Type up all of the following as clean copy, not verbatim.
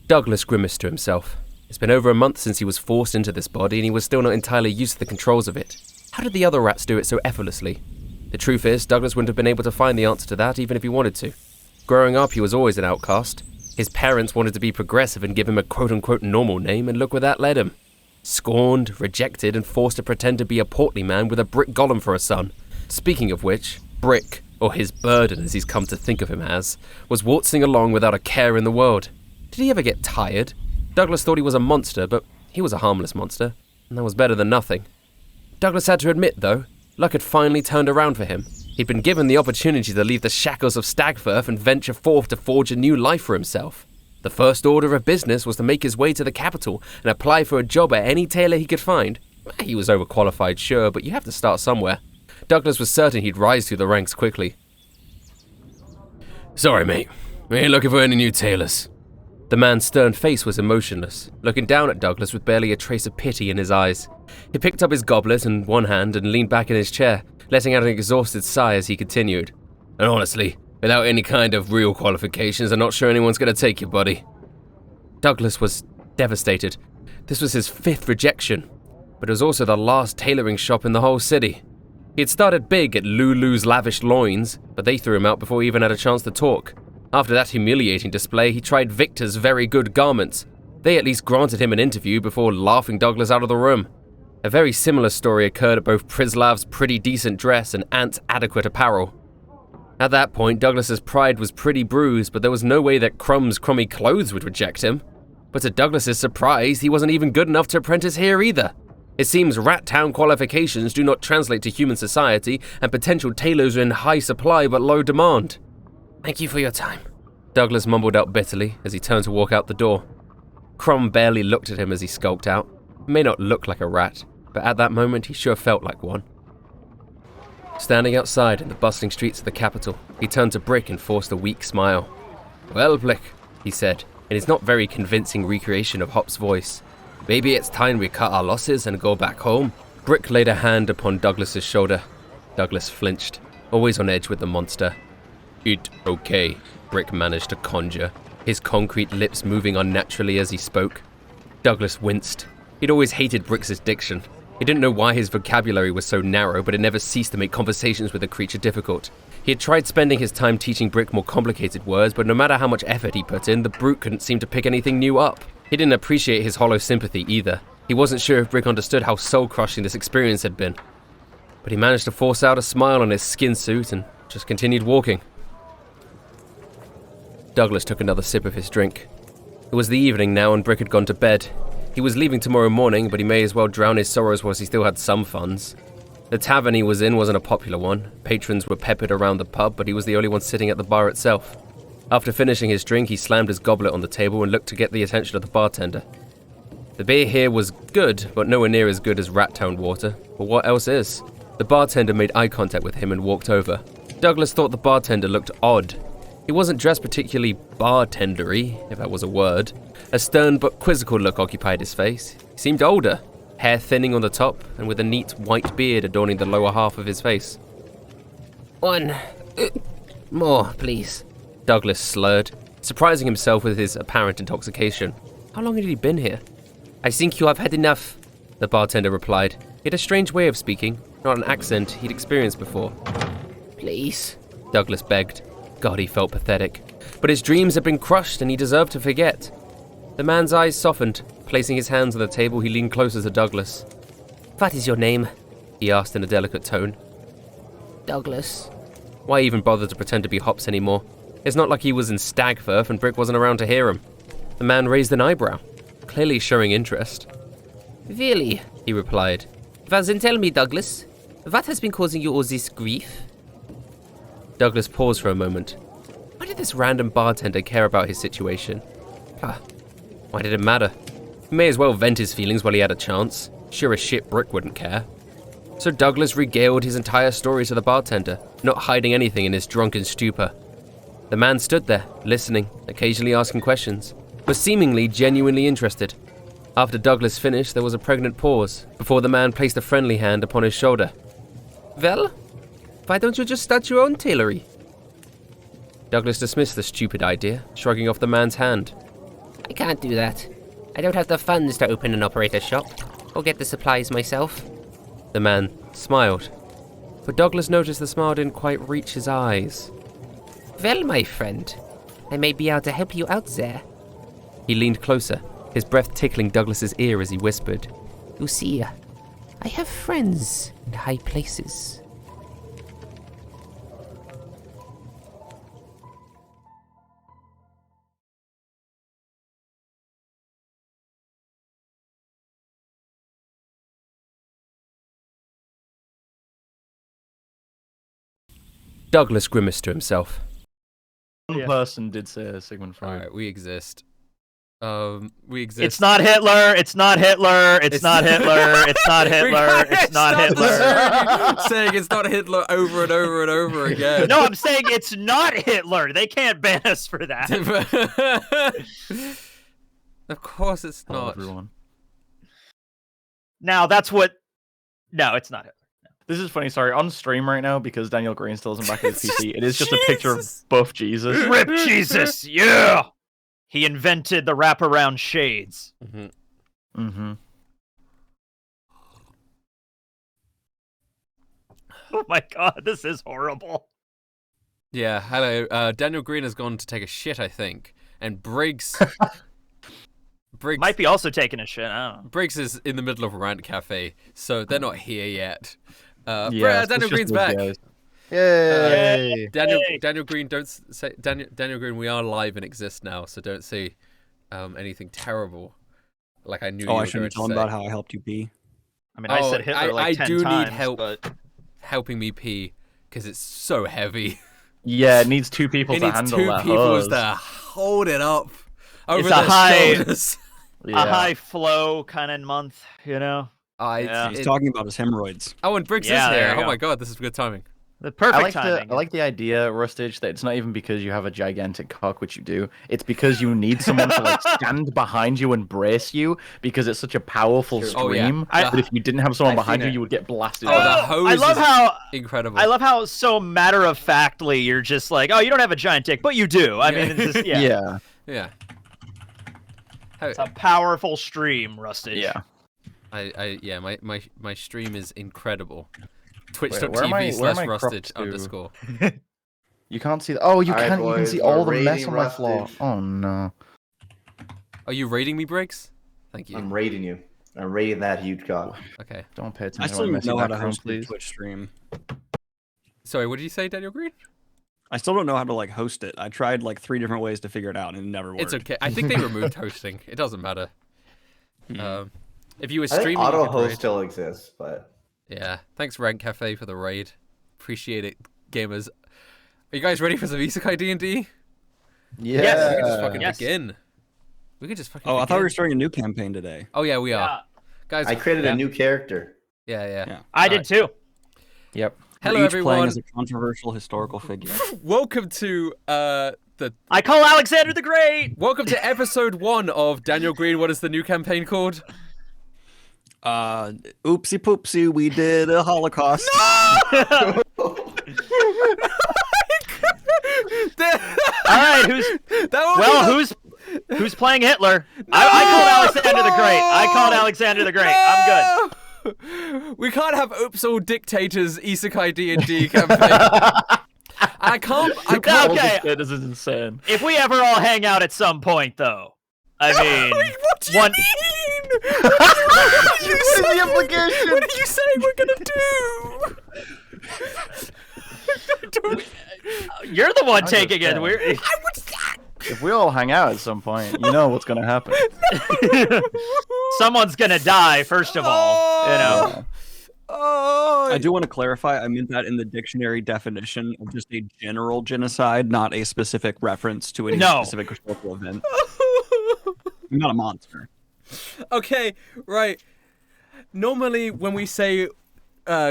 Douglas grimaced to himself. It's been over a month since he was forced into this body and he was still not entirely used to the controls of it. How did the other rats do it so effortlessly? The truth is, Douglas wouldn't have been able to find the answer to that even if he wanted to. Growing up, he was always an outcast. His parents wanted to be progressive and give him a quote-unquote normal name, and look where that led him. Scorned, rejected, and forced to pretend to be a portly man with a brick golem for a son. Speaking of which, Brick, or his burden as he's come to think of him as, was waltzing along without a care in the world. Did he ever get tired? Douglas thought he was a monster, but he was a harmless monster, and that was better than nothing. Douglas had to admit, though, luck had finally turned around for him. He'd been given the opportunity to leave the shackles of Stagfirth and venture forth to forge a new life for himself. The first order of business was to make his way to the capital and apply for a job at any tailor he could find. He was overqualified, sure, but you have to start somewhere. Douglas was certain he'd rise through the ranks quickly. "Sorry, mate. We ain't looking for any new tailors." The man's stern face was emotionless, looking down at Douglas with barely a trace of pity in his eyes. He picked up his goblet in one hand and leaned back in his chair, letting out an exhausted sigh as he continued. "And honestly, without any kind of real qualifications, I'm not sure anyone's going to take you, buddy." Douglas was devastated. This was his 5th rejection, but it was also the last tailoring shop in the whole city. He had started big at Lulu's Lavish Loins, but they threw him out before he even had a chance to talk. After that humiliating display, he tried Victor's Very Good Garments. They at least granted him an interview before laughing Douglas out of the room. A very similar story occurred at both Prislav's Pretty Decent Dress and Ant's Adequate Apparel. At that point, Douglas's pride was pretty bruised, but there was no way that Crumb's crummy clothes would reject him. But to Douglas's surprise, he wasn't even good enough to apprentice here either. It seems Rat Town qualifications do not translate to human society, and potential tailors are in high supply but low demand. "Thank you for your time," Douglas mumbled out bitterly as he turned to walk out the door. Crumb barely looked at him as he skulked out. He may not look like a rat, but at that moment he sure felt like one. Standing outside in the bustling streets of the capital, he turned to Brick and forced a weak smile. "Well, Blick," he said, in his not very convincing recreation of Hop's voice, "maybe it's time we cut our losses and go back home." Brick laid a hand upon Douglas's shoulder. Douglas flinched, always on edge with the monster. "It okay," Brick managed to conjure, his concrete lips moving unnaturally as he spoke. Douglas winced. He'd always hated Brick's diction. He didn't know why his vocabulary was so narrow, but it never ceased to make conversations with the creature difficult. He had tried spending his time teaching Brick more complicated words, but no matter how much effort he put in, the brute couldn't seem to pick anything new up. He didn't appreciate his hollow sympathy either. He wasn't sure if Brick understood how soul-crushing this experience had been. But he managed to force out a smile on his skin suit and just continued walking. Douglas took another sip of his drink. It was the evening now and Brick had gone to bed. He was leaving tomorrow morning, but he may as well drown his sorrows whilst he still had some funds. The tavern he was in wasn't a popular one. Patrons were peppered around the pub, but he was the only one sitting at the bar itself. After finishing his drink, he slammed his goblet on the table and looked to get the attention of the bartender. The beer here was good, but nowhere near as good as Rat Town water. But what else is? The bartender made eye contact with him and walked over. Douglas thought the bartender looked odd. He wasn't dressed particularly bartendery, if that was a word. A stern but quizzical look occupied his face. He seemed older, hair thinning on the top, and with a neat white beard adorning the lower half of his face. "One more, please," Douglas slurred, surprising himself with his apparent intoxication. How long had he been here? "I think you have had enough," the bartender replied. He had a strange way of speaking, not an accent he'd experienced before. "Please," Douglas begged. God, he felt pathetic. But his dreams had been crushed and he deserved to forget. The man's eyes softened. Placing his hands on the table, he leaned closer to Douglas. "What is your name?" he asked in a delicate tone. "Douglas." Why even bother to pretend to be Hops anymore? It's not like he was in Stagfirth and Brick wasn't around to hear him. The man raised an eyebrow, clearly showing interest. "Really?" he replied. "Well then tell me, Douglas, what has been causing you all this grief?" Douglas paused for a moment. Why did this random bartender care about his situation? Why did it matter? He may as well vent his feelings while he had a chance. Sure as shit Brick wouldn't care. So Douglas regaled his entire story to the bartender, not hiding anything in his drunken stupor. The man stood there, listening, occasionally asking questions, but seemingly genuinely interested. After Douglas finished, there was a pregnant pause, before the man placed a friendly hand upon his shoulder. "Well, why don't you just start your own tailory?" Douglas dismissed the stupid idea, shrugging off the man's hand. "I can't do that. I don't have the funds to open and operate a shop. I'll get the supplies myself. The man smiled, but Douglas noticed the smile didn't quite reach his eyes. Well, my friend, I may be able to help you out there. He leaned closer, his breath tickling Douglas's ear as he whispered, You see, I have friends in high places. Douglas grimaced to himself. One person did say Sigmund Freud. Alright, we exist. We exist. It's not Hitler. It's not Hitler. It's not Hitler. It's not Hitler. It's not Hitler. Saying it's not Hitler over and over and over again. No, I'm saying it's not Hitler. They can't ban us for that. Of course it's not. Everyone. Now that's what. No, it's not Hitler. This is funny, sorry, on stream right now, because Daniel Green still isn't back at his PC, it is just a picture of buff Jesus. Rip Jesus, yeah! He invented the wraparound shades. Oh my god, this is horrible. Yeah, hello. Daniel Green has gone to take a shit, I think. And Briggs... Briggs might be also taking a shit, I don't know. Briggs is in the middle of a rant cafe, so they're not here yet. Daniel Green's back. Yay! Daniel Green, don't say Daniel Green. We are live and exist now, so don't say anything terrible. Like I knew. Oh, I shouldn't tell him about how I helped you pee. I mean, I said Hitler like 10 I do times, need help but... helping me pee because it's so heavy. Yeah, it needs two people to handle that. It needs two people to hold it up over it's their a high, shoulders. A high flow kind of month, you know. He's talking about his hemorrhoids. Oh, and Briggs is here. Oh my god, this is good timing. The perfect timing. I like the idea, Rustage, that it's not even because you have a gigantic cock, which you do. It's because you need someone to like stand behind you and brace you because it's such a powerful stream. Oh, yeah. But if you didn't have someone behind you, you would get blasted. Oh, the hose I love how incredible. I love how so matter of factly you're just like, oh, you don't have a giant dick, but you do. I mean, it's just, yeah. It's a powerful stream, Rustage. Yeah. My stream is incredible. Twitch.tv/rustage_. You can't see. Oh, you can't even see all the mess on my floor. Oh no. Are you raiding me, Briggs? Thank you. I'm raiding you. I'm raiding that huge cock. Okay. Don't pay attention. I still don't know how to host a Twitch stream. Sorry, what did you say, Daniel Green? I still don't know how to like host it. I tried like 3 different ways to figure it out, and it never worked. It's okay. I think they removed hosting. It doesn't matter. If you were streaming, auto host still exists, but yeah. Thanks, Rank Cafe, for the raid. Appreciate it, gamers. Are you guys ready for some Isekai D&D? Yeah. Yes. We can just fucking begin. We could just fucking. Oh, I thought we were starting a new campaign today. Oh yeah, we are. Guys, I created a new character. Yeah. I did too. Yep. Hello, each everyone. Playing as a controversial historical figure. Welcome to I call Alexander the Great. Welcome to episode 1 of Daniel Green. What is the new campaign called? Oopsie poopsie, we did a Holocaust. No! All right, who's playing Hitler? No! I called Alexander the Great. I called Alexander the Great. I'm good. We can't have Oops All Dictators Isekai D&D campaign. I can't. Okay. This is insane. If we ever all hang out at some point, though, I mean, what do you mean? What are you saying we're gonna do? You're the one taking it. If we all hang out at some point, you know what's gonna happen. Someone's gonna die, first of all. You know. I do want to clarify, I meant that in the dictionary definition of just a general genocide, not a specific reference to any specific historical event. I'm not a monster. Okay, right. Normally, when we say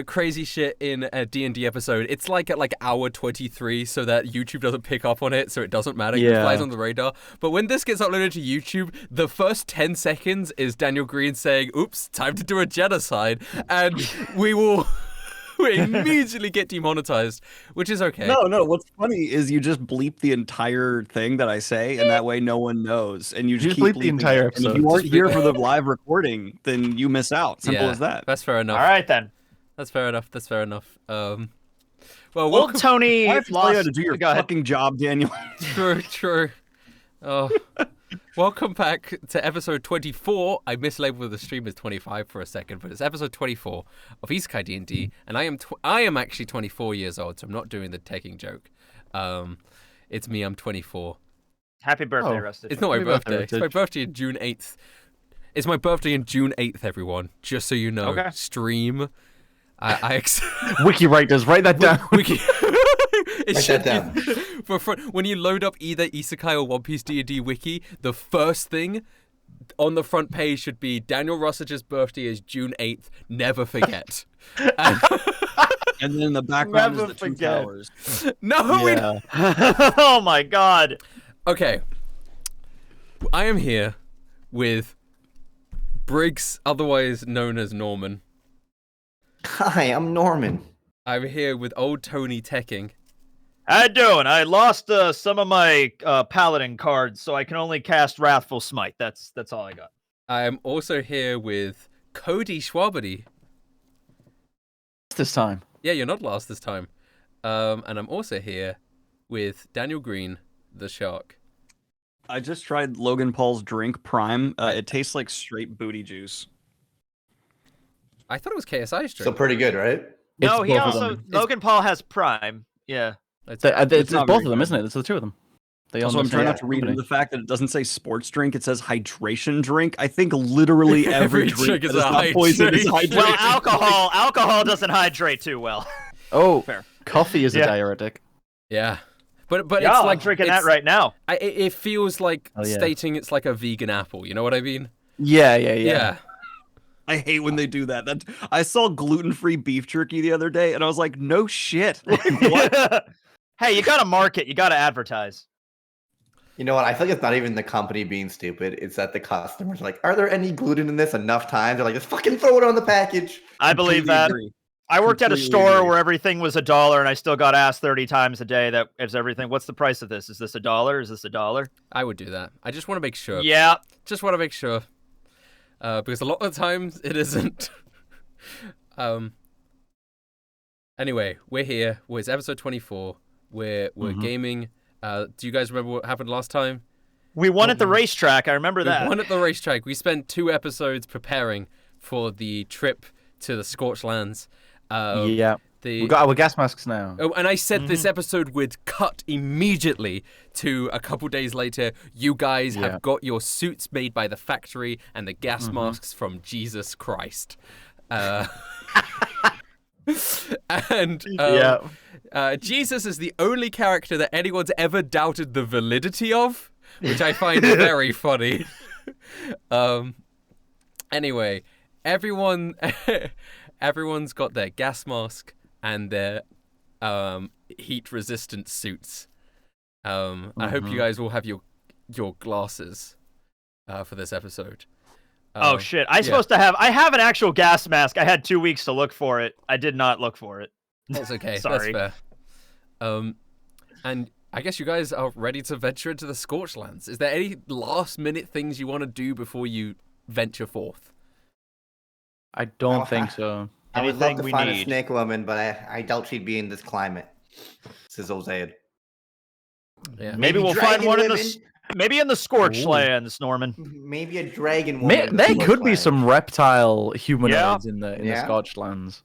crazy shit in a D&D episode, it's like at hour 23 so that YouTube doesn't pick up on it, so it doesn't matter. It flies on the radar. But when this gets uploaded to YouTube, the first 10 seconds is Daniel Green saying, oops, time to do a genocide. And we will we immediately get demonetized, which is okay. No. What's funny is you just bleep the entire thing that I say, and that way no one knows. And you just keep bleep the entire it. And if episode. you weren't here for the live recording, then you miss out. Simple as that. That's fair enough. All right then. That's fair enough. Well, Old Tony I have to tell you how to lost. do your Go ahead. fucking job, Daniel. True. Oh, welcome back to episode 24. I mislabeled the stream as 25 for a second, but it's episode 24 of Isekai D&D, and I am actually 24 years old, so I'm not doing the taking joke. It's me. I'm 24. Happy birthday, Rustage. It's not my Happy birthday, birthday. It's my birthday in June 8th. It's my birthday in June 8th, everyone. Just so you know. Okay. Stream. Wiki writers, write that down. Wiki. Write that down. When you load up either Isekai or One Piece D&D wiki, the first thing on the front page should be Daniel Rustage's birthday is June 8th. Never forget. And then in the background Never is the two forget. towers. No. Oh my god. Okay. I am here with Briggs, otherwise known as Norman. Hi, I'm Norman. I'm here with old Tony Teching. How you doing? I lost some of my paladin cards, so I can only cast Wrathful Smite. That's all I got. I'm also here with Cody Schwabity. This time. Yeah, you're not last this time. And I'm also here with Daniel Green, the shark. I just tried Logan Paul's drink, Prime. It tastes like straight booty juice. I thought it was KSI's So drink. pretty good, right? No, It's he both of also them. Logan Paul has Prime. Yeah. It's It's not both very of them, good. isn't it? It's the two of them. They Also, own I'm the trying same not to read company. into the fact that it doesn't say sports drink; it says hydration drink. I think literally every Every drink drink that is is a not poison is hydration. hydration. Well, alcohol doesn't hydrate too well. Oh, Fair. coffee is Yeah. a diuretic. Yeah. But Yeah, it's I'm like drinking it's- that right now. It feels like Oh, yeah. stating it's like a vegan apple. You know what I mean? Yeah. I hate when they do that. I saw gluten-free beef jerky the other day, and I was like, "No shit!" Like, what? Hey, you gotta market. You gotta advertise. You know what? I think it's not even the company being stupid. It's that the customers are like, are there any gluten in this enough times? They're like, just fucking throw it on the package. I believe Completely that. agree. I worked at a Completely store agree. where everything was $1, and I still got asked 30 times a day that is everything. What's the price of this? Is this $1? Is this $1? I would do that. I just want to make sure. Yeah. Just want to make sure. Because a lot of the times it isn't. Anyway, we're here. It's episode 24. We're gaming. Do you guys remember what happened last time? We won at the racetrack. I remember We that. won at the racetrack. We spent 2 episodes preparing for the trip to the Scorched Lands. Yeah. The We got our gas masks now. Oh, and I said this episode would cut immediately to a couple days later. You guys have got your suits made by the factory and the gas masks from Jesus Christ. And Jesus is the only character that anyone's ever doubted the validity of, which I find very funny. Anyway, everyone's got their gas mask and their heat-resistant suits. I hope you guys all have your glasses for this episode. Oh shit! I have an actual gas mask. I had 2 weeks to look for it. I did not look for it. That's okay. Sorry. That's fair. And I guess you guys are ready to venture into the Scorched Lands. Is there any last-minute things you want to do before you venture forth? I don't think so. I would love Anything to we find a need. snake woman, but I doubt she'd be in this climate. Sizzle Zaid. Yeah. Maybe we'll dragon find one in women? maybe in the Scorched Lands, Norman. Maybe a dragon woman. in the There Scorched could be Lands. some reptile humanoids in the Yeah. Scotch lands.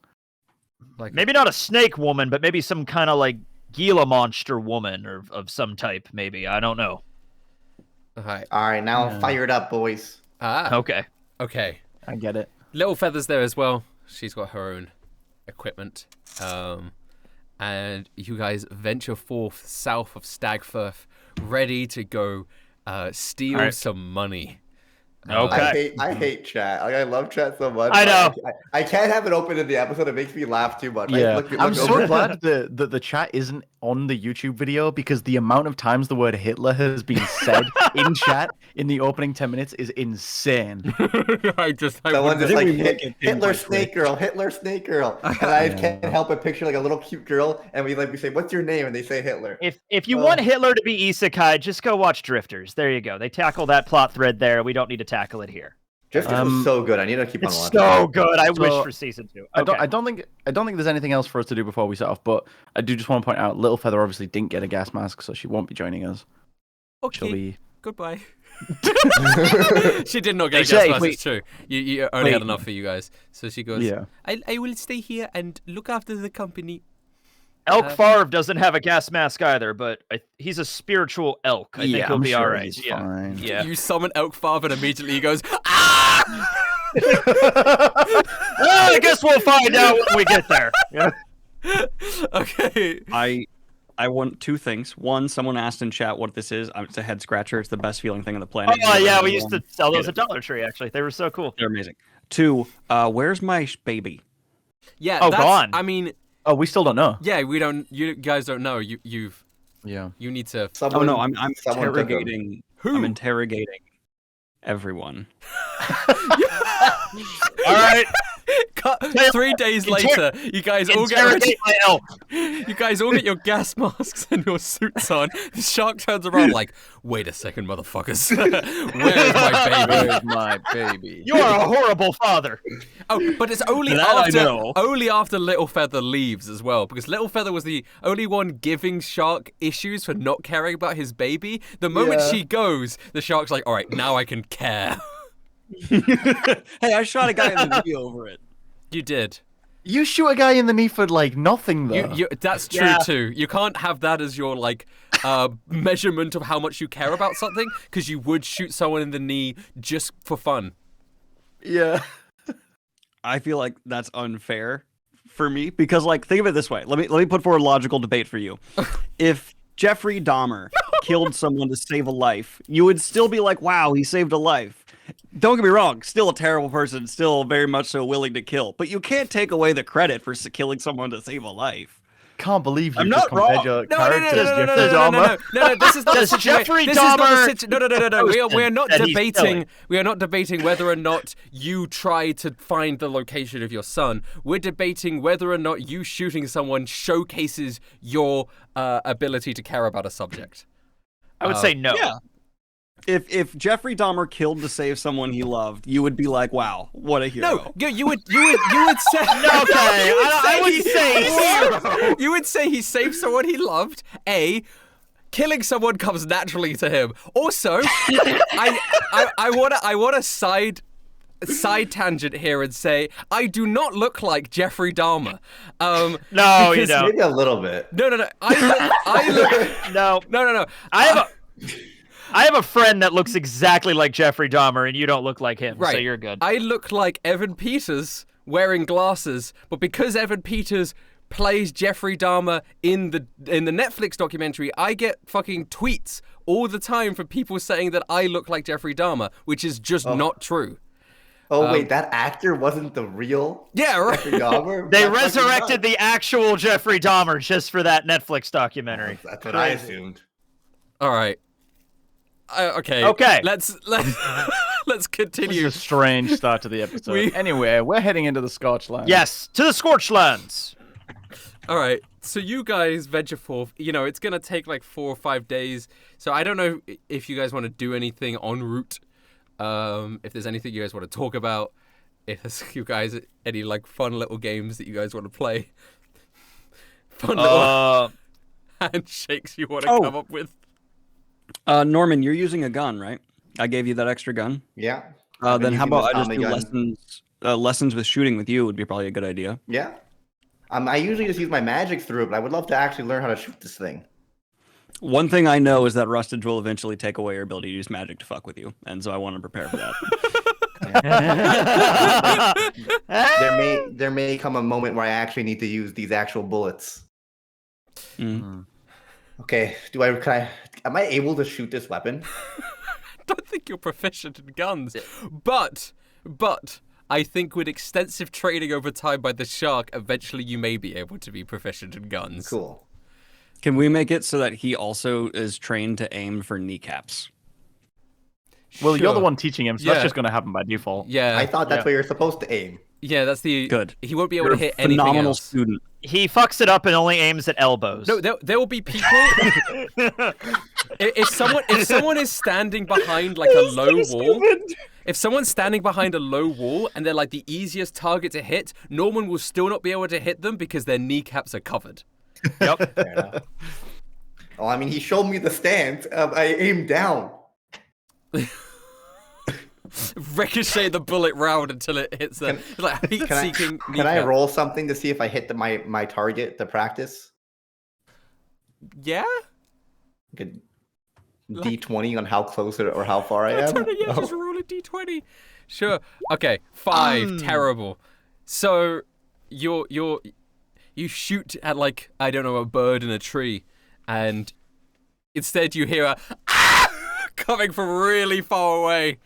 Like Maybe not a snake woman, but maybe some kind of like Gila monster woman or of some type. Maybe I don't know. Alright. All right, now fire it up, boys. Okay. Okay. I get it. Little Feather's there as well. She's got her own equipment. And you guys venture forth south of Stagfirth, ready to go steal Alright. some money. Okay. I hate chat. Like I love chat so much. I know. I can't have it open in the episode. It makes me laugh too much. Yeah, Look I'm so over. glad that the chat isn't on the YouTube video because the amount of times the word Hitler has been said in chat in the opening 10 minutes is insane. Someone just like Hitler Snake Girl, Hitler Snake Girl, and I can't help but picture like a little cute girl, and we say, "What's your name?" and they say Hitler. If you want Hitler to be Isekai, just go watch Drifters. There you go. They tackle that plot thread there. We don't need to tackle it here. Drifters was so good. I need to keep on It's watching. so good. I wish for season 2. Okay. I don't think there's anything else for us to do before we set off, but I do just want to point out Little Feather obviously didn't get a gas mask, so she won't be joining us. Okay. She'll be Goodbye. She did not get a gas mask. It's true. You only had enough for you guys. So she goes, Yeah. I will stay here and look after the company. Elk Favre doesn't have a gas mask either, but he's a spiritual elk. I think he'll be all right. He's fine. Yeah. You summon Elk Father and immediately he goes, ah! Well, I guess we'll find out when we get there. Yeah. Okay. I want two things. One, someone asked in chat what this is. It's a head scratcher. It's the best feeling thing on the planet. Oh yeah, we used to sell those at Dollar Tree. Actually, they were so cool. They're amazing. Two, where's my baby? Yeah. Oh, gone. I mean, Oh, we still don't know. yeah, we don't. You guys don't know. You need to. Oh no, I'm someone took 'em. interrogating. Who? I'm interrogating everyone. All right. 3 days later, you guys all get Interrogate my elk. You guys all get your gas masks and your suits on. The shark turns around like, wait a second, motherfuckers. Where's my baby? Where's my baby? You are a horrible father. Oh, but it's only after Little Feather leaves as well, because Little Feather was the only one giving Shark issues for not caring about his baby. The moment she goes, the Shark's like, all right, now I can care. Hey, I shot a guy in the knee over it. You did. You shoot a guy in the knee for like nothing though. That's true too. You can't have that as your measurement of how much you care about something, because you would shoot someone in the knee just for fun. Yeah. I feel like that's unfair for me because, like, think of it this way. Let me put forward a logical debate for you. If Jeffrey Dahmer killed someone to save a life, you would still be like, "Wow, he saved a life." Don't get me wrong, still a terrible person, still very much so willing to kill. But you can't take away the credit for killing someone to save a life. Can't believe you I'm just not wrong. compared your character to Jeffrey No, this is not the situation. Jeffrey This is not the Dahmer situ- No. We are not that he's debating. killing. We are not debating whether or not you try to find the location of your son. We're debating whether or not you shooting someone showcases your ability to care about a subject. I would say no. Yeah. If Jeffrey Dahmer killed to save someone he loved, you would be like, "Wow, what a hero." No, you would say Okay, I would say hero. You would say he saved someone he loved. Killing someone comes naturally to him. Also, I want a side tangent here and say I do not look like Jeffrey Dahmer. No, you don't. Maybe a little bit. No. I look. No. I have a friend that looks exactly like Jeffrey Dahmer, and you don't look like him, Right. so you're good. I look like Evan Peters wearing glasses, but because Evan Peters plays Jeffrey Dahmer in the Netflix documentary, I get fucking tweets all the time from people saying that I look like Jeffrey Dahmer, which is just not true. Oh wait, that actor wasn't the real Jeffrey Dahmer? They That's fucking resurrected the actual Jeffrey Dahmer just for that Netflix documentary. nuts. That's what I assumed. All right. Okay. Let's continue. It's a strange start to the episode. Anyway, we're heading into the Scorchlands. Yes, to the Scorchlands. All right. So you guys venture forth. You know, it's going to take like 4 or 5 days. So I don't know if you guys want to do anything en route. If there's anything you guys want to talk about. If there's you guys any like fun little games that you guys want to play. Fun little handshakes you want to come up with. Norman, you're using a gun, right? I gave you that extra gun. Yeah. Then how about I just do lessons with shooting with you would be probably a good idea. Yeah. I usually just use my magic through it, but I would love to actually learn how to shoot this thing. One thing I know is that Rustage will eventually take away your ability to use magic to fuck with you, and so I want to prepare for that. There may come a moment where I actually need to use these actual bullets. Mm. Okay, am I able to shoot this weapon? don't think you're proficient in guns. But I think with extensive training over time by the shark, eventually you may be able to be proficient in guns. Cool. Can we make it so that he also is trained to aim for kneecaps? Well, you're the Sure. one teaching him, so Yeah. that's just going to happen by default. Yeah. I thought that's where you're supposed to aim. Yeah, that's the... Good. He won't be able You're to hit a anything phenomenal else. student. He fucks it up and only aims at elbows. No, there will be people... if someone is standing behind like a low wall... If someone's standing behind a low wall and they're like the easiest target to hit, Norman will still not be able to hit them because their kneecaps are covered. Yep. Fair enough. Well, I mean, he showed me the stance. I aimed down. Ricochet the bullet round until it hits them. It's like heat-seeking Can I roll something to see if I hit my target to practice? Yeah? Like a D20 on how close or how far I am? Yeah, just roll a D20. Sure. Okay, 5. Terrible. So you shoot at like, I don't know, a bird in a tree, and instead you hear a coming from really far away.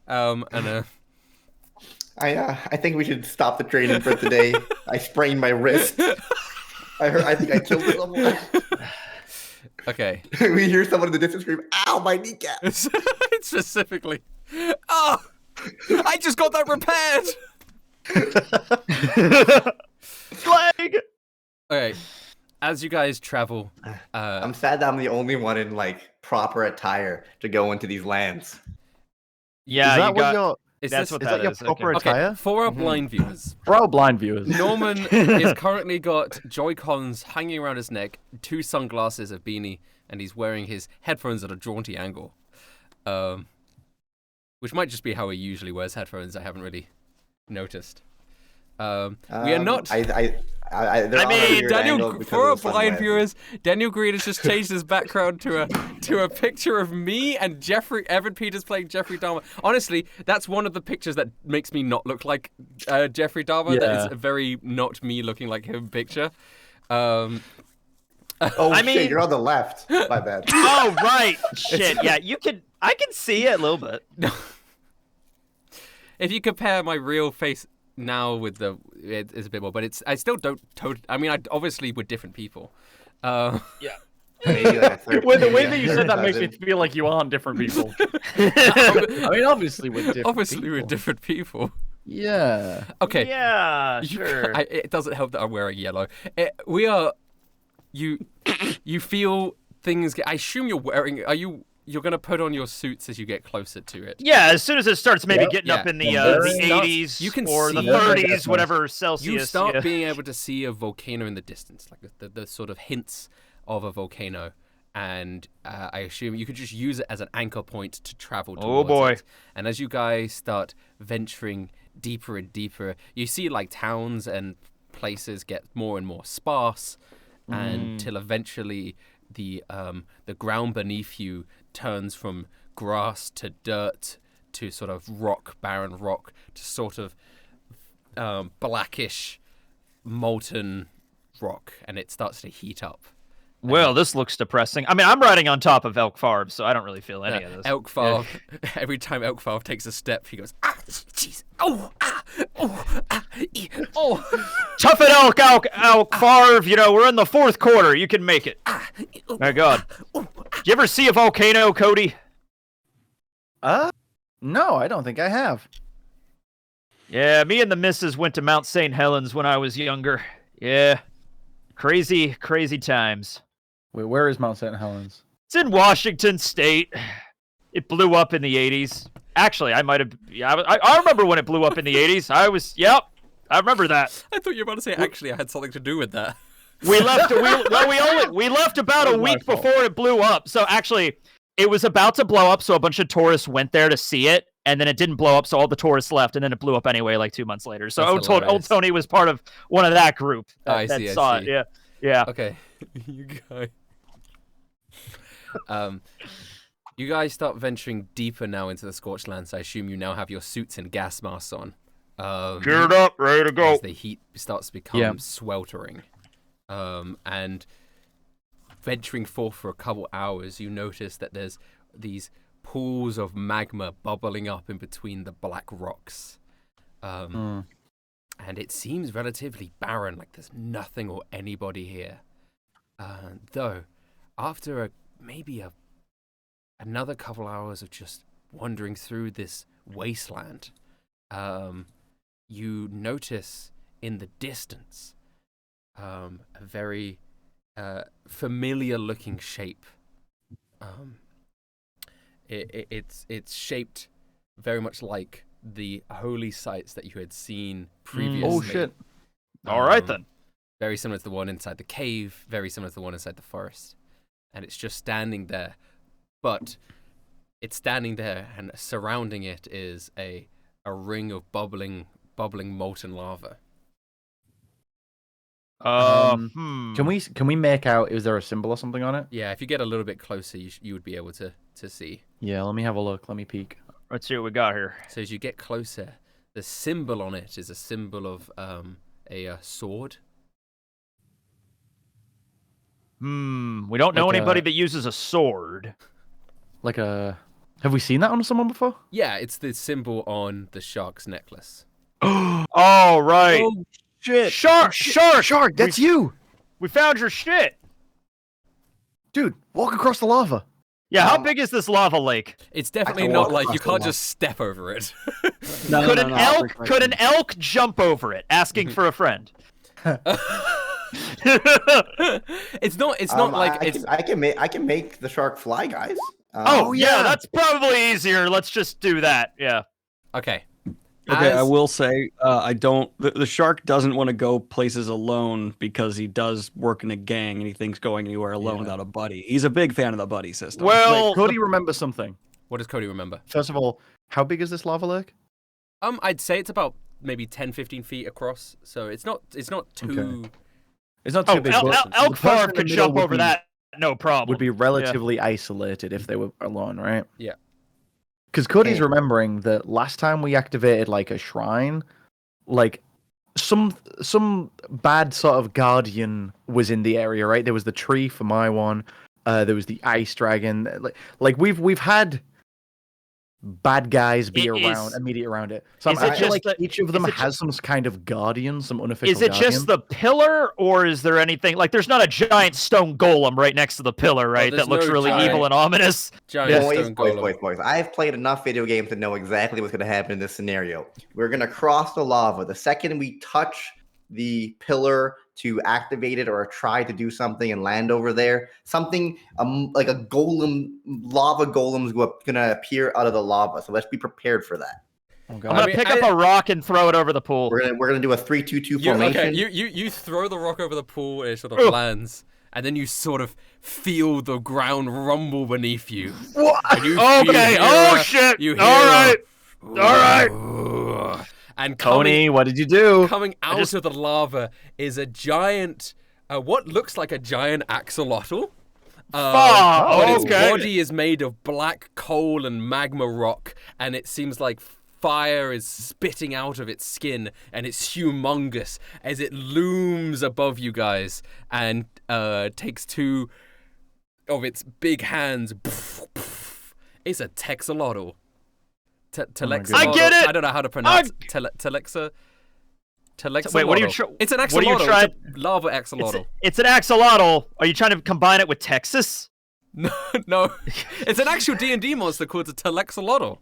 I think we should stop the training for today. I sprained my wrist. I think I killed someone. Okay. We hear someone in the distance scream, "Ow, my kneecap!" Specifically. Oh, I just got that repaired. Leg. Okay. As you guys travel, I'm sad that I'm the only one in like proper attire to go into these lands. Yeah, Is that you what got... your is That's this what is that that your is. proper Okay. attire? okay, for our blind viewers? Bro, blind viewers. Norman is currently got Joy-Cons hanging around his neck, 2 sunglasses, a beanie, and he's wearing his headphones at a jaunty angle. Which might just be how he usually wears headphones. I haven't really noticed. We are not... I mean, Daniel, for our blind viewers, Daniel Green has just changed his background to a picture of me and Evan Peters playing Jeffrey Dahmer. Honestly, that's one of the pictures that makes me not look like Jeffrey Dahmer. Yeah. That is a very not me looking like him picture. Oh, I shit, mean- you're on the left. My bad. Oh, right. Shit. Yeah, I can see it a little bit. If you compare my real face now with it's a bit more, but I still don't I mean, obviously we're different people. Yeah. Maybe like a third- Well, the way maybe that a you third said that makes me cousin. feel like you aren't different people. I mean, obviously we're different. Obviously we're different people. Yeah. Okay. Yeah, You- sure. it doesn't help that I'm wearing yellow. You feel things. I assume you're wearing. You're gonna put on your suits as you get closer to it. Yeah, as soon as it starts maybe Yep. getting Yeah. up in the Yeah. 80s You can or the see- 30s, whatever Celsius. You start yeah. being able to see a volcano in the distance, like the sort of hints of a volcano, and I assume you could just use it as an anchor point to travel towards boy. it. And as you guys start venturing deeper and deeper, you see like towns and places get more and more sparse, until eventually the ground beneath you turns from grass to dirt to sort of barren rock to sort of blackish molten rock, and it starts to heat up. Well, this looks depressing. I mean, I'm riding on top of Elk Farm, so I don't really feel any of this. Elkfarb, every time Elkfarb takes a step, he goes, ah, jeez, oh, ah, oh, ah, oh. Tough it, Elk Farm. You know, we're in the 4th quarter. You can make it. My God. Do you ever see a volcano, Cody? No, I don't think I have. Yeah, me and the missus went to Mount St. Helens when I was younger. Yeah. Crazy, crazy times. Wait, where is Mount St. Helens? It's in Washington State. It blew up in the 80s. Actually, I might have... Yeah, I remember when it blew up in the 80s. I remember that. I thought you were about to say, actually, I had something to do with that. We left. We left about a week before it blew up. So actually, it was about to blow up. So a bunch of tourists went there to see it, and then it didn't blow up. So all the tourists left, and then it blew up anyway, like 2 months later. So That's old hilarious. Tony was part of one of that group that, I see, I saw see. it. Yeah, yeah. Okay, you guys start venturing deeper now into the scorched lands. I assume you now have your suits and gas masks on. Geared up, ready to go. As the heat starts to become sweltering. And venturing forth for a couple hours, you notice that there's these pools of magma bubbling up in between the black rocks. And it seems relatively barren, like there's nothing or anybody here. Though, after maybe another couple hours of just wandering through this wasteland, you notice in the distance a very familiar-looking shape. It's shaped very much like the holy sites that you had seen previously. Oh shit! All right then. Very similar to the one inside the cave. Very similar to the one inside the forest, and it's just standing there. But it's standing there, and surrounding it is a ring of bubbling molten lava. Can we make out? Is there a symbol or something on it? Yeah, if you get a little bit closer, you would be able to see. Yeah, let me have a look. Let me peek. Let's see what we got here. So as you get closer, the symbol on it is a symbol of a sword. We don't know anybody that uses a sword. Like a. Have we seen that on someone before? Yeah, it's the symbol on the shark's necklace. Oh right. Oh shit! Shark, that's you, We found your shit. dude. Walk across the lava. Yeah, how big is this lava lake? It's definitely can not walk like you across the can't lava. just step over it. Could an elk jump over it, asking for a friend? It's not like I can make the shark fly, guys. Oh yeah, that's probably easier. Let's just do that. Yeah. okay. Okay, I As- will say, I don't. The shark doesn't want to go places alone because he does work in a gang and he thinks going anywhere alone without a buddy. He's a big fan of the buddy system. Well, Wait, Cody, remember something. What does Cody remember? First of all, how big is this lava lake? I'd say it's about maybe 10, 15 feet across, so it's not too. Okay. It's not too big. but the Elk person Farm in the could middle jump would over be- that, no problem. Would be relatively isolated if they were alone, right? Yeah. Because Cody's Hey. remembering that last time we activated like a shrine, like some bad sort of guardian was in the area, right? There was the tree for my one. There was the ice dragon. Like we've had bad guys be immediate around it. So Is I it feel just like that- each of them is it has some kind of guardian, some unofficial. Is it just the pillar, or is there anything like? There's not a giant stone golem right next to the pillar, right? there's That looks no really giant- evil and ominous. Giant Boys, stone boys, golem. boys, boys. I've played enough video games to know exactly what's going to happen in this scenario. We're going to cross the lava. The second we touch the pillar to activate it or try to do something and land over there, something like a golem, lava golem's going to appear out of the lava. So let's be prepared for that. Oh, I'm God. gonna pick up a rock and throw it over the pool. We're gonna do a 3-2-2 You, formation. okay, you throw the rock over the pool and it sort of Ugh. lands, and then you sort of feel the ground rumble beneath you. What? And you Okay. hear Oh a- shit. You hear All right. right. And Tony, what did you do? coming out of the lava is a giant, what looks like a giant axolotl. But its okay. body is made of black coal and magma rock, and it seems like fire is spitting out of its skin, and it's humongous as it looms above you guys and takes two of its big hands. It's a texolotl. Telexolotl. I get it! I don't know how to pronounce Telexa. Wait, what are you It's an what are you axolotl. trying- It's a lava axolotl. It's an axolotl. Are you trying to combine it with Texas? No, it's an actual D&D monster called a Telexolotl.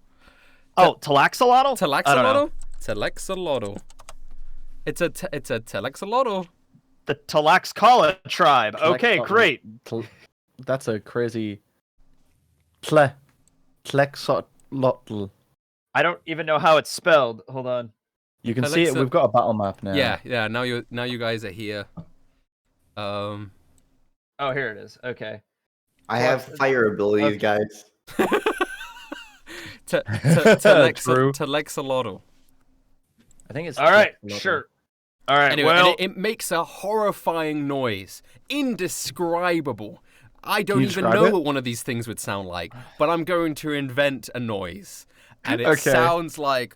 Oh, Talaxolotl? I don't know. Telexolotl. It's a Telexolotl. The Tlaxcala tribe. Okay, Tlaxcala. great. That's a crazy. Tlexolotl. I don't even know how it's spelled. Hold on. You can see it. Alexa- We've got a battle map now. Yeah. Now you guys are here. Oh, here it is. Okay. I have fire abilities, guys. Telexolotl. I think it's. All right. Tlexolotl. Sure. All right. Anyway, well, and it makes a horrifying noise, indescribable. I don't you even describe know it? what one of these things would sound like, but I'm going to invent a noise, and it Okay. sounds like.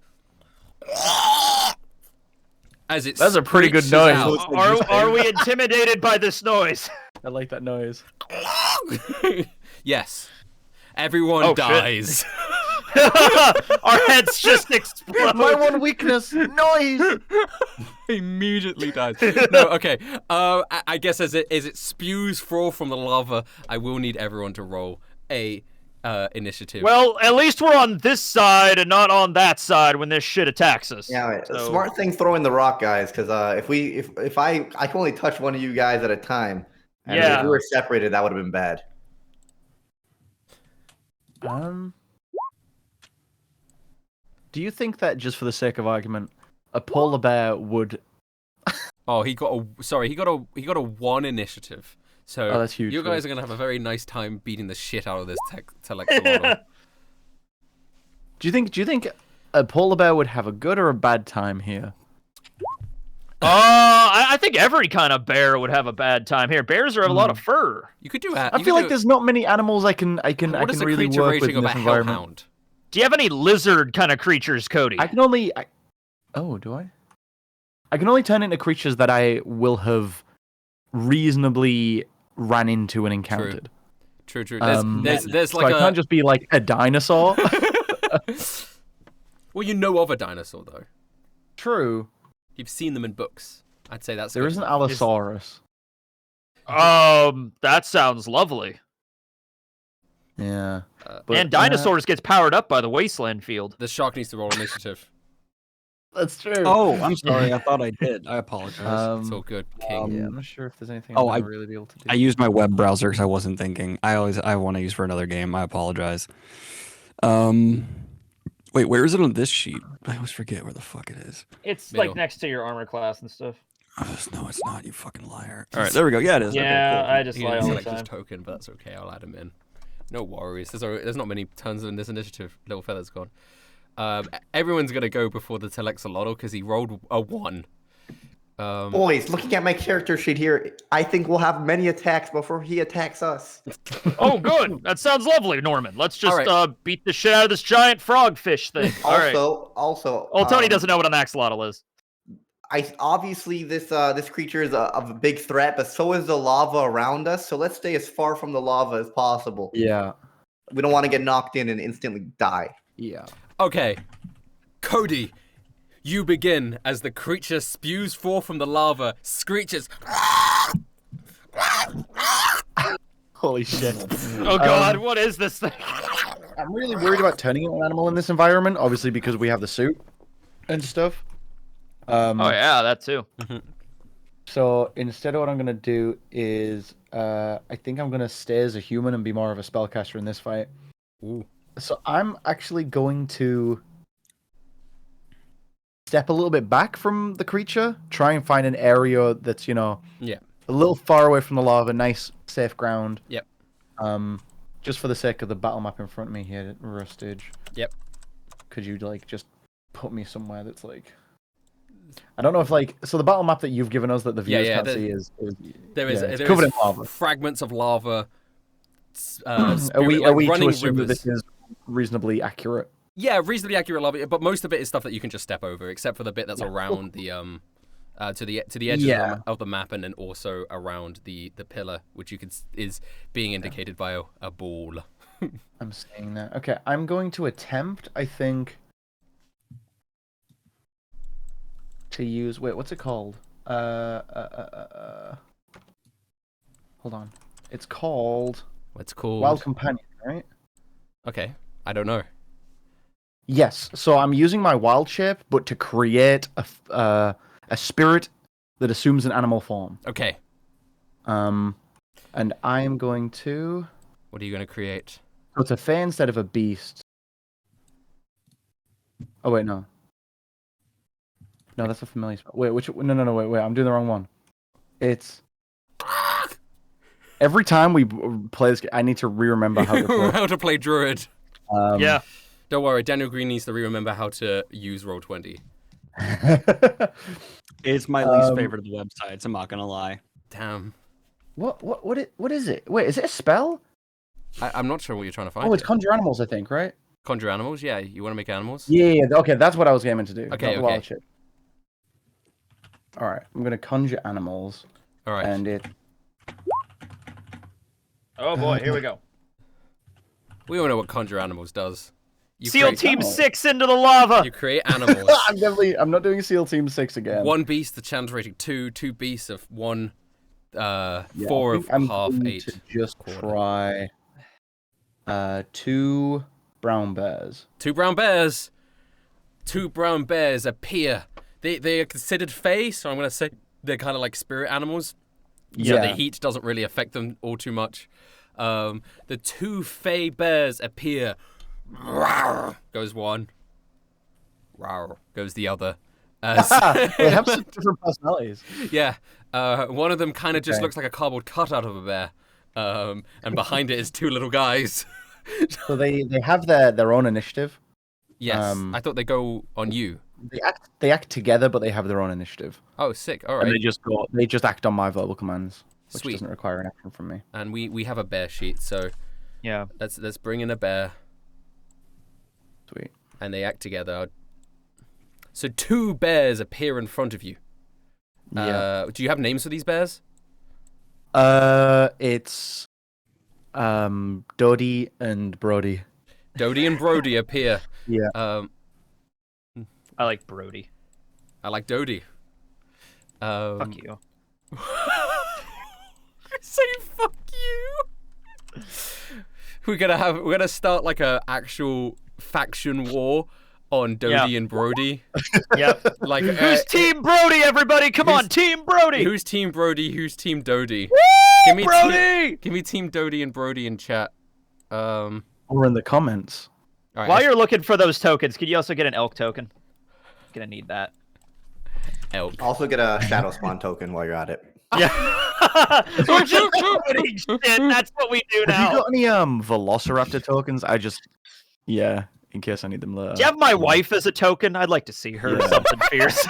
As it That's a pretty good screeches noise. out. are we intimidated by this noise? I like that noise. Yes. Everyone dies. Our heads just explode. My one weakness, noise. Immediately dies. No, okay. I guess as it spews forth from the lava, I will need everyone to roll a initiative. Well, at least we're on this side and not on that side when this shit attacks us. Yeah, right. So... Smart thing throwing the rock, guys, because if I can only touch one of you guys at a time. And if we were separated, that would have been bad. Do you think that, just for the sake of argument, a polar bear would? Oh, he got a 1 initiative. So that's huge. You guys are gonna have a very nice time beating the shit out of this Telexolotl. Do you think a polar bear would have a good or a bad time here? I think every kind of bear would have a bad time here. Bears have a lot of fur. You could do. I feel like there's not many animals I can really work with in this environment. Do you have any lizard kind of creatures, Cody? Oh, do I? I can only turn into creatures that I will have reasonably ran into and encountered. True. There's so like I can't just be like a dinosaur. Well, you know of a dinosaur though. True. You've seen them in books. I'd say that's. There is an Allosaurus. That sounds lovely. Yeah. And dinosaurs gets powered up by the wasteland field. The shark needs to roll initiative. That's true. Oh, I'm sorry. I thought I did. I apologize. It's all good, King. Yeah, I'm not sure if there's anything Oh, I'm gonna really be able to do. I used my web browser because I wasn't thinking. I want to use for another game. I apologize. Wait, where is it on this sheet? I always forget where the fuck it is. It's Middle. like next to your armor class and stuff. No, it's not. You fucking liar. All right, there we go. Yeah, it is. Yeah, Okay, cool. I just lie all the Select his time. token, but that's okay. I'll add him in. No worries. There's not many turns in this initiative. Little feather's gone. Everyone's gonna go before the Telexolotl because he rolled a 1. Boys, looking at my character sheet here, I think we'll have many attacks before he attacks us. Oh, good. That sounds lovely, Norman. Let's just beat the shit out of this giant frogfish thing. Also, Oh, Tony doesn't know what an axolotl is. Obviously this creature is of a big threat, but so is the lava around us. So let's stay as far from the lava as possible. Yeah. We don't want to get knocked in and instantly die. Yeah. Okay, Cody, you begin as the creature spews forth from the lava, screeches. Holy shit. Oh god, what is this thing? I'm really worried about turning into an animal in this environment, obviously because we have the suit and stuff. Oh yeah, that too. So instead of what I'm gonna do is I think I'm gonna stay as a human and be more of a spellcaster in this fight. Ooh. So I'm actually going to step a little bit back from the creature, try and find an area that's, a little far away from the lava, nice safe ground. Yep. Just for the sake of the battle map in front of me here at RUSTAGE. Yep. Could you just put me somewhere that's I don't know if so the battle map that you've given us that the viewers can't see is covered in lava. Fragments of lava. Are we running to assume rivers. that this is reasonably accurate? Yeah, reasonably accurate lava, but most of it is stuff that you can just step over, except for the bit that's around the to the edges of the map, and then also around the pillar, which is being indicated by a ball. I'm saying that. Okay, I'm going to attempt, I think, to use. Wait, what's it called? Hold on. It's called. What's called? Wild Companion, right? Okay, I don't know. Yes, so I'm using my wild shape, but to create a spirit that assumes an animal form. Okay. And I am going to. What are you going to create? So it's a fae instead of a beast. Oh wait, no. No, that's a familiar spell. Wait, No, wait. I'm doing the wrong one. It's. Every time we play this game, I need to re-remember how to play. How to play Druid. Yeah. Don't worry, Daniel Green needs to re-remember how to use Roll20. It's my least favorite of the websites. I'm not gonna lie. Damn. What is it? Wait, is it a spell? I'm not sure what you're trying to find. Oh, it's conjure animals, I think, right? Conjure animals? Yeah, you want to make animals? Yeah. Okay, that's what I was aiming to do. Okay. Wild shit. All right, I'm gonna conjure animals. All right. And it. Oh boy, here we go. We all know what conjure animals does. SEAL Team 6 into the lava. You create animals. I'm not doing SEAL Team 6 again. One beast, the chance rating 2. 2 beasts of 1. Yeah, 4 I of think I'm half going 8. to just quarter. try 2 brown bears. 2 brown bears. 2 brown bears appear. They are considered fey, so I'm gonna say they're kind of like spirit animals. So Yeah. the heat doesn't really affect them all too much. The 2 fey bears appear. Rawr, goes one. Rawr, goes the other. They have some different personalities. Yeah, one of them kind of just Okay. looks like a cardboard cutout of a bear, and behind it is 2 little guys. So they have their own initiative. Yes, I thought they go on you. They act together, but they have their own initiative. Oh, sick! All And right, they just act on my verbal commands, which Sweet. doesn't require an action from me. and we have a bear sheet, so Yeah. let's bring in a bear, Sweet. and they act together. So 2 bears appear in front of you. Yeah. Do you have names for these bears? It's Dodie and Brody. Dodie and Brody appear. Yeah. I like Brody. I like Dodie. Fuck you. Say fuck you. We're gonna start like a actual faction war on Dodie and Brody. Yep. Like Who's Team Brody, everybody? Come on, Team Brody! Who's Team Brody? Who's Team Dodie? Woo! Brody! Give me Team Dodie and Brody in chat. Or in the comments. All right, While you're looking for those tokens, could you also get an elk token? Gonna need that. elk. Also get a shadow spawn token while you're at it. Yeah. We're just doing shit. That's what we do Have you now. got any Velociraptor tokens? In case I need them later. Do you have my wife as a token? I'd like to see her Yeah. something fierce.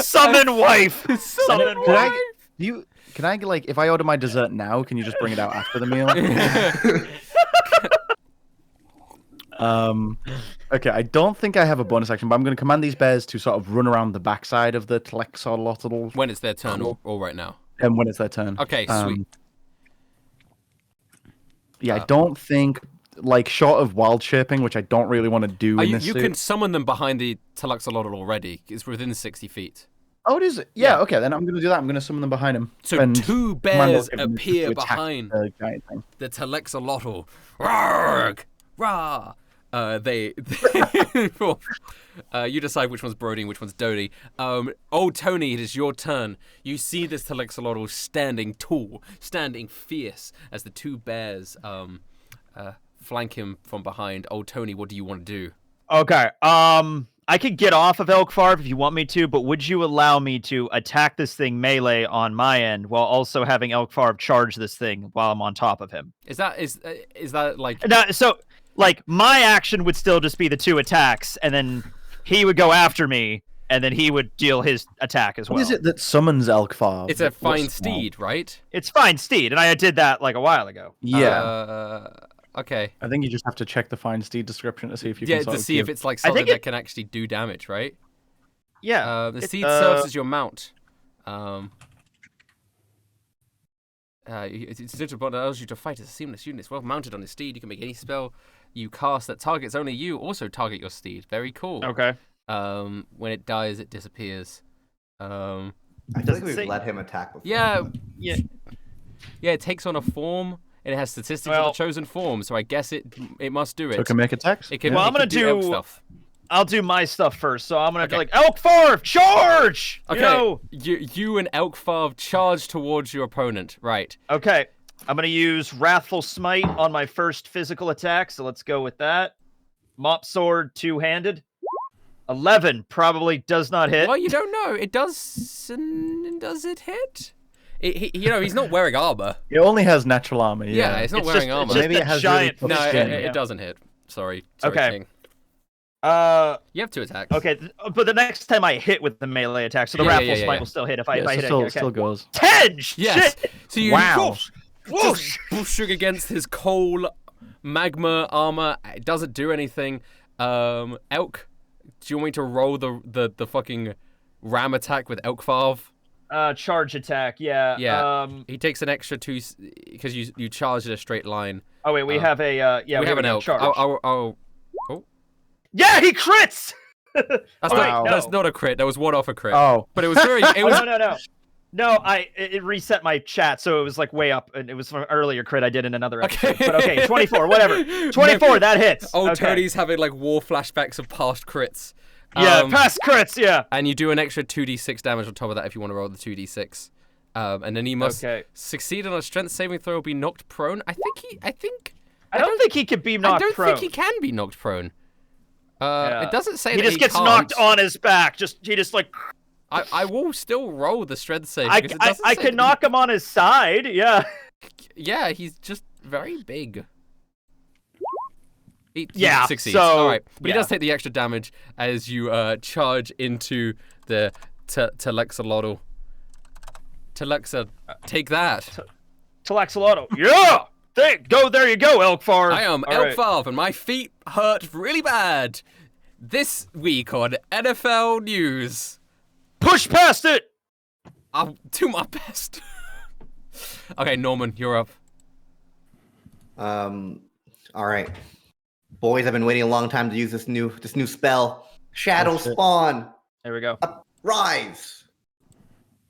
Summon wife. Summon Can wife. Can I like if I order my dessert now? Can you just bring it out after the meal? Okay, I don't think I have a bonus action, but I'm going to command these bears to sort of run around the backside of the Tlexolotl When it's their turn, or right now. and when it's their turn. Okay, sweet. Yeah, I don't think like short of wild chirping, which I don't really want to do in this You suit. can summon them behind the Tluxolotl already. It's within 60 feet. Oh, it is. Yeah, okay, then I'm going to do that. I'm going to summon them behind him. So and 2 command bears will give them appear to attack behind the giant thing. the Tluxolotl. Rarg! Rah! You decide which one's Brody and which one's Dodie. Old Tony, it is your turn. You see this Tluxolotl standing tall, standing fierce, as the 2 bears flank him from behind. Old Tony, what do you want to do? Okay. I could get off of Elkfarv if you want me to, but would you allow me to attack this thing melee on my end while also having Elkfarv charge this thing while I'm on top of him? Is that like? No, so like my action would still just be the 2 attacks, and then he would go after me, and then he would deal his attack as well. What is it that summons Elkfarv? It's a fine What's- steed, right? It's fine steed, and I did that like a while ago. Yeah. Okay. I think you just have to check the fine steed description to see if you Yeah, can sort to of see if give- it's like I something think that can actually do damage, right? Yeah. The It's, steed serves as your mount. It's digital that allows you to fight as a seamless unit. It's well mounted on a steed. You can make any spell you cast that targets only you. Also target your steed. Very cool. Okay. When it dies, it disappears. I Does feel it like we've say- let him attack before. Yeah, Yeah. yeah. It takes on a form. And it has statistics of Well- the chosen form. So I guess it must do it. So it can make attacks? It can. Well, it I'm gonna can elk do- stuff. I'll do my stuff first. So I'm gonna Okay. be like Elkfarv, charge! Okay. You know? You and Elkfarv charge towards your opponent. Right. Okay. I'm gonna use Wrathful Smite on my first physical attack. So let's go with that. Mop Sword 2-handed. 11 probably does not hit. Well, you don't know. It does. Does it hit? He's not wearing armor. It only has natural armor. Yeah, Yeah, it's not It's wearing just- armor. it's just Maybe it a has giant really No, tough it, skin. it doesn't hit. Sorry. Okay. King. You have 2 attacks. Okay, but the next time I hit with the melee attack, so the Yeah, Wrathful yeah, yeah, Smite yeah. will still hit if I Yeah, hit so it. still Okay. goes. 10! Yes. Shit! So you Wow. just pushing against his coal magma armor. It doesn't do anything. Elk, do you want me to roll the fucking ram attack with Elkfarv? Charge attack. Yeah. Yeah. He takes an extra 2 because you charge in a straight line. Oh wait, we have a we have an elk. charge. Oh. Yeah, he crits. That's not a crit. That was one off a crit. Oh, but it was very. It was No, it reset my chat, so it was like way up, and it was from an earlier crit I did in another episode. Okay. But okay, 24, whatever. 24, that hits. Old okay. Tony's having like war flashbacks of past crits. Yeah, past crits, yeah. And you do an extra 2d6 damage on top of that if you want to roll the 2d6. And then he must succeed on a strength saving throw or be knocked prone. I don't think he can be knocked prone. I don't think he can be knocked prone. It doesn't say he that just gets can't. knocked on his back. He just like. I will still roll the strength save. I can knock him on his side. Yeah. Yeah, he's just very big. He succeeds. So, all right, but he does take the extra damage as you charge into the Telexolotl. Telexa, take that. Telexolotl. Yeah. There you go, Elkfar. I am Elkfar, and my feet hurt really bad. This week on NFL News. Push past it! I'll do my best. Okay, Norman, you're up. All right. Boys, I've been waiting a long time to use this new spell. Shadow Spawn. There we go. Rise.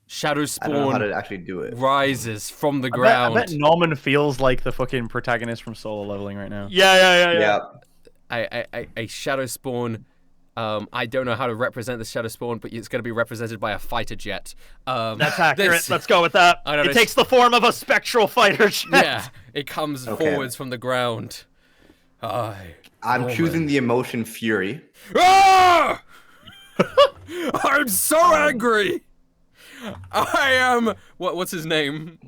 Shadow Spawn. I don't know how to actually do it. Rises from the ground. I bet Norman feels like the fucking protagonist from Solo Leveling right now. Yeah. A Shadow Spawn. I don't know how to represent the Shadow Spawn, but it's going to be represented by a fighter jet. That's accurate. Let's go with that. It takes the form of a spectral fighter jet. Yeah, it comes forwards from the ground. I'm choosing the emotion Fury. Ah! I'm so angry. I am. What's his name?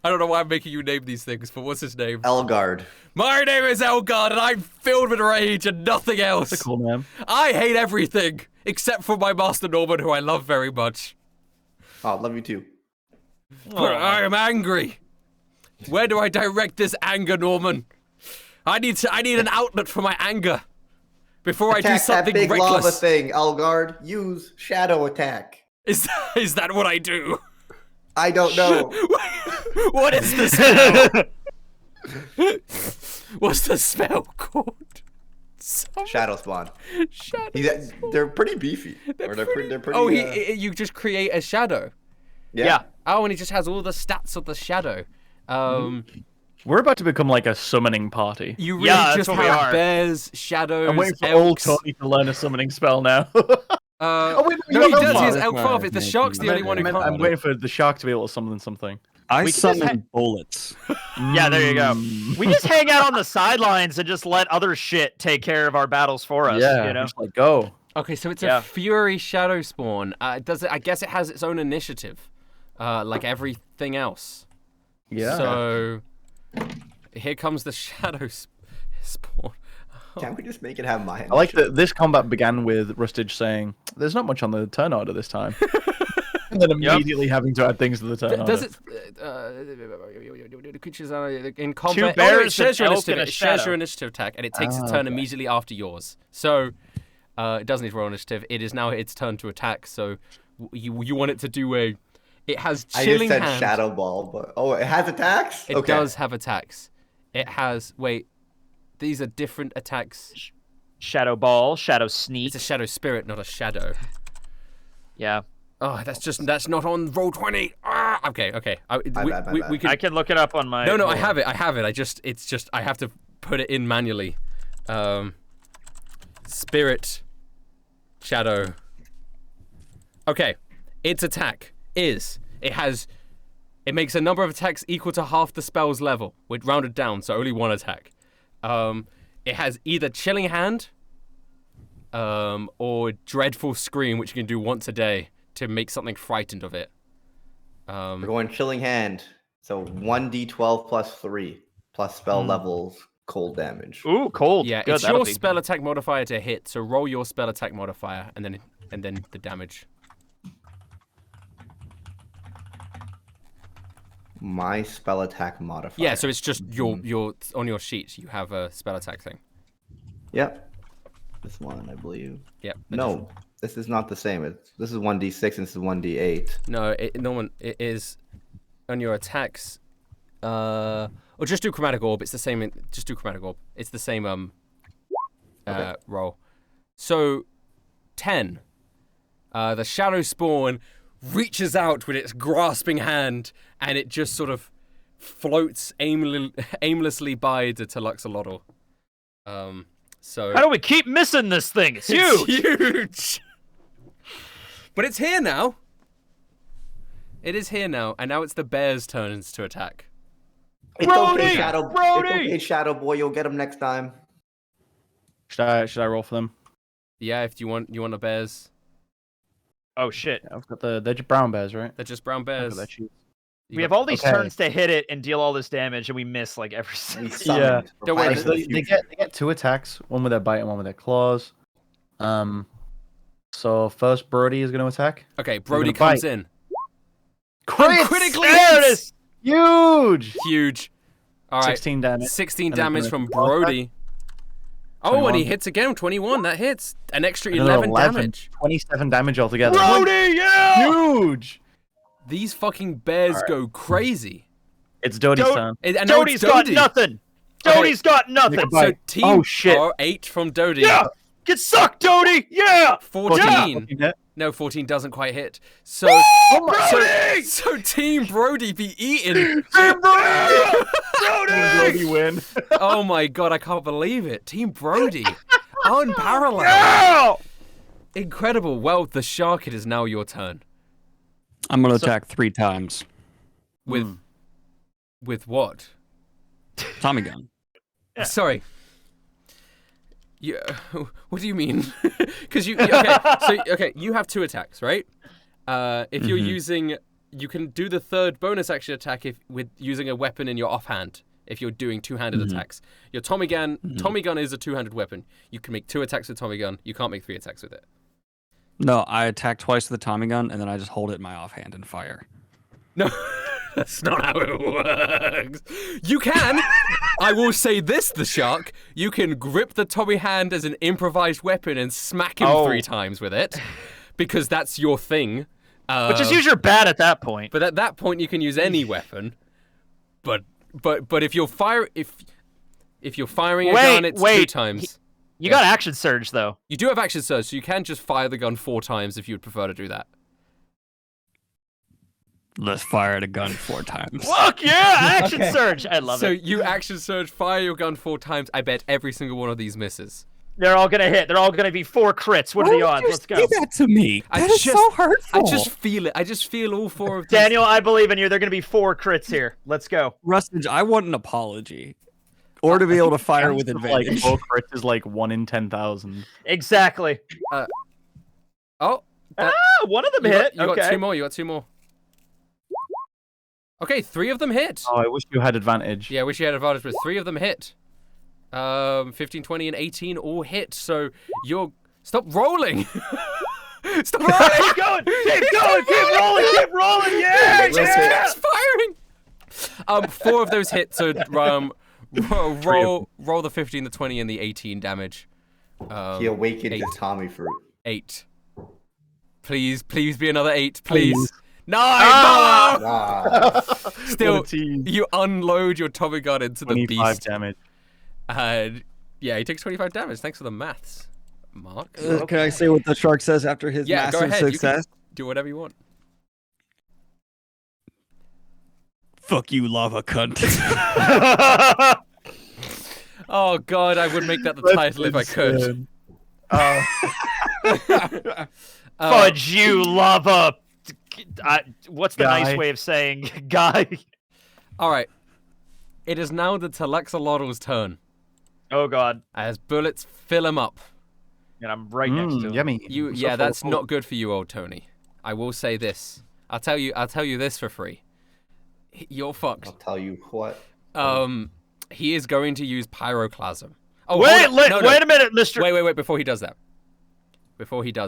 I don't know why I'm making you name these things, but what's his name? Elgard. My name is Elgard, and I'm filled with rage and nothing else. That's a cool name. I hate everything, except for my master Norman, who I love very much. Oh, love you too. But I am angry. Where do I direct this anger, Norman? I need an outlet for my anger before I do something that big reckless. lava thing, Elgard. Use shadow attack. Is that what I do? I don't know. What is the spell? What's the spell called? Shadow Spawn. They're pretty beefy. They're pretty. Oh, you just create a shadow. Yeah. Oh, and he just has all the stats of the shadow. We're about to become like a summoning party. You really just have bears, shadows, I'm waiting for old Tony to learn a summoning spell now. No, he does. He has Elk. The shark's the only one who can't. I'm waiting for the shark to be able to summon something. I summon bullets. Yeah, there you go. We just hang out on the sidelines and just let other shit take care of our battles for us. Yeah, you know? just like go. Okay, so it's a Fury Shadow Spawn. Does it? I guess it has its own initiative, like everything else. Yeah. So here comes the Shadow Spawn. Can't we just make it have my? I like that this combat began with Rustage saying, "There's not much on the turn order this time," and then immediately having to add things to the turn order. Does it? Creatures are in combat. Two bears, it shares your an elk, initiative. and a It shares shadow. your initiative attack, and it takes its turn immediately after yours. So it doesn't need to roll initiative. It is now its turn to attack. So you want it to do a? It has chilling I just said hand. Shadow Ball, but it has attacks. It does have attacks. It has These are different attacks. Shadow Ball, Shadow Sneak. It's a Shadow Spirit, not a Shadow. Yeah. Oh, that's not on Roll20. Ah, okay. We can. I can look it up on my. No, I have it. I have to put it in manually. Spirit, Shadow. Okay, its attack is it makes a number of attacks equal to half the spell's level, with rounded down, so only one attack. It has either Chilling Hand, or Dreadful Scream, which you can do once a day to make something frightened of it. We're going Chilling Hand, so 1d12 plus 3 plus spell levels cold damage. Ooh, cold. Yeah, Good, it's your spell attack modifier to hit, so roll your spell attack modifier and then the damage. My spell attack modifier. Yeah, so it's just your on your sheet you have a spell attack thing. Yep. This one, I believe. Yep. No. This is not the same. This is 1d6 and this is 1d8. No, it is on your attacks. Or just do chromatic orb. It's the same. Just do chromatic orb. It's the same roll. So 10. The shadow spawn reaches out with its grasping hand, and it just sort of floats aimlessly by the Tluxolotl. So how do we keep missing this thing? It's huge. Huge. But it's here now. It is here now, and now it's the bear's turns to attack. It's Brody! okay, Shadow. Brody! It's okay, Shadow Boy. You'll get him next time. Should I roll for them? Yeah, if you want the bears. Oh shit. Yeah, I've got they're just brown bears, right? They're just brown bears. We have all these turns to hit it and deal all this damage, and we miss like every single. Yeah. Don't worry. So they get 2 attacks, one with their bite and one with their claws. So first Brody is going to attack. Okay, Brody gonna comes bite. in. Critically There it is. Huge. Huge. All right. 16 damage. 16 And then damage gonna from claw attack. Brody. Oh, and he 21. hits again. 21. That hits. An extra Another 11 damage. 27 damage altogether. Brody, yeah. Huge. These fucking bears All right. go crazy. It's Doty's Dod- turn. And now it's Doty's got Dodie. nothing. Okay. Doty's got nothing. Make a So bite. team Oh, shit. 8 from Dodie. Yeah. Get sucked, Dodie. Yeah. 14. Yeah. No, 14 doesn't quite hit. So, Brody! so Team Brody be eaten. Brody win. Oh my god, I can't believe it. Team Brody. Unparalleled. Yeah. Incredible. Well, the shark, it is now your turn. I'm gonna attack 3 times. With what? Tommy gun. Yeah. Sorry. You, what do you mean? Because you have 2 attacks, right? If you're using, you can do the 3rd bonus action attack with using a weapon in your offhand. If you're doing 2-handed attacks, your Tommy gun is a 2-handed weapon. You can make 2 attacks with Tommy gun. You can't make 3 attacks with it. No, I attack twice with the Tommy gun, and then I just hold it in my offhand and fire. No, that's not how it works. You can. I will say this, the shark. You can grip the Tommy hand as an improvised weapon and smack him 3 times with it, because that's your thing. But just use your bat at that point. But at that point, you can use any weapon. But if you're if you're firing a gun, it's 2 times. You got action surge though. You do have action surge, so you can just fire the gun 4 times if you'd prefer to do that. Let's fire the gun 4 times. Fuck yeah! Action surge. I love So it. you action surge, fire your gun 4 times. I bet every single one of these misses. They're all gonna hit. They're all gonna be 4 crits. What are the odds? Let's go. Say that to me. That is so hurtful. I just feel it. I just feel all 4 of these. Daniel, I believe in you. They're gonna be 4 crits here. Let's go. Rustage, I want an apology. Or to be able to fire with Like advantage. 4 crits is like 1 in 10,000. Exactly. Oh. One of them You hit. got Okay. 2 more. You got 2 more. Okay, 3 of them hit. Oh, I wish you had advantage. Yeah, I wish you had advantage, but 3 of them hit. 15, 20, and 18 all hit. So you're... Stop rolling! Stop rolling! Keep going. Keep going. Keep rolling. Keep rolling. Yeah. Yeah. Keeps firing! 4 of those hit, so roll the 15, the 20, and the 18 damage. He awakened 8. his Tommy fruit. 8. Please be another 8, please. 9! Ah. Still, What a team. you unload your Tommy gun into the 25 beast. damage. And yeah, he takes 25 damage. Thanks for the maths, Mark. Can I say what the shark says after his Yeah, go massive ahead. You success? can do whatever you want. Fuck you, lava cunt. Oh god, I would make that the title if I could. Fudge you, lava. What's the Guy. nice way of saying guy? All right. It is now the Tluxolotl's turn Oh god. as bullets fill him up. And I'm right next to him. Yummy. Yeah, that's not good for you, old Tony. I will say this. I'll tell you this for free. You're fucked. I'll tell you what. He is going to use pyroclasm. Oh, Wait, hold on. No. wait a minute, Mr. Wait, before he does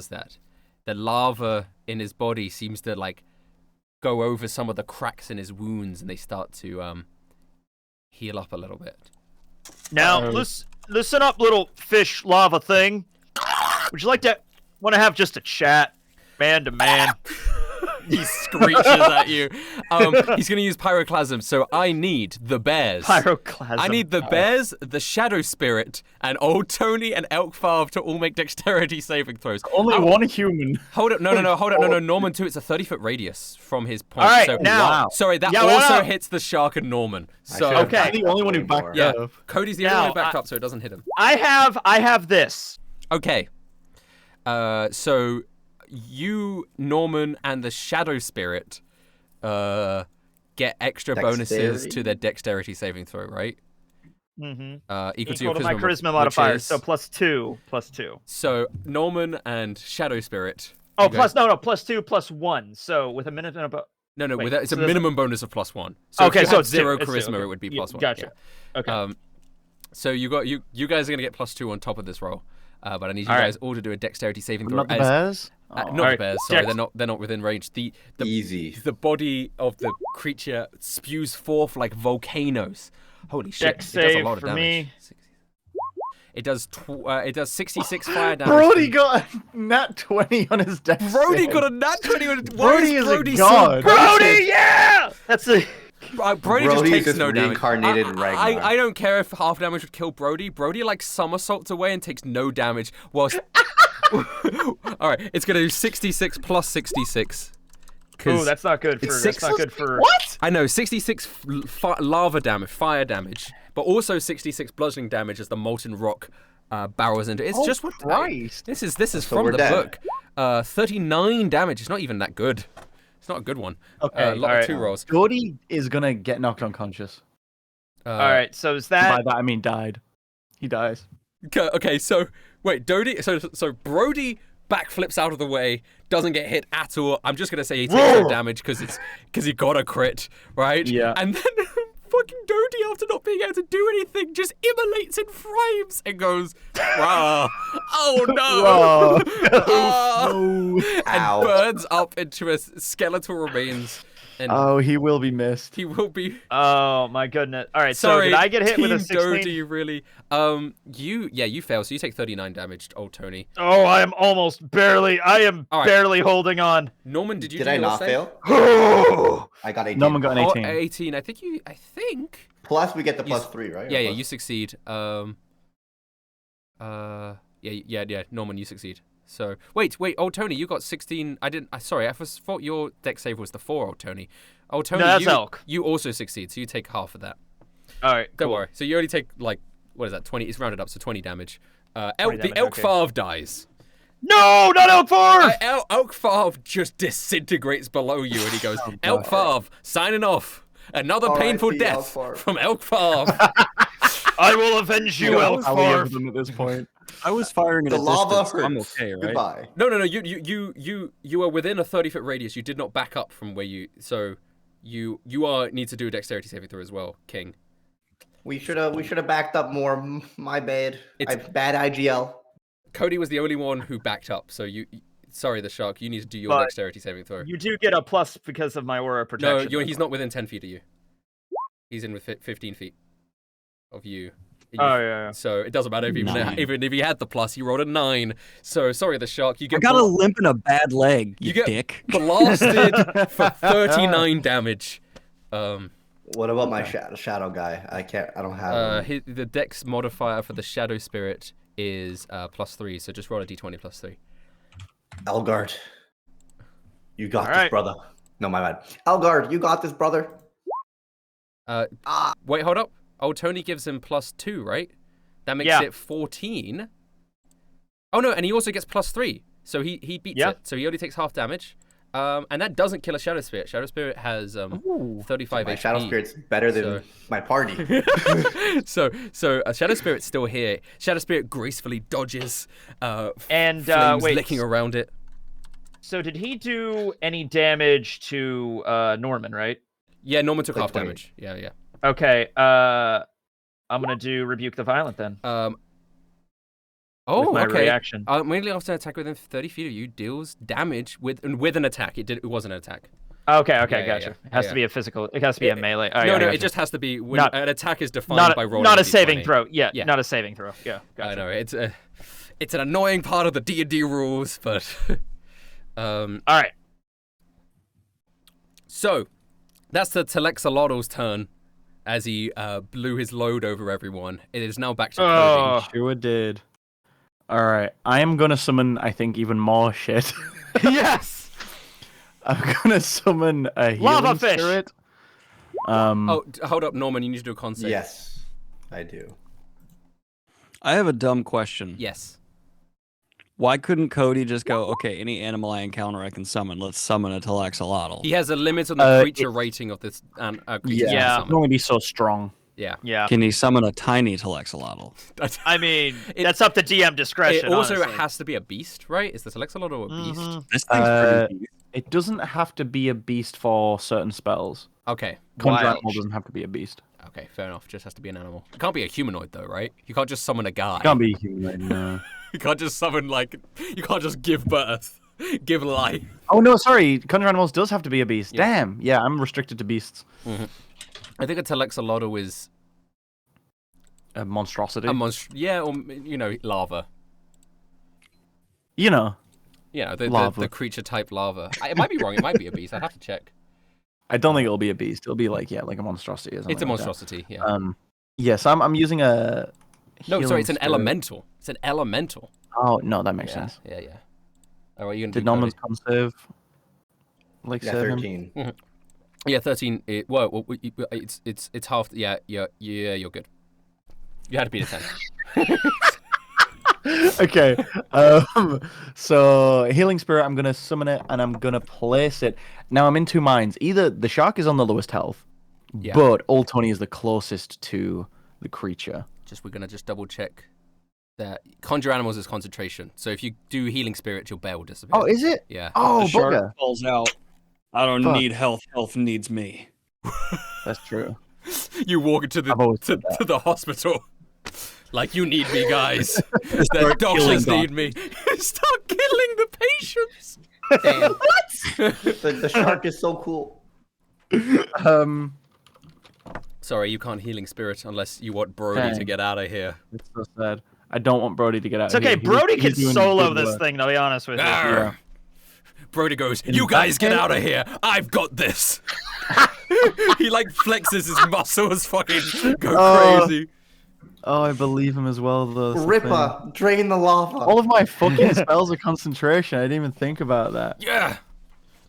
that. The lava in his body seems to like go over some of the cracks in his wounds and they start to heal up a little bit. Now, listen up, little fish lava thing. Would you like to Want to have just a chat, man to man. He screeches at you. He's going to use Pyroclasm, so I need the bears. Pyroclasm. I need the bears, the Shadow Spirit, and Old Tony and Elk Farv to all make dexterity saving throws. Only one human. Hold up, no, Norman too. It's a 30-foot radius from his point. All right, so, now. Sorry, that also hits the shark and Norman. So Okay. I'm the only one who backed up. Cody's the only one who backed up, so it doesn't hit him. I have this. Okay. So you, Norman, and the Shadow Spirit get extra bonuses to their dexterity saving throw, right? Mm-hmm. Equal to your my charisma which modifier, is- so +2. So Norman and Shadow Spirit. Oh, you guys- +2 +1. So with a minute and about. No, wait, it's a so there's minimum bonus of +1. So Okay, if you so had it's 0 two, charisma, okay. it would be Yeah, +1. gotcha. Yeah. Okay. So you guys are gonna get +2 on top of this roll. But I need you All right. guys all to do a dexterity saving throw. Not the bears? Not All the right, bears. Sorry, dex- they're not within range. The Easy. The body of the creature spews forth like volcanoes. Holy shit! Dex It does a save lot of for damage. me. It does 66 fire damage. Brody got a nat 20 on his dex. Brody save. got a nat 20. Why Brody is a Brody god. Brody, yeah! That's a. Brody just Brody's takes just no damage. reincarnated Ragnar. I don't care if half damage would kill Brody. Brody like somersaults away and takes no damage. Whilst all right, it's gonna do 66 plus 66. Ooh, that's not good for. it's That's six- not good for. What? I know 66 lava damage, fire damage, but also 66 bludgeoning damage as the molten rock barrels into. It's just what. Christ. This is So from we're the dead. book. 39 damage. It's not even that good. It's not a good one. Okay, A lot alright. of 2 rolls. Brody is gonna get knocked unconscious. All right, so is By that? that I mean died. He dies. Okay, so wait, Dodie. So Brody backflips out of the way, doesn't get hit at all. I'm just gonna say he takes no damage because he got a crit, right? Yeah. And then fucking Dodie, after not being able to do anything, just immolates in frames and goes, "Rah, oh no!" And Ow. burns up into a skeletal remains. And Oh, he will be missed. he will be. Oh my goodness! All right, Sorry, so did I get hit with a Team 16? Dodie, really? You fail, so you take 39 damage, old Tony. Oh, I am almost barely. I am All right. barely holding on. Norman, did you? Did do I your not save? fail? Oh, I got 18. No one got an Oh, 18. 18. I think. Plus, we get the You plus s- 3, right? Or Yeah, plus- you succeed. Yeah. Norman, you succeed. So wait, old Tony, you got 16. Sorry, I thought your dex save was the 4, old Tony. Old Tony, No, that's you, Elk. you also succeed, so you take half of that. all right. Don't cool. worry. So you only take like what is that? 20. It's rounded up, so 20 damage. The 20 damage, Elk okay. Farv dies. No, not Elk Farv! Elk Farv just disintegrates below you, and he goes, "Elk Farv, signing off. Another R.I.P. painful Elk death Farv." from Elk Farv." I will avenge you, Elk I'll leave Farv. them at this point. I was firing at The a lava distance, hurts. so I'm okay, right? Goodbye. No. You are within a 30-foot radius. You did not back up from where you. So, you need to do a dexterity saving throw as well, King. We should have backed up more. My bad. It's- Bad IGL. Cody was the only one who backed up. So sorry, the shark. You need to do your But dexterity saving throw. You do get a plus because of my aura No, protection. he's not within 10 feet of you. He's in with 15 feet of you. Oh yeah. So it doesn't matter if Nine. even if he had the plus, he rolled a 9. So sorry, the shark. You I get got a limp and a bad leg, you, You get- dick. blasted for 39 damage. What about my shadow guy? I don't have him. The dex modifier for the shadow spirit is +3. So just roll a d20 +3. Elgard. You got All this, right. brother. No, my bad. Elgard, you got this, brother. Wait, hold up. Old Tony gives him +2, right? That makes Yeah. it 14. Oh no, and he also gets +3. So he beats Yeah. it. So he only takes half damage. And that doesn't kill a shadow spirit. Shadow spirit has 35 My HP. shadow spirit's better than So- my party. so a shadow spirit's still here. Shadow spirit gracefully dodges. And flames wait. licking around it. So did he do any damage to Norman? Right. Yeah, Norman took Like half 20. damage. Yeah. Okay. I'm gonna do rebuke the violent then. Oh, with my okay. reaction. Immediately after an attack within 30 feet of you deals damage with an attack. It wasn't an attack. Okay, Yeah, gotcha. yeah, It has yeah. to be a physical. It has to be a melee. All right, No, I it gotcha. just has to be when Not- an attack is defined not by rolling. not a a saving D20. throw. Yeah, Yeah. not a saving throw. Yeah, I gotcha. know It's an annoying part of the D&D rules, but All right. So that's the Telexolotl's turn as he blew his load over everyone. It is now back to Cody. Sure did. All right, I am gonna summon. I think even more shit. Yes. I'm gonna summon a healing Lava fish. spirit. Oh, hold up, Norman. You need to do a con save. Yes, I do. I have a dumb question. Yes. Why couldn't Cody just go, okay, any animal I encounter I can summon. Let's summon a Telex-a-lotl. He has a limit on the creature rating of this creature. Yeah. It can only be so strong. Yeah. Yeah. Can he summon a tiny Telex-a-lotl? I mean, that's up to DM discretion. It also honestly. has to be a beast, right? Is the Telexolotl a beast? This thing's pretty deep. It doesn't have to be a beast for certain spells. Okay. Conjure Wild. Animal doesn't have to be a beast. Okay, fair enough. Just has to be an animal. It can't be a humanoid though, right? You can't just summon a guy. It can't be human. No. You can't just summon you can't just give birth, give life. Oh no, sorry. Conjure Animals does have to be a beast. Yeah. Damn. Yeah, I'm restricted to beasts. I think a Telexolotl is A monstrosity. yeah, or lava. You know, The Lava. creature type lava. It might be wrong. It might be a beast. I'd have to check. I don't think it'll be a beast. It'll be like a monstrosity. Or something It's a like that. monstrosity. Yeah. Yes, I'm using a. No, sorry. healing It's an spirit. elemental. It's an elemental. Oh no, that makes sense. Yeah. All right, you gonna Did do Norman's Cody? con save? Like Yeah, save him? 13. Yeah, 13. It's half. Yeah. You're good. You had to beat a 10. Okay. So healing spirit, I'm gonna summon it and I'm gonna place it. Now I'm in two minds. Either the shark is on the lowest health, Yeah. but Old Tony is the closest to the creature. We're gonna just double check that conjure animals is concentration. So if you do healing spirit, your bear will disappear. Oh, is it? Yeah. Oh, the shark bugger. falls out. I don't Fuck. need health. Health needs me. That's true. You walk into I've always to said that. the hospital. Like, you need me, guys. The Start doctors killing need me. Start killing the patients. Damn. The shark is so cool. Sorry, you can't healing spirit unless you want Brody to Dang. get out of here. It's so sad. I don't want Brody to get out It's of okay. here. Brody can He's doing solo good this work. thing. To be honest with you. Arr. Brody goes, In you guys that get case- out of here. I've got this. He flexes his muscles, fucking go Oh. crazy. Oh, I believe him as well, though. that's the thing. Ripper, drain the lava. All of my fucking spells are concentration. I didn't even think about that. Yeah.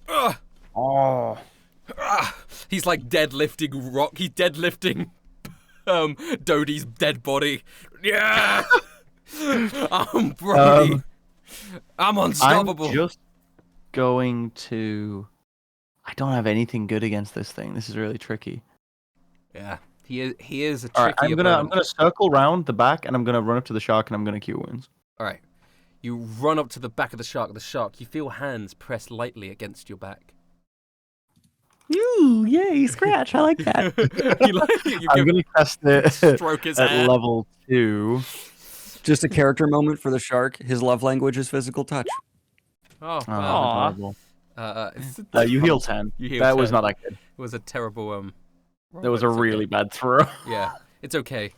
Ugh. Oh. He's deadlifting rock. He's deadlifting Dodie's dead body. Yeah. I'm Brody. I'm unstoppable. I'm just going to. I don't have anything good against this thing. This is really tricky. Yeah. He is a tricky All right, I'm opponent. gonna circle round the back and I'm gonna run up to the shark and I'm gonna cure wounds. All right. You run up to the back of the shark. You feel hands press lightly against your back. Ooh, yay, scratch. I like that. you I'm gonna cast it stroke his at hand. level 2. Just a character moment for the shark. His love language is physical touch. Oh, Oh, wow. adorable. You You heal 10. You heal That was 10. not that good. It was a terrible That was a really bad throw. Yeah, it's okay.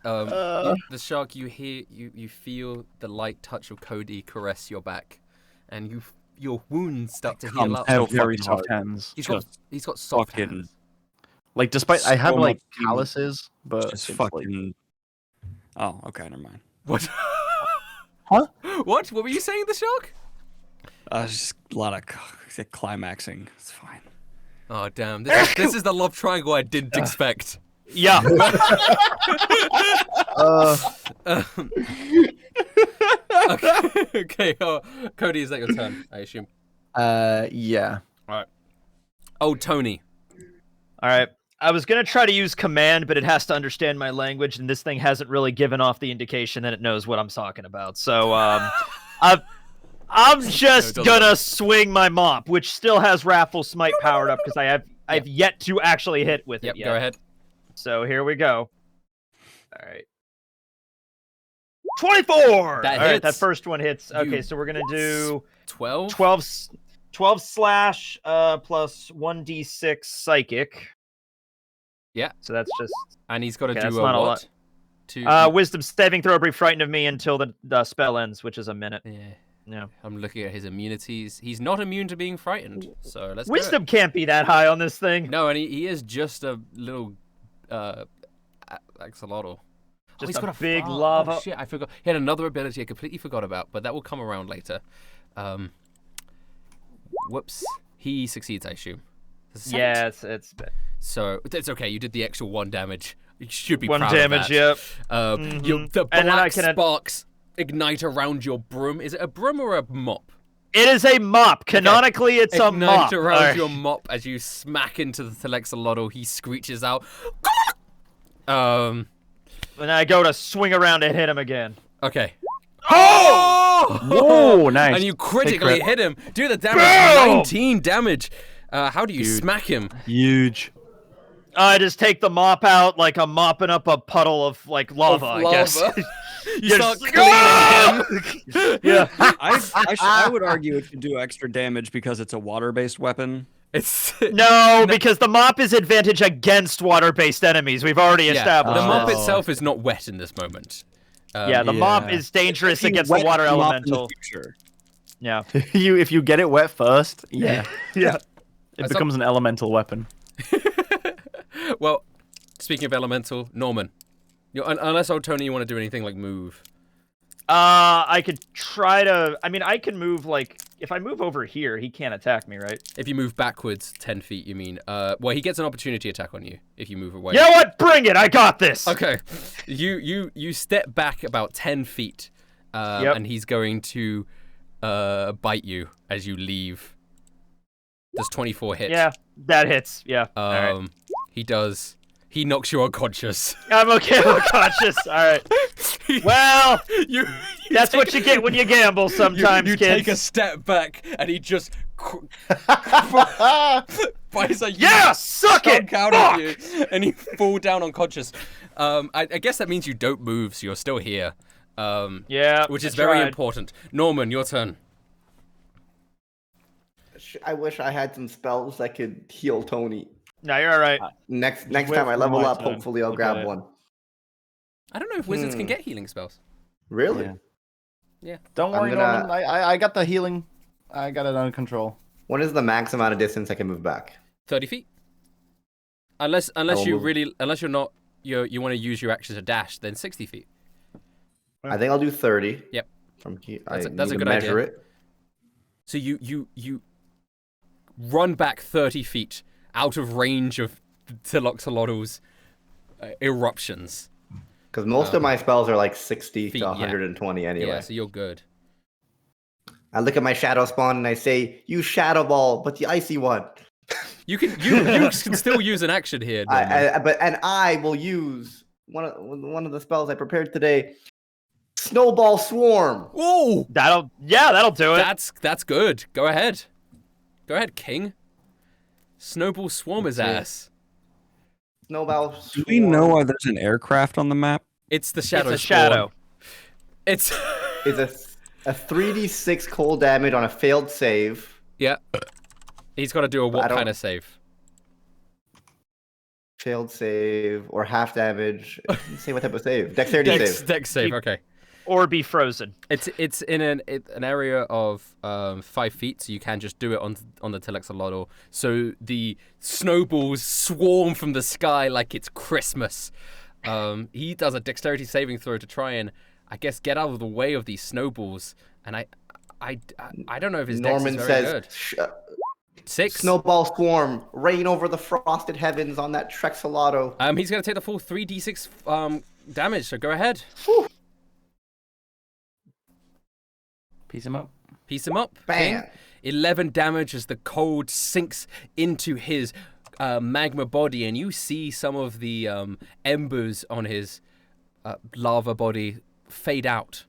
The shark, you feel the light touch of Cody caress your back, and your wounds start to heal up. I have So very fucking soft hard. hands. He's got soft fucking- hands. Like, despite I have so like much- calluses, but Just it's like- fucking. Oh, okay, never mind. What? Huh? What? What were you saying? The shark? It's just a lot of climaxing. It's fine. Oh damn! This is the love triangle I didn't expect. Yeah. Okay. Cody, is that your turn? I assume. yeah. Oh, Tony. All right. I was gonna try to use command, but it has to understand my language, and this thing hasn't really given off the indication that it knows what I'm talking about. So, I'm just gonna swing my mop, which still has Raffle Smite powered up because I've yet to actually hit with Yep. it yet. Go ahead. So here we go. All right. 24. That All right, hits. that first one hits. Okay, You- so we're gonna do 12. 12 slash plus 1d6 psychic. Yeah. So that's just And he's got to Okay, do that's a not a what? lot. Wisdom saving throw. Be frightened of me until the spell ends, which is a minute. Yeah. I'm looking at his immunities. He's not immune to being frightened. So let's. Wisdom can't be that high on this thing. No, and he is just a little axolotl. Just a big lava. Oh, shit, I forgot. He had another ability I completely forgot about, but that will come around later. Whoops. He succeeds, I assume. Yeah, it's so it's okay. You did the extra 1 damage. You should be 1 proud damage. of that. Yep. The black sparks ignite around your broom. Is it a broom or a mop? It is a mop. Canonically, it's a mop. Ignite around your mop as you smack into the Telexolotl. He screeches out. And I go to swing around and hit him again. Okay. Oh! Whoa, nice. And you critically hit him. Do the damage. 19 damage. How do you smack him? Huge. I just take the mop out like I'm mopping up a puddle of like lava. I guess. You start cleaning him. Yeah. I would argue it should do extra damage because it's a water-based weapon. No, because the mop is advantage against water-based enemies. We've already established. The mop itself is not wet in this moment. The mop is dangerous against the water elemental. Yeah. If you get it wet first, yeah. Yeah. It becomes an elemental weapon. Well, speaking of elemental, Norman. Unless, Tony, you want to do anything like move. I could try to... I mean, I can move, like... If I move over here, he can't attack me, right? If you move backwards 10 feet, you mean... well, he gets an opportunity attack on you if you move away. You know what? Bring it! I got this! Okay. You step back about 10 feet, and he's going to bite you as you leave. Does 24 hit? Yeah, that hits. Yeah. All right. He does. He knocks you unconscious. I'm okay. I'm unconscious. All right. Well, that's what you get when you gamble sometimes, you kids. take a step back, and he just buys a suck it! out of you, and you fall down unconscious. I guess that means you don't move, so you're still here. Which is very important. Norman, your turn. I wish I had some spells that could heal Tony. No, you're all right. Next time I level up, hopefully I'll grab one. I don't know if wizards can get healing spells. Really? Yeah. Don't worry, Norman. I got the healing. I got it under control. What is the max amount of distance I can move back? 30 feet. Unless you want to use your action to dash, then 60 feet. I think I'll do 30. Yep. From here, that's a good measure idea. It. So you run back 30 feet out of range of Telexolotl's eruptions. Because most of my spells are like 60 to 120 anyway. Yeah, so you're good. I look at my shadow spawn and I say, "Use shadow ball, but the icy one." You can still use an action here. I will use one of the spells I prepared today. Snowball swarm. Oh, that'll do it. That's good. Go ahead, King. Snowball swarm his ass. Snowball swarm. Do we know why there's an aircraft on the map? It's the shadow. It's a shadow. It's a 3d6 cold damage on a failed save. Yeah. He's got to do what kind of save? Failed save or half damage. Say what type of save? Dexterity save. Dex save. Okay. Or be frozen. It's in an area of 5 feet, so you can just do it on the Telexolotl. So the snowballs swarm from the sky like it's Christmas. He does a dexterity saving throw to try and, I guess, get out of the way of these snowballs. And I don't know if his dex is very good. 6. Snowball swarm, rain over the frosted heavens on that Trexolotl. He's gonna take the full 3d6 damage. So go ahead. Whew. Piece him up. Bam. King. 11 damage as the cold sinks into his magma body, and you see some of the embers on his lava body fade out.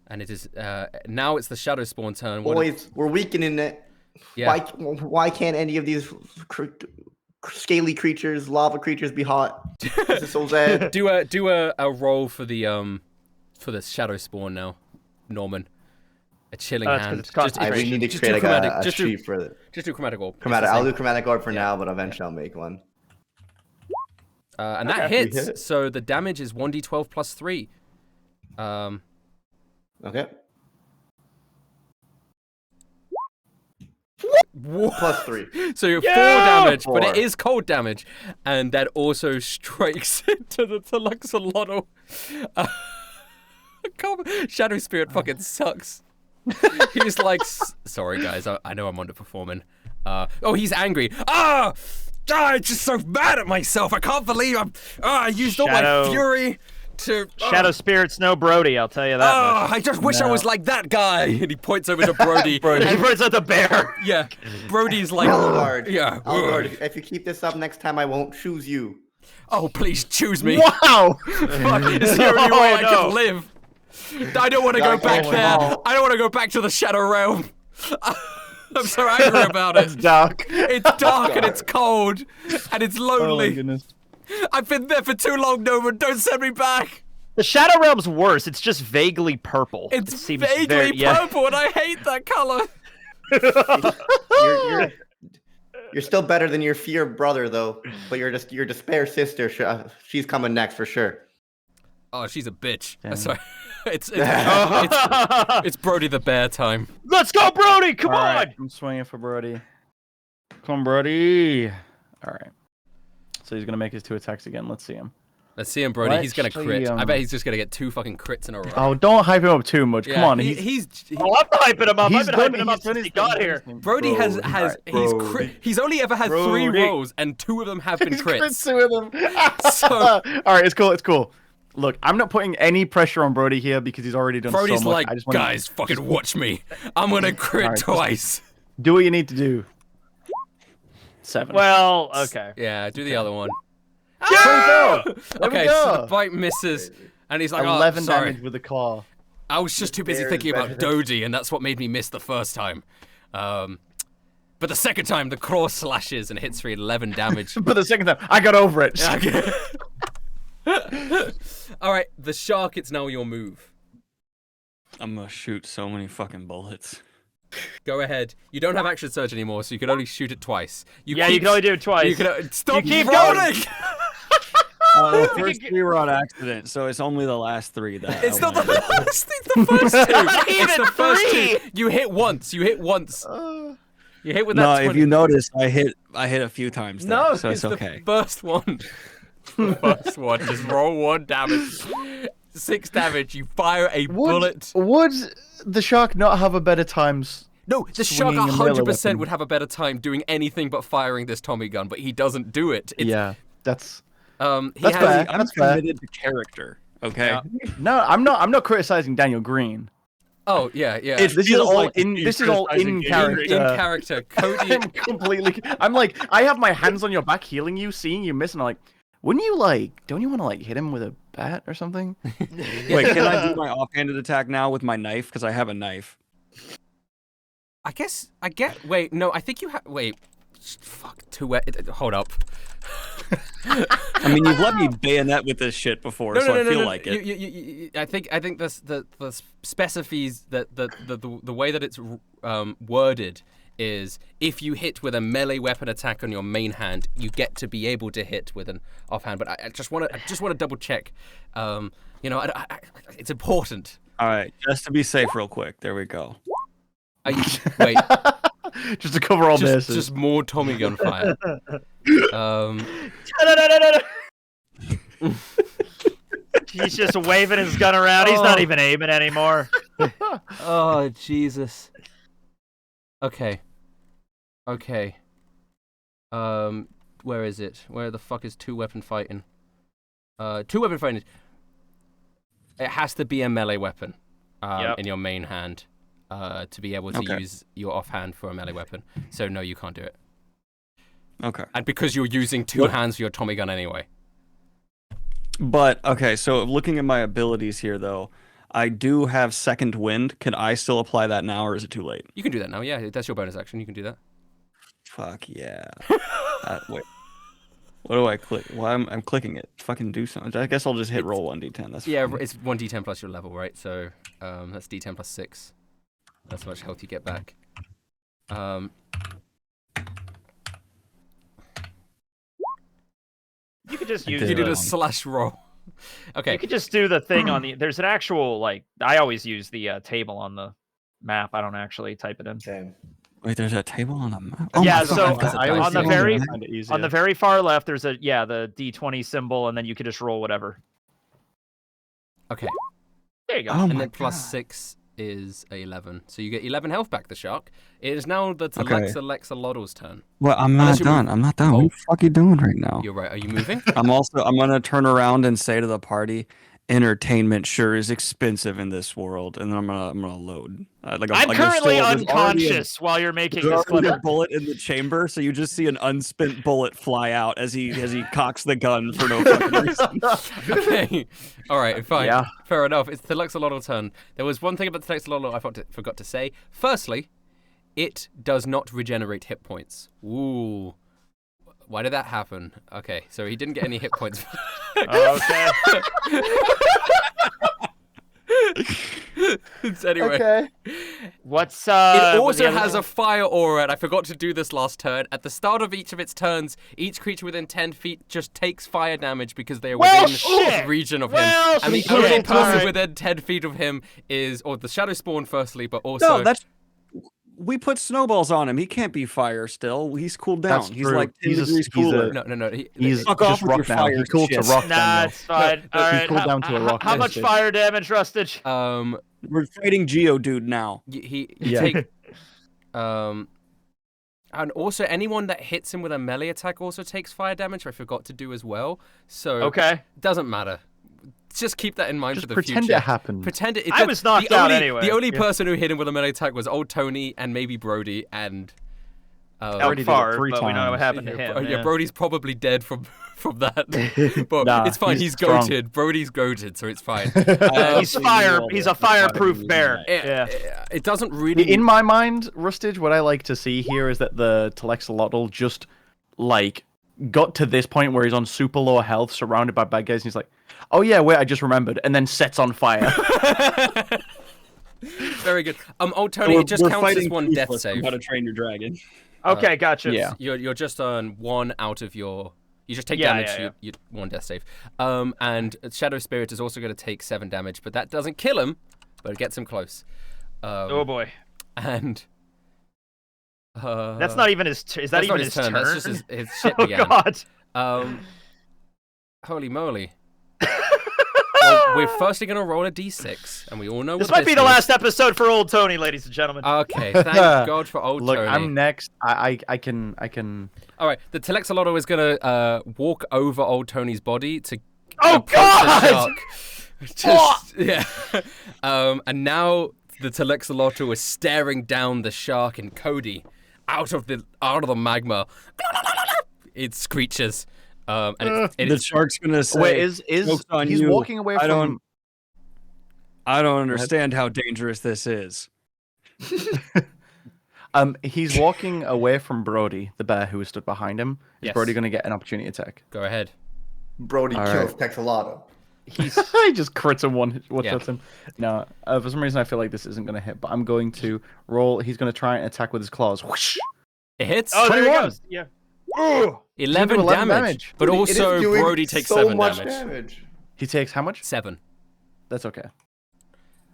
And it is now it's the Shadow Spawn turn. Boys, we're weakening it. Yeah. Why can't any of these scaly creatures, lava creatures, be hot? This is so sad. Do a roll for the Shadow Spawn now, Norman. A chilling hand. We need to create a sheet for it. Just do chromatic orb. I'll do chromatic orb for now, but eventually I'll make one. And that Okay. hits. Hit. So the damage is 1d12 plus 3. Okay. Whoa. Plus 3. So you're 4 Yeah! damage, but it 4. is cold damage, and that also strikes into the Axolotl. Shadow Spirit fucking sucks. He's like, sorry guys, I know I'm underperforming. Oh, he's angry. I'm just so mad at myself. I can't believe I used all my Shadow- fury to. Shadow Spirit's no Brody, I'll tell you that much. I just wish I was like that guy. And he points over to Brody. And he points at the bear. Yeah, Brody's like, Algard. yeah. Algard, if you keep this up next time, I won't choose you. Oh, please choose me. Wow! Fuck, it's the only way I no. can live. I don't want to go Dark back Lord. there. I don't want to go back to the Shadow Realm. I'm so angry about It's it. dark. It's dark and it's cold and it's Oh my lonely. goodness. I've been there for too long, Nova. Don't send me back. The Shadow Realm's worse. It's just vaguely purple. It's It seems vaguely very- yeah. purple and I hate that color. You're still better than your fear brother, though. But your despair sister. She's coming next for sure. Oh, she's a bitch. Damn. Sorry. It's Brody the Bear time. Let's go, Brody! Come All on! right, I'm swinging for Brody. Come on, Brody. All right. So he's gonna make his 2 attacks again. Let's see him. Let's see him, Brody. He's gonna Actually, crit. I bet he's just gonna get 2 fucking crits in a row. Oh, don't hype him up too much. Come Yeah, on, he's Oh, I'm hyping him up. he's I've been done- hyping him up he's done since his he got thing. here. Brody has Brody. he's only ever had 3 Brody. rolls and 2 of them have been He's crit crits. 2 of them. So- All right, it's cool. It's cool. Look, I'm not putting any pressure on Brody here because he's already done Brody's so much. like, I just wanna guys, fucking watch me. I'm gonna crit Alright, just- twice. do what you need to do. 7. Well, okay. Yeah, do the other one. Yeah! There we Okay, so go. the bite misses, and he's like, 11 oh, sorry. damage with the claw. I was just too busy Bear is thinking about better. Dodie, and that's what made me miss the first time. But the second time, the claw slashes and hits for 11 damage. But the second time, I got over it. All right, the shark. It's now your move. I'm gonna shoot so many fucking bullets. Go ahead. You don't have action surge anymore, so you can only shoot it twice. You can only do it twice. You can stop You keep rolling. The first 3 were on accident, so it's only the last 3 that. It's I not the wanted. last. It's the first 2. It's Even the first 3. 2. You hit once. You hit once. You hit with No, that. if 20. you notice, I hit a few times. There, No, so it's the okay. first one. The first one. Just roll 1 damage. 6 damage. You fire a bullet. Would the shark not have a better times? No, the shark swinging a melee 100% weapon? would have a better time doing anything but firing this Tommy gun, but he doesn't do it. It's, Yeah, that's he That's has. fair. I'm That's fair. committed to character. Okay. Yeah. no. I'm not criticizing Daniel Green. Oh yeah, yeah. It This is feels all like in. he's This is all criticizing in you. character. in character. Cody. I'm completely. I'm like, I have my hands on your back, healing you, seeing you miss, and I'm like, wouldn't you don't you want to hit him with a bat or something? Wait, can I do my offhanded attack now with my knife? Because I have a knife. I guess I get. Wait, no. I think you have. Wait. Fuck. Hold up. I mean, you've let me bayonet with this shit before, so I feel like it. I think the specifies that the way that it's worded is if you hit with a melee weapon attack on your main hand, you get to be able to hit with an offhand. But I just want to double check. It's important. All right, just to be safe, real quick. There we go. Wait, Just to cover all bases. just more Tommy gun fire. He's just waving his gun around. He's not even aiming anymore. Oh Jesus. Okay. Where is it? Where the fuck is 2-weapon fighting? 2-weapon fighting. It has to be a melee weapon in your main hand to be able to use your offhand for a melee weapon. So no, you can't do it. Okay. And because you're using 2 hands for your Tommy gun anyway. But okay, so looking at my abilities here, though, I do have second wind. Can I still apply that now, or is it too late? You can do that now. Yeah, that's your bonus action. You can do that. Fuck yeah. Wait. What do I click? Well, I'm clicking it. Fucking do something. I guess I'll just hit roll 1d10. That's Yeah, fine. it's 1d10 plus your level, right? So that's d10 plus 6. That's how much health you get back. You could just use. You did a slash roll. Okay. You could just do the thing on the. There's an actual like. I always use the table on the map. I don't actually type it in. Same. Wait, there's a table on the map. Yeah, my so God, I always on the find very it easier. on the very far left, there's the D20 symbol, and then you could just roll whatever. Okay. There you go. Oh And my then plus God. 6 is 11. So you get 11 health back, the shark. It is now the Okay. Telexolotl's turn. Well, I'm Unless not you done. move. I'm not done. Oh. What the fuck are you doing right now? You're right. Are you moving? I'm gonna turn around and say to the party, entertainment sure is expensive in this world, and then I'm gonna load. I'm there's currently there's already unconscious while you're making There's this already clip. a bullet in the chamber, so you just see an unspent bullet fly out as he cocks the gun for no fucking reason. Okay. All right, fine. Yeah. Fair enough. It's the Telexolotl turn. There was one thing about the Telexolotl I forgot to say. Firstly, it does not regenerate hit points. Ooh. Why did that happen? Okay, so he didn't get any hit points. Okay. Anyway. Okay. What's It what's also the other has one? a fire aura, and I forgot to do this last turn. At the start of each of its turns, each creature within 10 feet just takes fire damage because they are Well, within shit! the region of Well, him. And the shit! only person Alright. within 10 feet of him is, or the shadow spawn firstly, but also... No, that's we put snowballs on him. He can't be fire still. He's cooled down. That's He's true. like 10 He's a- degrees he's a- cooler. No. He's Fuck just off with rock your now. fire He's cool to shit. rock Nah, down. it's fine. All right. cooled down to a rock How much damage. fire damage, Rustage? We're fighting Geodude now. He Yeah. take... And also, anyone that hits him with a melee attack also takes fire damage, I forgot to do as well. So, Okay. doesn't matter. Just keep that in mind Just for the pretend future. it happened. Pretend it. I was knocked out anyway. The only Yeah. person who hit him with a melee attack was old Tony and maybe Brody and. Already did it Far, 3 but we know what times. happened to him. Yeah, Brody's probably dead from that. But Nah, it's fine. he's He's strong. goated. Brody's goated, so it's fine. He's a fireproof bear. Yeah. It doesn't really. In my mind, Rustage, what I like to see here is that the Telexolotl just like got to this point where he's on super low health, surrounded by bad guys, and he's like, "Oh yeah, wait, I just remembered," and then sets on fire. Very good. Old Tony, it just We're counts as fighting one death Toothless from save. How to Train Your Dragon. Okay, gotcha. Yeah. You're just on one out of your. You just take Yeah, damage. yeah, yeah. You one death save. And Shadow Spirit is also going to take 7 damage, but that doesn't kill him, but it gets him close. Oh boy. And That's not even his. Is that that's even not his turn? turn? That's just his shit Oh began. god. Holy moly. Well, we're firstly going to roll a d6, and we all know This what might be the is. last episode for old Tony, ladies and gentlemen. Okay, thank God for old Look, Tony. I'm next. I can. All right, the Telexolotl is going to walk over old Tony's body to Oh, approach God! the shark. Just, yeah. And now the Telexolotl is staring down the shark and Cody out of the magma. It screeches. And The shark's gonna say, Wait, is "Joke's on he's you. walking away I from? I don't understand how dangerous this is." He's walking away from Brody, the bear who stood behind him. Is Yes. Brody going to get an opportunity attack? Go ahead. Brody All kills Texolotl. He just crits him one Yeah. shots him. No, for some reason I feel like this isn't going to hit, but I'm going to roll. He's going to try and attack with his claws. Whoosh! It hits. Oh, there he 21. goes. Yeah. Ooh. 11 11 damage. damage. But Dude, it also is doing Brody takes so 7 much damage. He takes how much? 7. That's okay.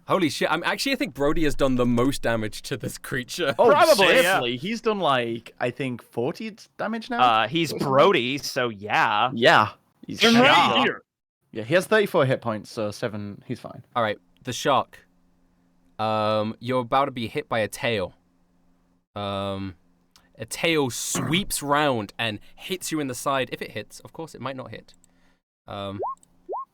Holy shit. I think Brody has done the most damage to this creature. Oh, Probably, safely. He's done like I think 40 damage now. He's Brody, so yeah. Yeah. He's Get shot. right here. Yeah, he has 34 hit points, so 7. He's fine. All right, the shark. You're about to be hit by a tail. A tail sweeps round and hits you in the side. If it hits, of course, it might not hit. Yeah,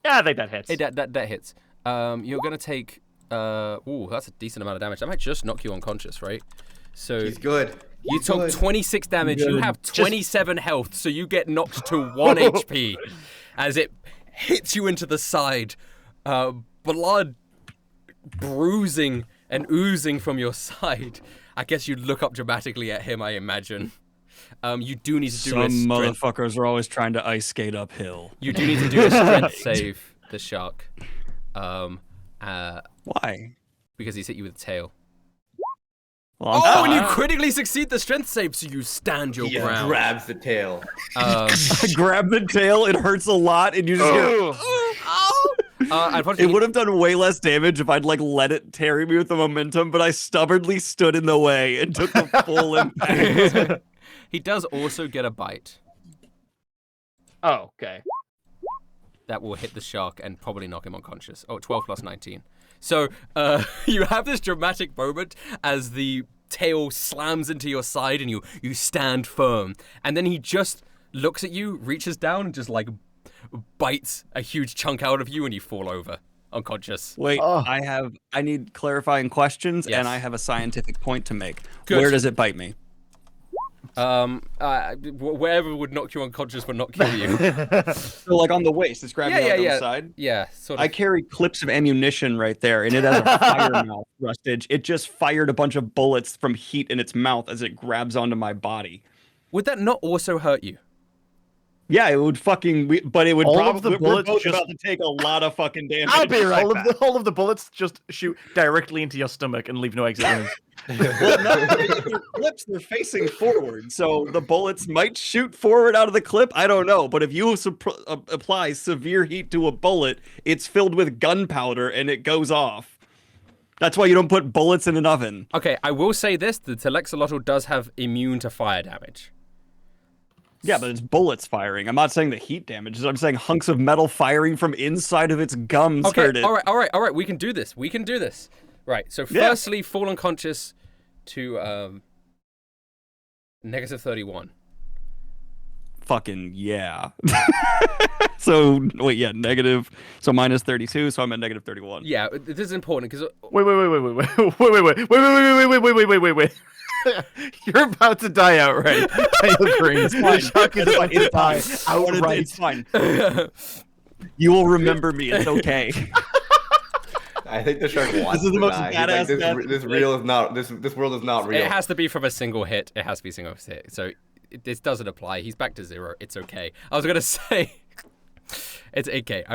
I think that hits. That hits. You're gonna take. Ooh, that's a decent amount of damage. That might just knock you unconscious, right? So He's good. you He's took good. 26 damage. You have 27 health, so you get knocked to 1 HP as it hits you into the side. Blood bruising and oozing from your side. I guess you'd look up dramatically at him, I imagine. You do need to do a Some strength. motherfuckers are always trying to ice skate uphill. You do need to do a strength save, the shark. Why? Because he's hit you with a tail. Well, Oh, and you critically succeed the strength save, so you stand your He just ground. grabs the tail. I grab the tail. It hurts a lot, and you just hear. It Unfortunately, would have done way less damage if I'd like let it carry me with the momentum, but I stubbornly stood in the way and took the full impact. he does also get a bite Oh, okay. that will hit the shark and probably knock him unconscious. Oh, 12 plus 19. So you have this dramatic moment as the tail slams into your side and you stand firm. And then he just looks at you, reaches down, and just like bites a huge chunk out of you, and you fall over unconscious. Wait, I need clarifying questions, Yes. and I have a scientific point to make. Good. Where does it bite me? Wherever would knock you unconscious but not kill you. So like on the waist, it's grabbing me on the side. Yeah, sort of. I carry clips of ammunition right there, and it has a fire mouth, Rustage. It just fired a bunch of bullets from heat in its mouth as it grabs onto my body. Would that not also hurt you? Yeah, it would fucking, but it would All probably. of the We're bullets both just- about to take a lot of fucking damage. I'll be right back. All of the bullets just shoot directly into your stomach and leave no exit wounds. Well, no, they're clips, they're facing forward, so the bullets might shoot forward out of the clip. I don't know, but if you apply severe heat to a bullet, it's filled with gunpowder and it goes off. That's why you don't put bullets in an oven. Okay, I will say this: the Telexolotl does have immune to fire damage. Yeah, but it's bullets firing. I'm not saying the heat damage. I'm saying hunks of metal firing from inside of its gums hurt it. all right. We can do this. Right. So, firstly, fall unconscious to negative 31. Fucking yeah. So wait, yeah, negative. So minus 32. So I'm at negative 31. Yeah, this is important because Wait. You're about to die outright. Daniel Green. The shark is about to die outright. It's fine. You will remember me. It's okay. I think the shark wants This is the to most die. He's badass like, this death. real is not. This world is not real. it has to be from a single hit. So this doesn't apply. He's back to 0. It's okay. I was gonna say it's okay.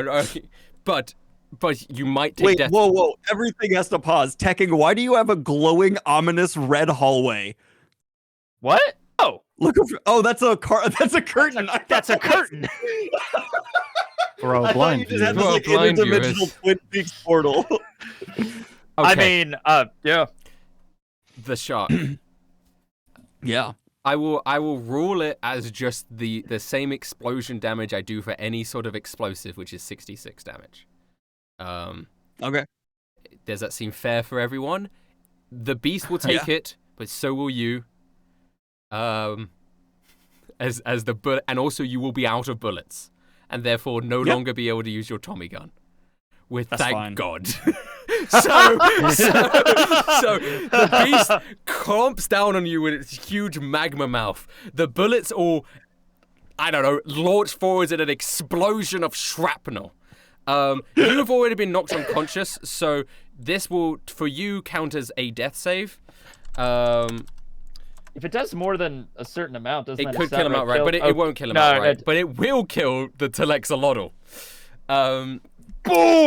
But you might take Wait, death. whoa. Everything has to pause. Tekking, why do you have a glowing, ominous red hallway? What? Oh, Look over. Oh, that's a curtain. that's a curtain. For all I thought blind you just had viewers. this like blind interdimensional viewers. Twin Peaks portal. I Okay, mean, yeah. the shark. Yeah. I will rule it as just the same explosion damage I do for any sort of explosive, which is 66 damage. Okay. Does that seem fair for everyone? The beast will take it, but so will you. As the bullet, and also you will be out of bullets, and therefore no longer be able to use your Tommy gun. That's Thank fine. God. so the beast clamps down on you with its huge magma mouth. The bullets all, I don't know, launch forwards in an explosion of shrapnel. You have already been knocked unconscious, so this will, for you, count as a death save. If it does more than a certain amount, doesn't It that could kill him outright, but it won't kill him outright. But it will kill the Telexolotl. Boom!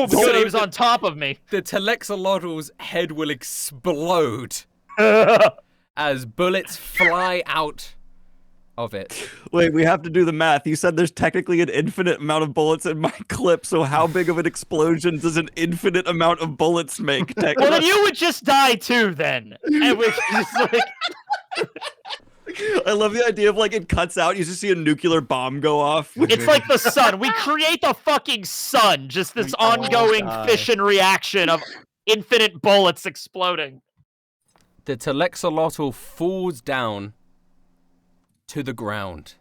Good, he was on top of me. The Telexolotl's head will explode as bullets fly out of it. Wait, we have to do the math. You said there's technically an infinite amount of bullets in my clip, so how big of an explosion does an infinite amount of bullets make? Well, then you would just die too, then. And we just like. I love the idea of like it cuts out, you just see a nuclear bomb go off. It's like the sun. We create the fucking sun. Just this ongoing fission reaction of infinite bullets exploding. The Telexolotl falls down to the ground.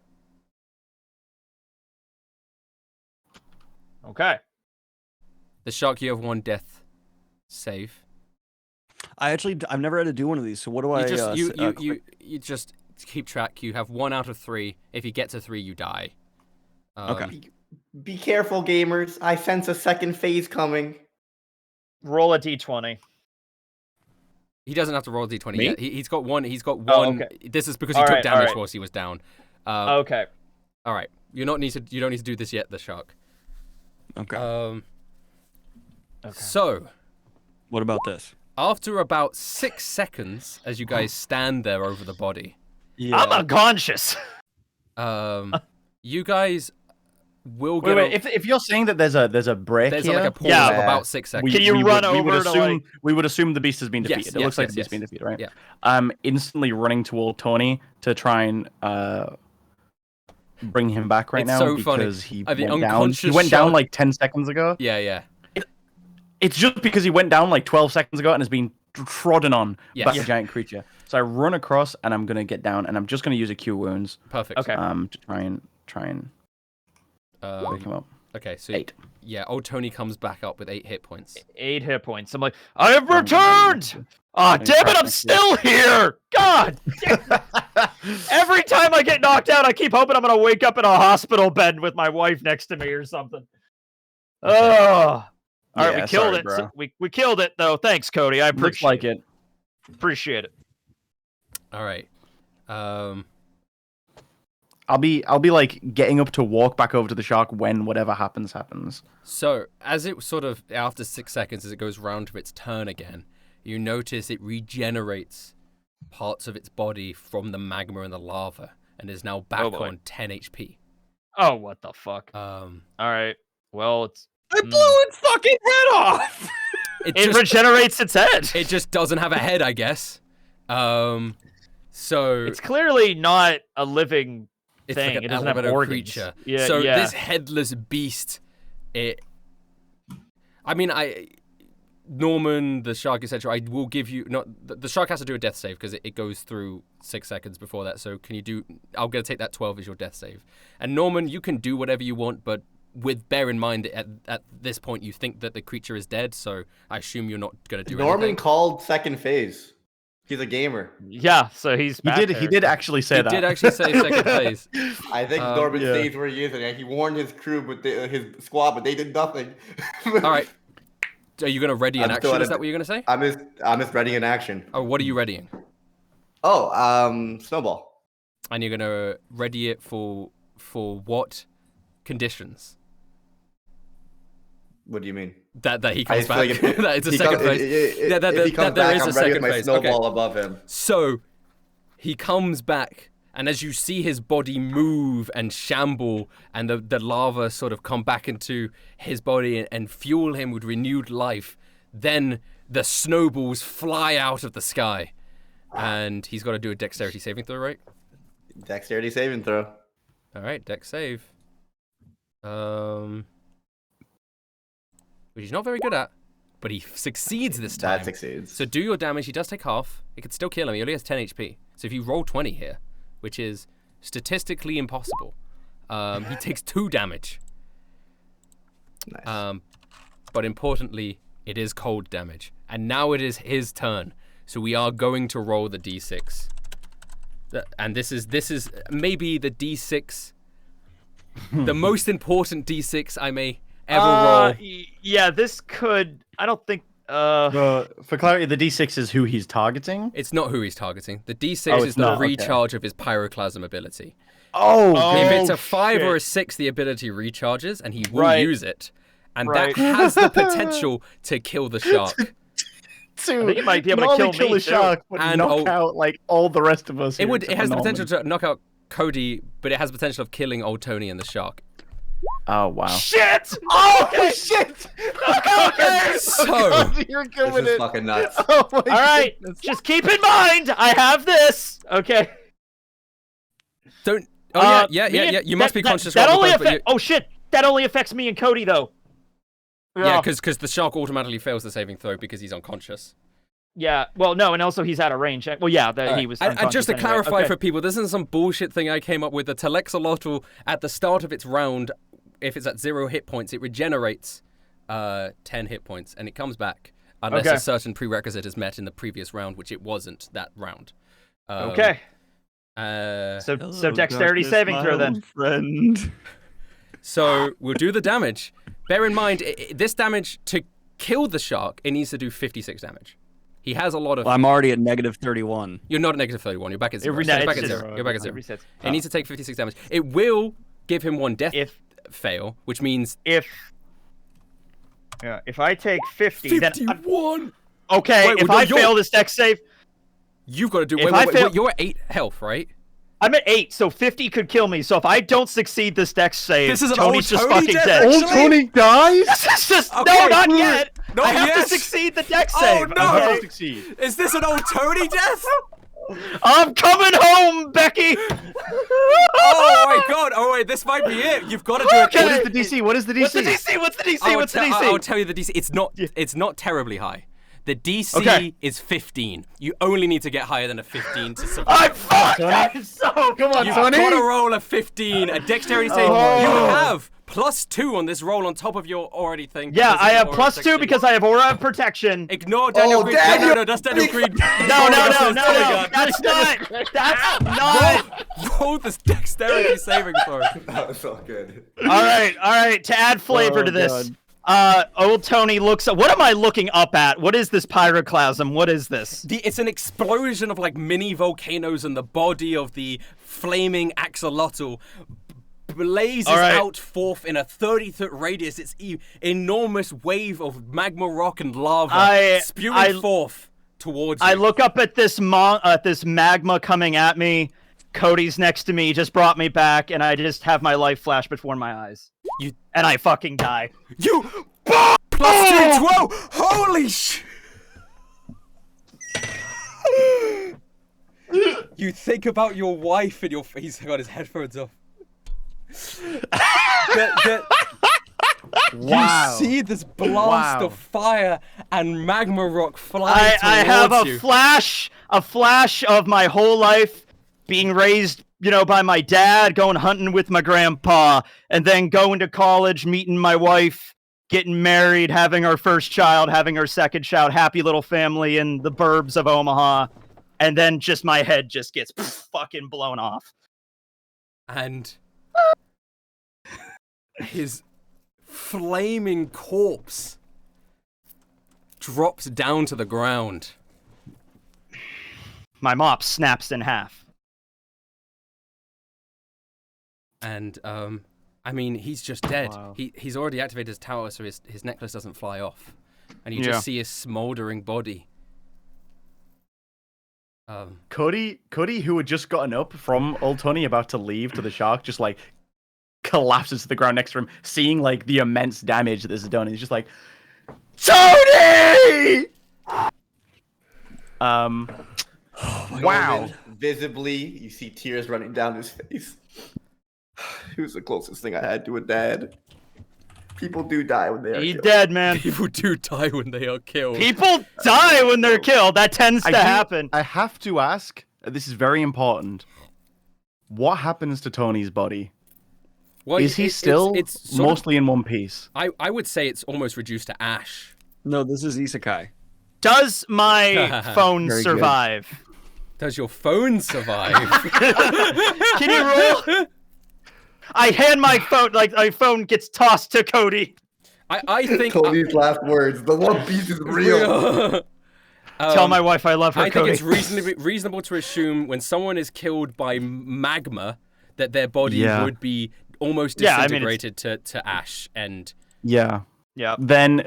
Okay. The shark, you have 1 death save. I've never had to do one of these, so what do I You just keep track. You have 1 out of 3. If you get to 3, you die. Okay. Be careful, gamers. I sense a second phase coming. Roll a d20. He doesn't have to roll a d20 Me? yet. He's got one. Oh, okay. This is because he All took right, damage all right. whilst he was down. Okay. All right. You don't need to do this yet, the shark. Okay. Okay. So What about this? After about 6 seconds, as you guys stand there over the body, I'm unconscious. You guys will get. Wait. If you're saying that there's a break There's here, like a pause of about 6 seconds. Can you run over to, like... We would assume the beast has been defeated. It looks like the beast has been defeated, right? Yeah. I'm instantly running toward Tony to try and bring him back right now so because funny. he The went down. unconscious He went down shark- like 10 seconds ago. Yeah. It's just because he went down like 12 seconds ago and has been trodden on by a giant creature. So I run across and I'm gonna get down and I'm just gonna use a Cure Wounds. Perfect. Okay. To try and wake him up. Okay, so 8. Yeah, old Tony comes back up with 8 hit points. 8 hit points. I'm like, I have returned! Ah, damn it, I'm still here! God! Every time I get knocked out, I keep hoping I'm gonna wake up in a hospital bed with my wife next to me or something. Oh. All right, we killed it. bro. So we killed it, though. Thanks, Cody. I Looks appreciate like it. Appreciate it. All right. I'll be like getting up to walk back over to the shark when whatever happens. So, as it sort of, after 6 seconds, as it goes round to its turn again, you notice it regenerates parts of its body from the magma and the lava, and is now back on 10 HP. Oh, what the fuck? All right. Well, it's... I blew its fucking head off! It regenerates its head! It just doesn't have a head, I guess. So... It's clearly not a living thing. Like it doesn't have organs. Creature. Yeah, so this headless beast, Norman, the shark, etc. I will give you the shark has to do a death save because it goes through 6 seconds before that. So can you do? I'm gonna take that 12 as your death save. And Norman, you can do whatever you want, but bear in mind at this point you think that the creature is dead. So I assume you're not gonna do Norman anything. called second phase. He's a gamer. Yeah, so he's back He did actually say that. He did actually say second phase. I think Norman stays where he is, and he warned his crew, but his squad, but they did nothing. All right. Are you going to ready an action? Is that what you're going to say? I'm just readying an action. Oh, what are you readying? Oh, snowball. And you're going to ready it for what conditions? What do you mean? That he comes back. Like that it's a second phase. If he comes back, I'm ready with my snowball above him. So he comes back, and as you see his body move and shamble, and the lava sort of come back into his body and fuel him with renewed life, then the snowballs fly out of the sky, and he's got to do a dexterity saving throw, right? Dexterity saving throw. All right, dex save. Which he's not very good at, but he succeeds this time. That succeeds. So do your damage. He does take half. It could still kill him. He only has 10 HP. So if you roll 20 here, which is statistically impossible, he takes 2 damage. Nice. But importantly, it is cold damage. And now it is his turn. So we are going to roll the d6. And this is maybe the d6, the most important d6 I may ever roll. Yeah, this could... I don't think... For clarity, the D6 is who he's targeting? It's not who he's targeting. The D6 is the recharge of his pyroclasm ability. If it's a 5 or a 6, the ability recharges, and he will use it. And that has the potential to kill the shark. I think it might be able to kill me, the shark, but knock out like all the rest of us. It has the potential to knock out Cody, but it has the potential of killing old Tony and the shark. Oh wow! Shit! Oh shit! Okay. So you're good This with is it. fucking nuts. Oh my All right, just keep in mind, I have this. Okay. Don't. Oh yeah. You must be conscious. That only affects. Oh shit! That only affects me and Cody though. Yeah, because the shark automatically fails the saving throw because he's unconscious. Yeah, well, no, and also he's out of range. Well, yeah, he was unconscious. And just to anyway. clarify for people, this isn't some bullshit thing I came up with. The Telexolotl, at the start of its round, if it's at 0 hit points, it regenerates 10 hit points, and it comes back unless a certain prerequisite is met in the previous round, which it wasn't that round. Okay. So dexterity saving throw then. Friend. So we'll do the damage. Bear in mind, this damage, to kill the shark, it needs to do 56 damage. He has a lot of... Well, I'm already at -31. You're not at -31. You're back at 0. You're back at 0. You're back at 0. It needs to take 56 damage. It will give him 1 death fail, which means... If I take 50, 51! Okay, Wait, if no, I fail this dex save, you've got to do. If Wait, you're at 8 health, right? I'm at 8, so 50 could kill me. So if I don't succeed this dex save, This is an Tony's old just Tony fucking death, dead. Old Tony dies? This is just Okay. no, not yet. Not I have yet. to succeed the dex Oh, save. no. I okay? don't succeed. Is this an old Tony death? I'm coming home, Becky. Oh my god! Oh wait, this might be it. You've got to do it. Okay. What is the DC? What is the DC? What's the DC? What's the DC? What's the DC? I'll tell you the DC. It's not terribly high. The DC Okay. is 15. You only need to get higher than a 15 to survive. I'm fucked. I'm so Come on, You've Tony. got to roll a 15, a dexterity save. Oh. You have +2 on this roll on top of your already thing. Yeah, because I of have aura +2 protection. because I have aura of protection. Ignore Daniel Green. Daniel! No, that's Daniel Green. No, Oh that's not. Roll this dexterity saving throw. That was so good. All right. To add flavor to this, old Tony looks at. What am I looking up at? What is this pyroclasm? What is this? It's an explosion of like mini volcanoes, and the body of the flaming axolotl blazes out forth in a 30-foot radius. It's enormous wave of magma rock and lava spewing forth towards you. I look up at this magma coming at me. Cody's next to me, just brought me back, and I just have my life flash before my eyes. And I fucking die. You +2 12. Holy sh! You think about your wife and he's got his headphones off. Wow. You see this blast of fire and magma rock flying towards I have a you. flash of my whole life being raised, by my dad, going hunting with my grandpa, and then going to college, meeting my wife, getting married, having our first child, having our second child, happy little family in the burbs of Omaha, and then just my head just gets fucking blown off. And his flaming corpse drops down to the ground. My mop snaps in half. And I mean, he's just dead. Wow. He's already activated his tower, so his necklace doesn't fly off, and you Yeah. just see his smoldering body. Cody, who had just gotten up from Old Tony, about to leave to the shark, just like collapses to the ground next to him, seeing like the immense damage that this has done. And he's just like, Tony! Wow. Visibly, you see tears running down his face. He was the closest thing I had to a dad. People do die when they are He killed. dead, man. People do die when they are killed. People die when they're killed. That tends to happen. I have to ask, this is very important. What happens to Tony's body? Well, Is he still it's sort of- mostly in one piece? I would say it's almost reduced to ash. No, this is Isekai. Does my phone Very good. survive? Does your phone survive? Can you roll? I hand my phone, like my phone gets tossed to Cody. I think Cody's last words. The One Piece is real. Tell my wife I love her, I Cody. think it's reasonable to assume when someone is killed by magma that their body would be almost disintegrated to ash. And Yeah. Yeah. Then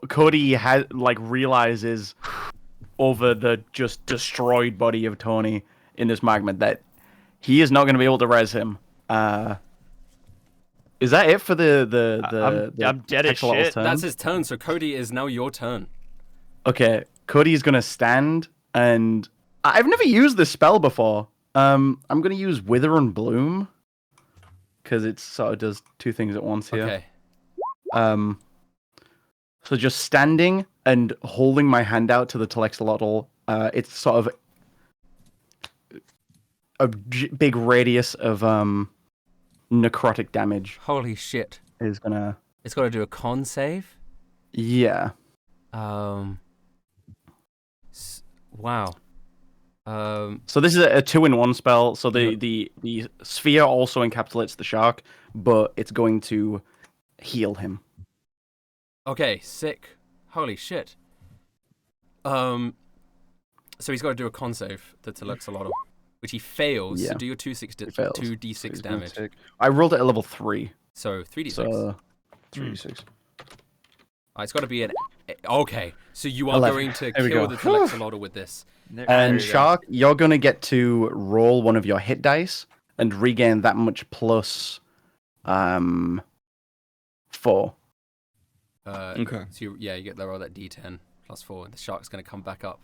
Cody realizes over the just destroyed body of Tony in this magma that he is not going to be able to res him. Is that it for the I'm dead as Axolotl's shit. turn? that's his turn. So Cody, is now your turn. Okay, Cody is gonna stand, and I've never used this spell before. I'm gonna use Wither and Bloom because it sort of does two things at once here. Okay. So just standing and holding my hand out to the Telexolotl, it's sort of a big radius of necrotic damage Holy shit. is gonna. It's got to do a con save. Yeah. Wow. So this is a 2-in-1 spell. So the sphere also encapsulates the shark, but it's going to heal him. Okay, sick. Holy shit. So he's got to do a con save that's a lot of, which he fails. Yeah. So do your He fails. 2d6 So he's gonna damage. take- I rolled it at level 3. So 3d6. So 3d6. It's got to be an Okay, so you are 11. going to There we kill go. the Telexolotl with this. And Shark, you're going to get to roll one of your hit dice and regain that much plus 4. Okay. So you get the roll that D10 plus 4, and the shark's going to come back up.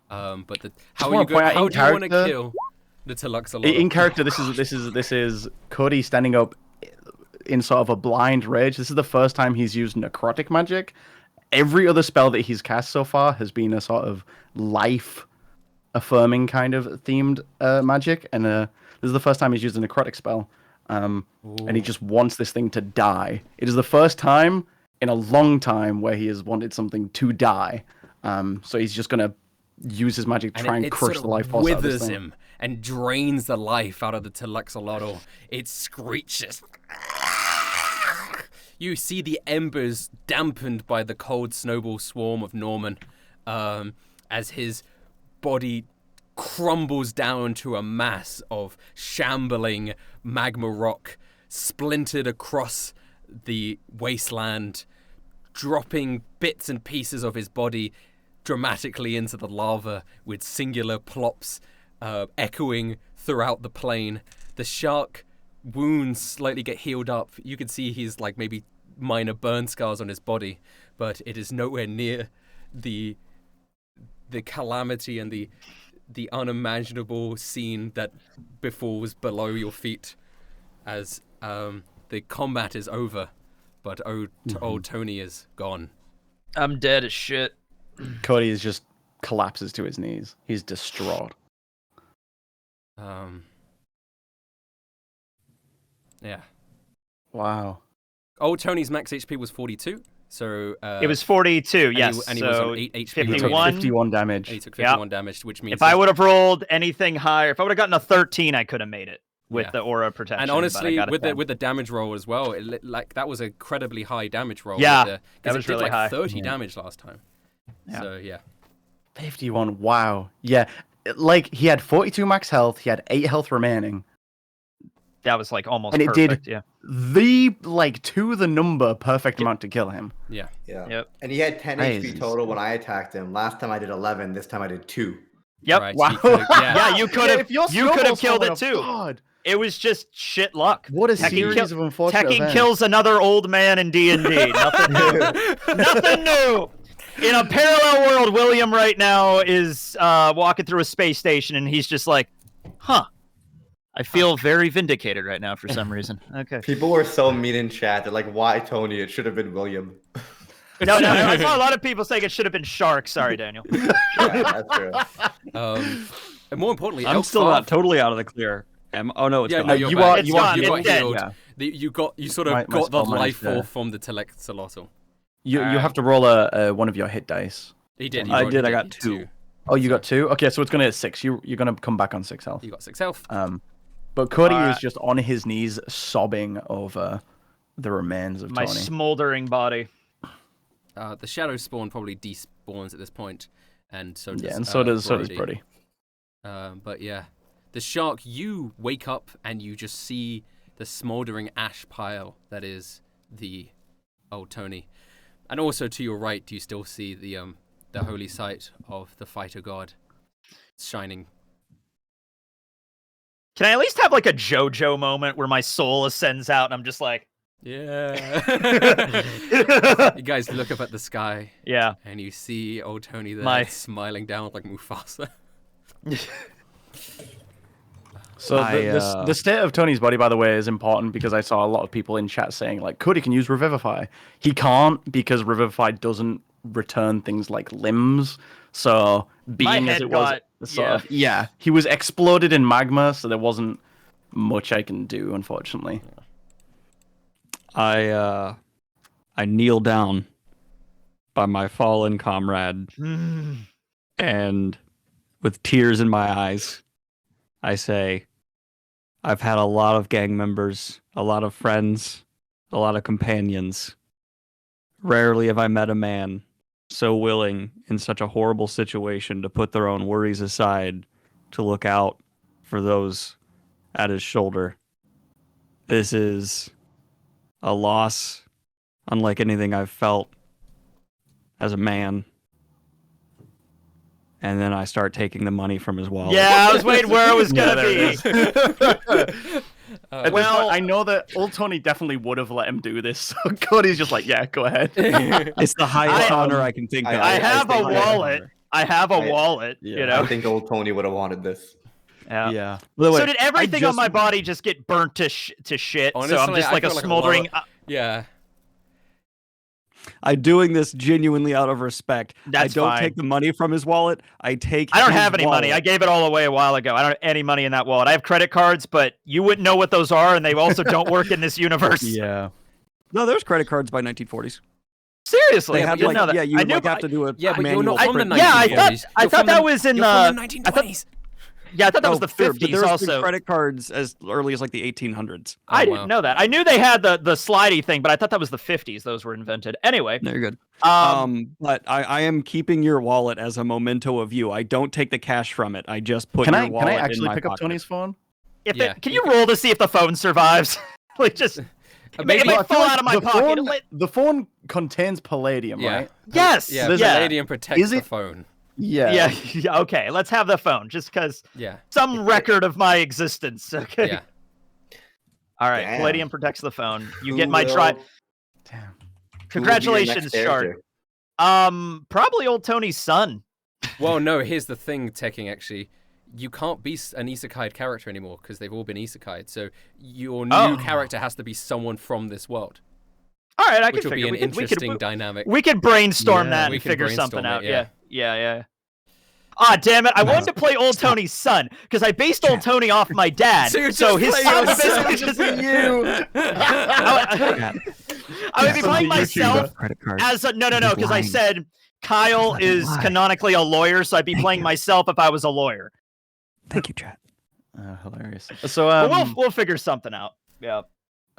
But Just how are you wanna point out, How in do you want to character- kill the Telexolotl? In character, this is Cody standing up in sort of a blind rage. This is the first time he's used necrotic magic. Every other spell that he's cast so far has been a sort of life-affirming kind of themed magic, and this is the first time he's used a necrotic spell. And he just wants this thing to die. It is the first time in a long time where he has wanted something to die. So he's just gonna use his magic to try and crush the life force out of this withers thing. him and drains the life out of the Telexolotl. It screeches. You see the embers dampened by the cold snowball swarm of Norman, as his body crumbles down to a mass of shambling magma rock, splintered across the wasteland, dropping bits and pieces of his body dramatically into the lava with singular plops echoing throughout the plain. The shark wounds slightly get healed up. You can see he's like maybe minor burn scars on his body, but it is nowhere near the calamity and the unimaginable scene that befalls below your feet as the combat is over, but old Tony is gone. I'm dead as shit. Cody is just collapses to his knees. He's distraught. Yeah. Wow. Old Tony's max HP was 42, so It was 42, yes. and he was so on 8 HP. He took 51. 51 damage. He took 51 damage, which means If I would have rolled anything higher, if I would have gotten a 13, I could have made it with the aura protection. and but I honestly, got a 10. with the damage roll as well, like that was a incredibly high damage roll. Yeah, that was it did really like high. 30 damage last time. Yeah. So yeah. 51. Wow. Yeah. Like he had 42 max health. He had 8 health remaining. That was like almost And it perfect. did Yeah. the to the number perfect amount to kill him. Yeah. Yeah. Yep. And he had 10 Crazy. HP total when I attacked him. Last time I did 11. This time I did 2. Yep. Right, Wow. he could've- yeah. Yeah, you could have. if your You could have snowballs killed went it off, too. God, It was just shit luck. what a Tekken series kill- of unfortunate Tekken events. kills another old man in D&D. Nothing new. Nothing new. In a parallel world, William right now is walking through a space station, and he's just like, "Huh, I feel very vindicated right now for some reason." Okay. People were so mean in chat. They're like, why Tony? It should have been William. No, I saw a lot of people saying it should have been Shark. Sorry, Daniel. Yeah, that's true. And more importantly, I'm still not totally out of the clear. Oh no, it's Yeah, gone. no, you're you back. are- It's you are- gone. You It's got dead. healed. Yeah. You sort of My got the spell managed life to- force from the Telexolotl. You have to roll a one of your hit dice. He did. I rolled- did, I he got did 2. Oh, you got 2. Okay, so it's gonna hit 6. You're gonna come back on 6 health. You got 6 health. But Cody Uh, is just on his knees, sobbing over the remains of My Tony. smoldering body. The shadow spawn probably despawns at this point, and so does Yeah, and so does Brody. Brody. But yeah, the shark. You wake up and you just see the smoldering ash pile that is the old Tony, and also to your right, you still see the holy site of the fighter god shining. Can I at least have like a JoJo moment where my soul ascends out and I'm just like, Yeah. You guys look up at the sky yeah. and you see old Tony there My- smiling down like Mufasa. So the state of Tony's body, by the way, is important because I saw a lot of people in chat saying like Cody can use Revivify. He can't because Revivify doesn't return things like limbs. So being as head it was, got- sort of, he was exploded in magma, so there wasn't much I can do, unfortunately. I kneel down by my fallen comrade, and with tears in my eyes, I say, I've had a lot of gang members, a lot of friends, a lot of companions. Rarely have I met a man so willing in such a horrible situation to put their own worries aside to look out for those at his shoulder. This is a loss unlike anything I've felt, as a man. And then I start taking the money from his wallet. Yeah, I was waiting where it was gonna be. Well, I know that old Tony definitely would have let him do this, so Cody's just like, yeah, go ahead. It's the highest honor I can think of. I have a think- wallet. I have a wallet. Yeah. You know. I think old Tony would have wanted this. Yeah. By the way, So did everything I on my body just get burnt to shit? Honestly, so I'm just I like a feel like a smoldering. Yeah. I'm doing this genuinely out of respect. That's I don't fine. take the money from his wallet. I don't have any money. I gave it all away a while ago. I don't have any money in that wallet. I have credit cards, but you wouldn't know what those are, and they also don't work in this universe. Yeah. No, there's credit cards by 1940s. Seriously, They I had didn't know that. Yeah, you I would knew, have to do a Yeah, but you're manual not from the print. Yeah, I 1940s. I You're thought from that the- was in you're from the I thought- 1920s. Yeah, I thought that was the Sure, 50s but there's also. been credit cards as early as like the 1800s. I Oh, didn't wow. know that. I knew they had the slidey thing, but I thought that was the 50s. Those were invented. Anyway, No, you're good. um, But I am keeping your wallet as a memento of you. I don't take the cash from it. I just put Can your I wallet in actually my pick up pocket. Tony's phone? Yeah, can you you roll to see if the phone survives? Like just it maybe- might I feel fall like out of my the pocket. phone- the phone contains palladium, Yeah. right? Yes. Yeah, There's yeah. Palladium protects Is the it- phone. Yeah. Yeah. Okay. Let's have the phone, just because Yeah. some record of my existence. Okay. Yeah. All right. Damn. Palladium protects the phone. You Who get my will- try. Damn. who will be your Congratulations, next Shark. character? Probably old Tony's son. Well, no, here's the thing, Tekking, actually. You can't be an isekai character anymore because they've all been isekai. So your new character has to be someone from this world, All right, I which can will be figure. an interesting dynamic. We could brainstorm Yeah, that we and can figure something brainstorm out. it, Yeah. Ah, damn it! I wanted to play old Tony's son because I based old Tony off my dad. So you're so just his playing son yourself. basically You. I would be playing Some myself Credit card. as a no, He's because I lying. said Kyle Fucking is lie. canonically a lawyer, so I'd be playing myself if I was a lawyer. Thank you, chat. Hilarious. So But we'll figure something out. Yeah.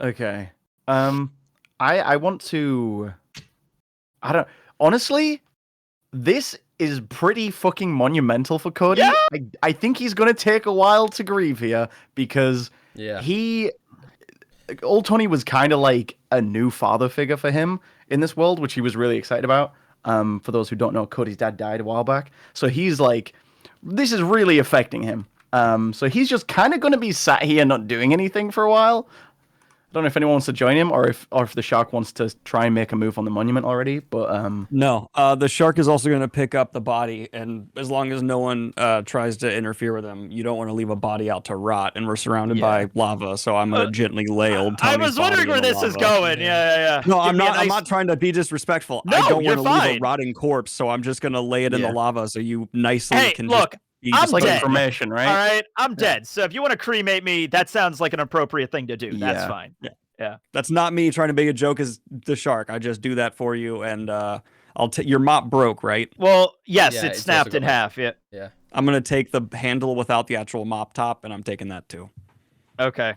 okay. I want to. I don't. Honestly, this is pretty fucking monumental for Cody. Yeah. I think he's gonna take a while to grieve here because Yeah. old Tony was kind of like a new father figure for him in this world, which he was really excited about. For those who don't know, Cody's dad died a while back, so he's like, this is really affecting him. So he's just kind of going to be sat here not doing anything for a while. I don't know if anyone wants to join him or if the shark wants to try and make a move on the monument already. But No, the shark is also going to pick up the body, and as long as no one tries to interfere with him, you don't want to leave a body out to rot. And we're surrounded by lava, so I'm going to gently lay old I Tony's was wondering body where in the this is lava. going. Yeah. No, Give I'm me a not. I'm nice- not trying to be disrespectful. No, I don't you're want to leave fine. a rotting corpse, so I'm just going to lay it in the Yeah. lava, so you nicely Hey, can. look, just be I'm it's like dead. information, right? All right, I'm dead. So if you want to cremate me, that sounds like an appropriate thing to do. That's Yeah. fine. That's not me trying to make a joke as the shark. I just do that for you, and your mop broke, right? Well, yes, Yeah, it's it's snapped also in got, like- half. Yeah. Yeah. I'm gonna take the handle without the actual mop top, and I'm taking that too. Okay.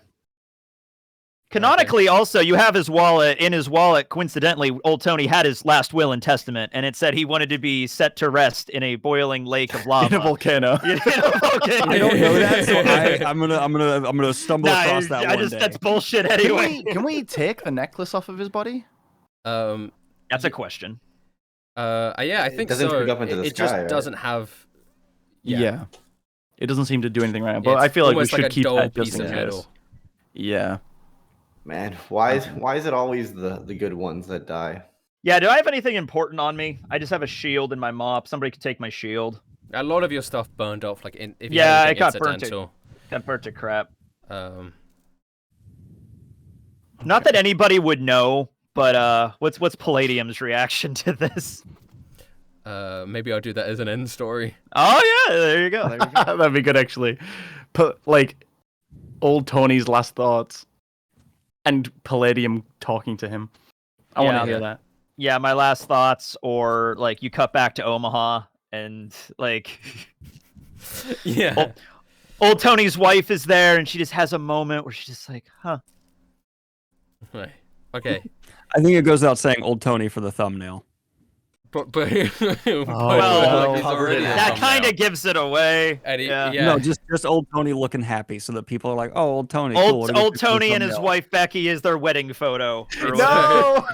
Canonically, also, you have his wallet. In his wallet, coincidentally, old Tony had his last will and testament, and it said he wanted to be set to rest in a boiling lake of lava. In a volcano. In a volcano. I don't know that, so I'm gonna stumble Nah, across that one day. that's bullshit anyway. Can we take the necklace off of his body? That's a question. Yeah, I think doesn't so. shoot up into the It just sky, right? doesn't have. Yeah. It doesn't seem to do anything right now, Yeah, but it's I feel like we almost should a keep dull that just piece in of case. metal. Yeah. Man, why is it always the good ones that die? Yeah, do I have anything important on me? I just have a shield and my mop. Somebody could take my shield. A lot of your stuff burned off, like if you Yeah, had it got anything burnt to- incidental. That burnt to crap. Um, Not that anybody would know, but what's Palladium's reaction to this? maybe I'll do that as an end story. Oh yeah, there you go. There you go. That'd be good, actually. Put like old Tony's last thoughts, and Palladium talking to him. I want Yeah. to hear that. Yeah, my last thoughts, or like you cut back to Omaha and like Yeah. old Tony's wife is there, and she just has a moment where she's just like, "Huh." Right. Okay. I think it goes without saying, old Tony for the thumbnail. but Well, he's covered in already a that thumbnail. kind of gives it away. And he- yeah. yeah. No, just old Tony looking happy, so that people are like, "Oh, old Tony, cool. Old, what do we old do for the Tony and his thumbnail?" wife Becky is their wedding photo. Or whatever. No!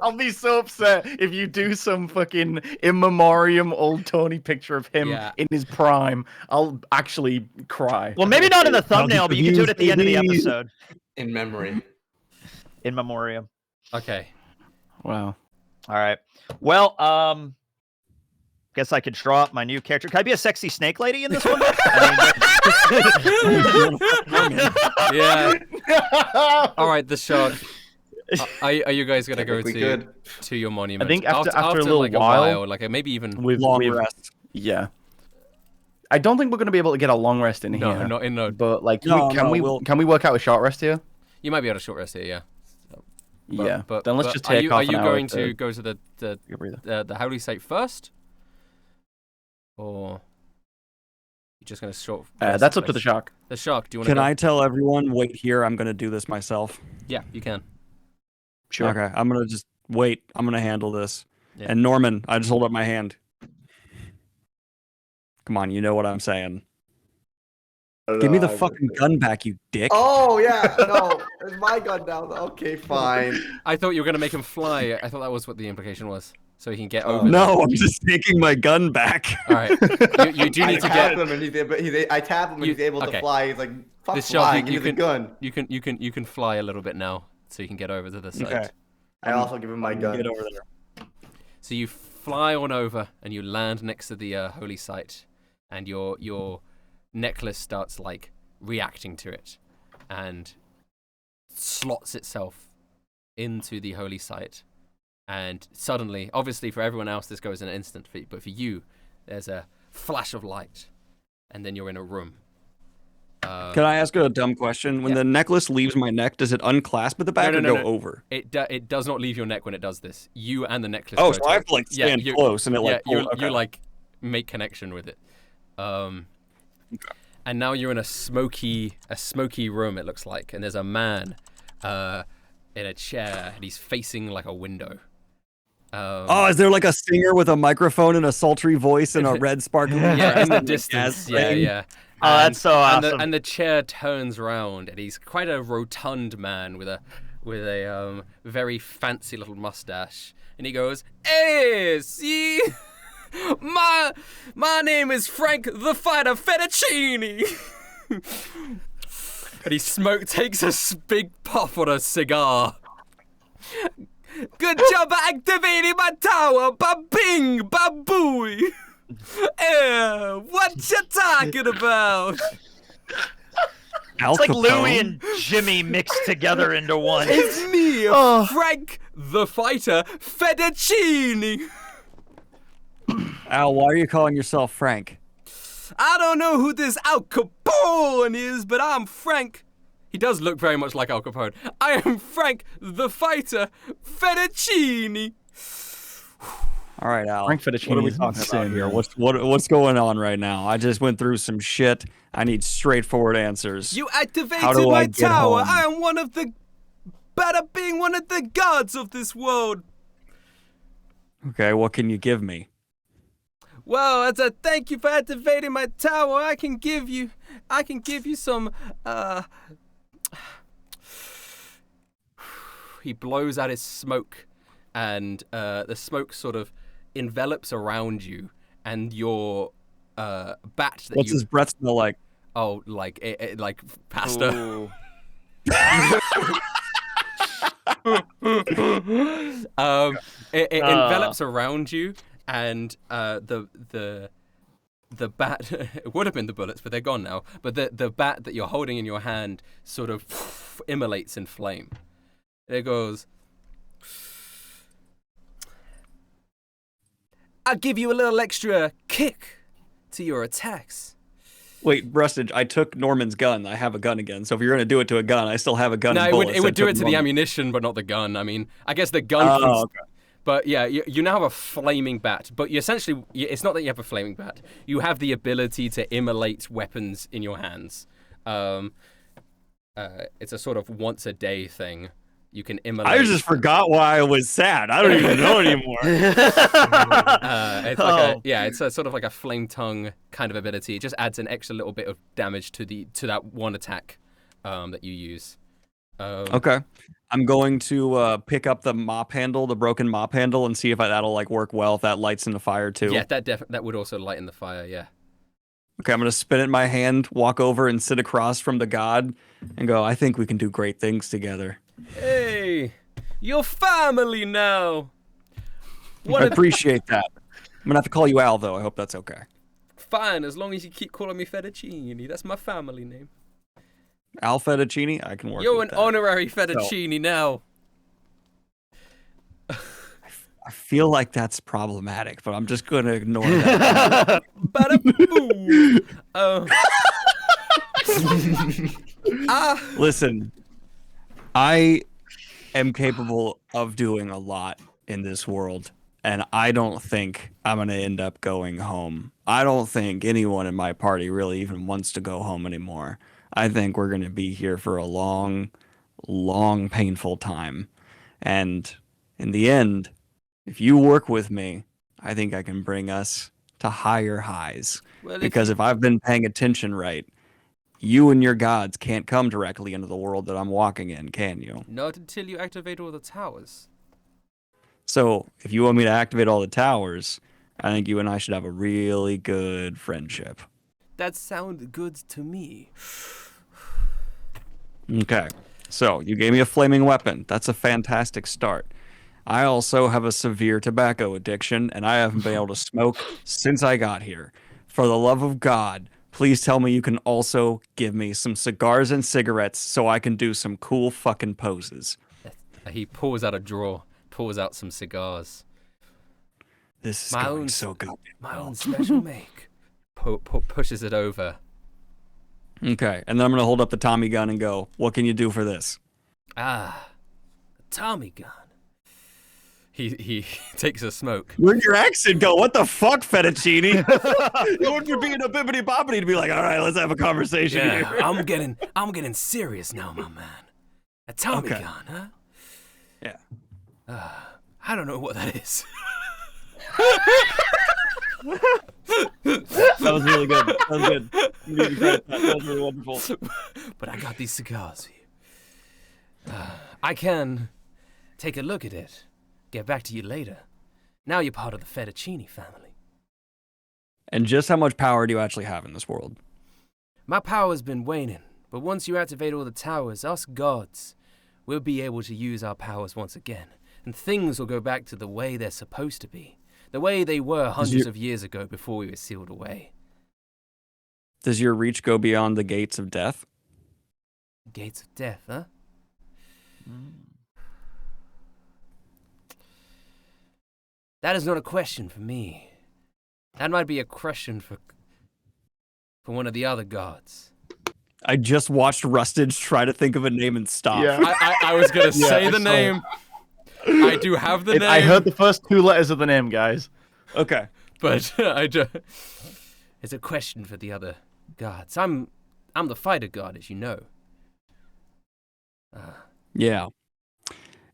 I'll be so upset if you do some fucking in memoriam old Tony picture of him Yeah. in his prime. I'll actually cry. Well, maybe not in the thumbnail, but you can do it at the end of the episode. In memory. In memoriam. Okay. Wow. All right. Well, guess I could draw up my new character. Can I be a sexy snake lady in this one? Yeah. All right, the shark. Are you guys gonna go Technically to good. your monument? I think after a little like while, like maybe even Long rest. Yeah. I don't think we're going to be able to get a long rest in no, here. not in no. But like, No, can we we'll- work out a short rest here? You might be able to short rest here, yeah. Yeah. But Then let's but just take Are off you an hour going to to go to the take a breather. the holy site first, or you just gonna short? rest That's up to the place? shark. The shark. Do you want Can to? I tell everyone, wait here? I'm gonna do this myself. Yeah, you can. Sure. Okay, I'm gonna just wait. I'm gonna handle this. Yeah. And Norman, I just hold up my hand. Come on, you know what I'm saying. Give me the fucking gun back, you dick. Oh yeah, no, it's my gun now. Okay, fine. I thought you were gonna make him fly. I thought that was what the implication was, so he can get over. No, I'm just taking my gun back. All right. You do I need to tap get. him and I tap him and he's able okay. to fly. He's like, fuck This shark, flying, give me the gun. You can fly a little bit now, so you can get over to the side. Okay. I also give him my gun. Get over there. So you fly on over and you land next to the holy site, and your necklace starts like reacting to it, and slots itself into the holy site. And suddenly, obviously for everyone else this goes in an instant, but for you, there's a flash of light, and then you're in a room. Can I ask a dumb question? When Yeah. the necklace leaves my neck, does it unclasp at the back No, or no, go no. over? It does not leave your neck when it does this. You and the necklace. Oh, go so to I it. have to like stand you- close and it like you okay. like make connection with it. And now you're in a smoky room, it looks like, and there's a man in a chair, and he's facing like a window. Oh, is there like a singer with a microphone and a sultry voice and a red sparkling yeah, in the dress and a distance. gas Yeah, flame? yeah. Oh, that's so awesome. And the chair turns round, and he's quite a rotund man with a very fancy little mustache, and he goes, "Hey, see, my name is Frank the Fighter Fettuccine." And he takes a big puff on a cigar. "Good job activating my tower, ba-bing, ba-booey. What you talking about?" It's like Al Louie Capone? and Jimmy mixed together into one. It's me, Frank the Fighter Fettuccine. Al, why are you calling yourself Frank? I don't know who this Al Capone is, but I'm Frank. He does look very much like Al Capone. I am Frank the Fighter Fettuccine. All right, Al. Frank Fettuccine What are we is talking about insane. here? What's going on right now? I just went through some shit. I need straightforward answers. You How activated do I my get tower. home? I am one of the gods of this world. Okay, what can you give me? Well, as a thank you for activating my tower, I can give you some, He blows out his smoke, and the smoke sort of envelops around you, and your bat that What's his breath smell like? Oh, like pasta. Ooh. It envelops around you, and the bat it would have been the bullets, but they're gone now. But the bat that you're holding in your hand sort of immolates in flame. It goes, "I'll give you a little extra kick to your attacks." Wait, Rustage, I took Norman's gun. I have a gun again. So if you're going to do it to a gun, I still have a gun No, and it would bullets. I do took it to the Norman. ammunition, but not the gun. I mean, I guess the gun. Oh, okay. But yeah, you now have a flaming bat. But you essentially, it's not that you have a flaming bat. You have the ability to immolate weapons in your hands. It's a sort of once a day thing. You can immolate. I just forgot why I was sad. I don't even know anymore. It's a sort of like a flame tongue kind of ability. It just adds an extra little bit of damage to that one attack that you use. Okay. I'm going to pick up the mop handle, the broken mop handle, and see if that'll like work well if that lights in the fire too. Yeah, that would also light in the fire. Yeah. Okay, I'm gonna spin it in my hand, walk over and sit across from the god, and go. I think we can do great things together. Hey, you're family now. I appreciate that. I'm gonna have to call you Al though. I hope that's okay. Fine, as long as you keep calling me Fettuccine. That's my family name. Al Fettuccine? I can work You're with an that. honorary Fettuccine now. I feel like that's problematic, but I'm just gonna ignore that. Listen, I am capable of doing a lot in this world, and I don't think I'm gonna end up going home. I don't think anyone in my party really even wants to go home anymore. I think we're gonna be here for a long, long, painful time. And in the end, if you work with me, I think I can bring us to higher highs. Well, because if I've been paying attention right, you and your gods can't come directly into the world that I'm walking in, can you? Not until you activate all the towers. So if you want me to activate all the towers, I think you and I should have a really good friendship. That sounds good to me. Okay. So you gave me a flaming weapon. That's a fantastic start. I also have a severe tobacco addiction, and I haven't been able to smoke since I got here. For the love of God, please tell me you can also give me some cigars and cigarettes so I can do some cool fucking poses. He pulls out a drawer, pulls out some cigars. This is going so goddamn My well. own special make. Pushes it over. Okay, and then I'm going to hold up the Tommy gun and go, what can you do for this? Ah, a Tommy gun. He takes a smoke. Where'd your accent go? What the fuck, Fettuccine? You want to be in a bibbity bobbity to be like, all right, let's have a conversation Yeah, here. I'm getting serious now, my man. A Tommy gun, huh? Yeah. I don't know what that is. That was really good. That was good. You need to credit that. That was really wonderful. But I got these cigars for you. I can take a look at it. Get back to you later. Now you're part of the Fettuccine family. And just how much power do you actually have in this world? My power's been waning, but once you activate all the towers, us gods, we'll be able to use our powers once again, and things will go back to the way they're supposed to be, the way they were hundreds of years ago before we were sealed away. Does your reach go beyond the gates of death? Gates of death, huh? That is not a question for me. That might be a question for one of the other gods. I just watched Rustage try to think of a name and stop. Yeah. I was gonna say the I saw name. I do have the name. I heard the first two letters of the name, guys. Okay. But it's a question for the other gods. I'm the fighter god, as you know. Yeah.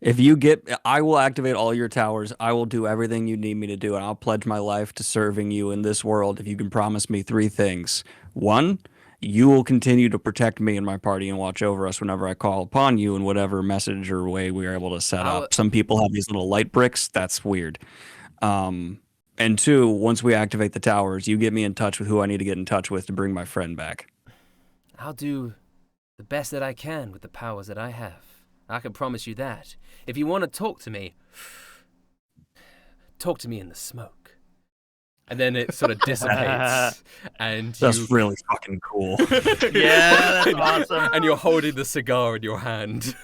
If you I will activate all your towers. I will do everything you need me to do, and I'll pledge my life to serving you in this world if you can promise me 3 things. 1, you will continue to protect me and my party and watch over us whenever I call upon you in whatever message or way we are able to set up. Some people have these little light bricks. That's weird. And 2, once we activate the towers, you get me in touch with who I need to get in touch with to bring my friend back. I'll do the best that I can with the powers that I have. I can promise you that. If you want to talk to me in the smoke. And then it sort of dissipates. And That's really fucking cool. Yeah, that's awesome. And you're holding the cigar in your hand.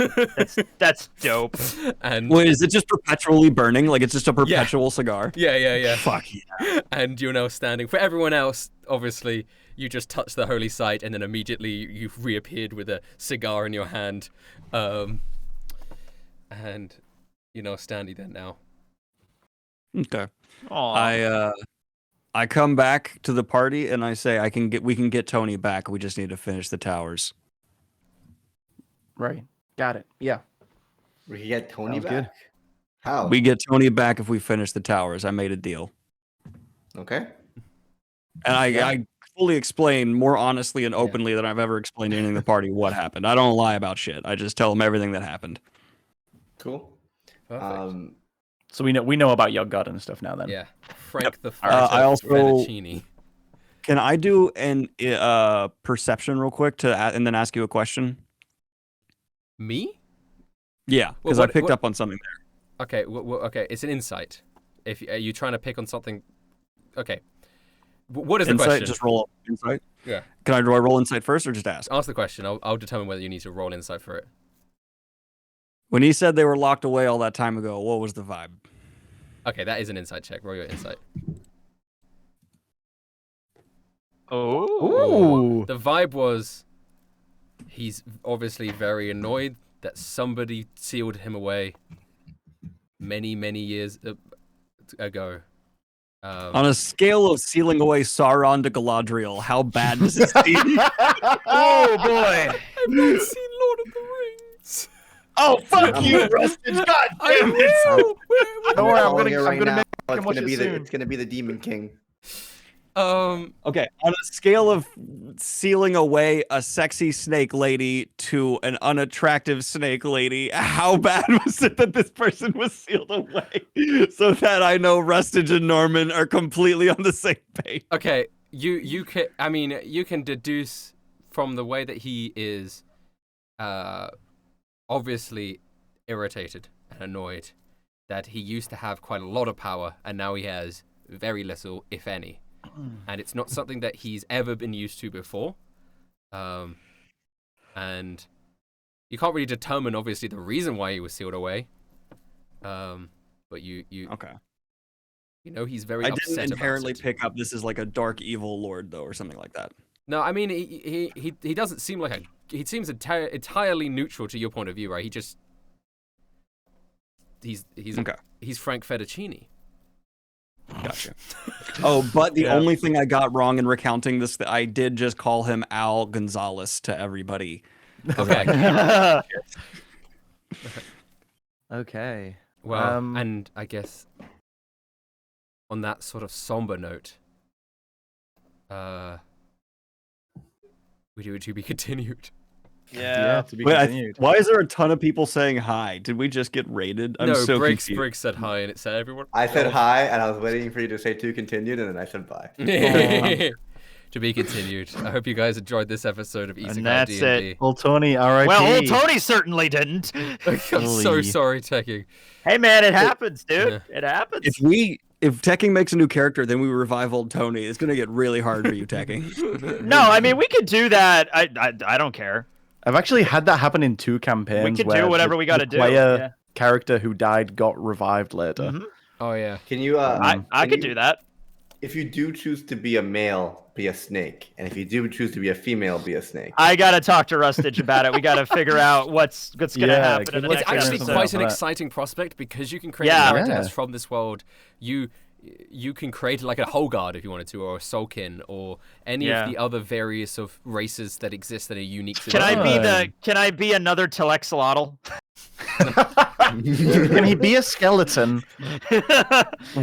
That's dope. And Wait, is it just perpetually burning? Like it's just a perpetual cigar? Yeah. Fuck yeah. And you're now standing. For everyone else, obviously, you just touched the holy site and then immediately you've reappeared with a cigar in your hand. And you're now standing there now. Okay. Aww. I come back to the party and I say we can get Tony back. We just need to finish the towers. Right. Got it. Yeah. We can get Tony Sounds back. good. How? We get Tony back if we finish the towers. I made a deal. Okay. And I fully explain more honestly and openly than I've ever explained to anything in the party what happened. I don't lie about shit. I just tell them everything that happened. Cool. Perfect. So we know about Yogg and stuff now then. Yeah. Frank the I also- Fettuccine. Can I do an perception real quick and then ask you a question? Me? Yeah, because I picked up on something there. Okay, okay, it's an insight. If are you trying to pick on something? Okay. What is the Insight, question? just roll up insight. Yeah. Do I roll insight first or just ask? Ask the question. I'll determine whether you need to roll insight for it. When he said they were locked away all that time ago, what was the vibe? Okay, that is an insight check. Roll your insight. Ooh. The vibe was he's obviously very annoyed that somebody sealed him away many, many years ago. On a scale of sealing away Sauron to Galadriel, how bad does it seem? Oh boy! I've not seen Lord of the Rings. Oh, fuck you, Rustage! God damn it! Don't worry, I'm Calling gonna it right make now. him It's watch gonna it be soon. it's gonna be the Demon King. Okay, on a scale of sealing away a sexy snake lady to an unattractive snake lady, how bad was it that this person was sealed away? So that I know Rustage and Norman are completely on the same page. Okay, you can deduce from the way that he is obviously irritated and annoyed that he used to have quite a lot of power and now he has very little, if any. And it's not something that he's ever been used to before. And you can't really determine, obviously, the reason why he was sealed away. But you Okay. You know, he's very I upset didn't inherently about it. pick up this is like a dark evil lord though, or something like that. No, I mean he doesn't seem like he seems entirely neutral to your point of view, right? He's Okay. He's Frank Fettuccine. Gotcha. Oh, but the only thing I got wrong in recounting this, I did just call him Al Gonzalez to everybody. Okay. Okay. Well, and I guess on that sort of somber note, we do it to be continued. Yeah, to be Wait, continued. why is there a ton of people saying hi? Did we just get raided? I'm No, so Briggs confused. said hi and it said everyone. I said hi, and I was waiting for you to say to continued, and then I said bye. To be continued. I hope you guys enjoyed this episode of Isekai And that's D&D. it. Old Tony, R.I.P. Well, old Tony certainly didn't. I'm so Holy. sorry, Techie. Hey man, it happens, dude. Yeah. It happens. If Tekking makes a new character, then we revive old Tony. It's gonna get really hard for you, Tekking. No, I mean we could do that. I don't care. I've actually had that happen in 2 campaigns. We could where do whatever the- we got to the do. Player Yeah. character who died got revived later. Mhm. Oh yeah. Can you? I could do that. If you do choose to be a male, be a snake, and if you do choose to be a female, be a snake. I gotta talk to Rustage about it. We gotta figure out what's gonna Yeah, happen in the good It's next actually episode. quite an that. exciting prospect because you can create Yeah. a character Yeah. that's from this world. You can create like a Hogard if you wanted to, or a Solkin, or any Yeah. of the other various of races that exist that are unique to Can I them. be Can I be another Telexolotl? Can he be a skeleton with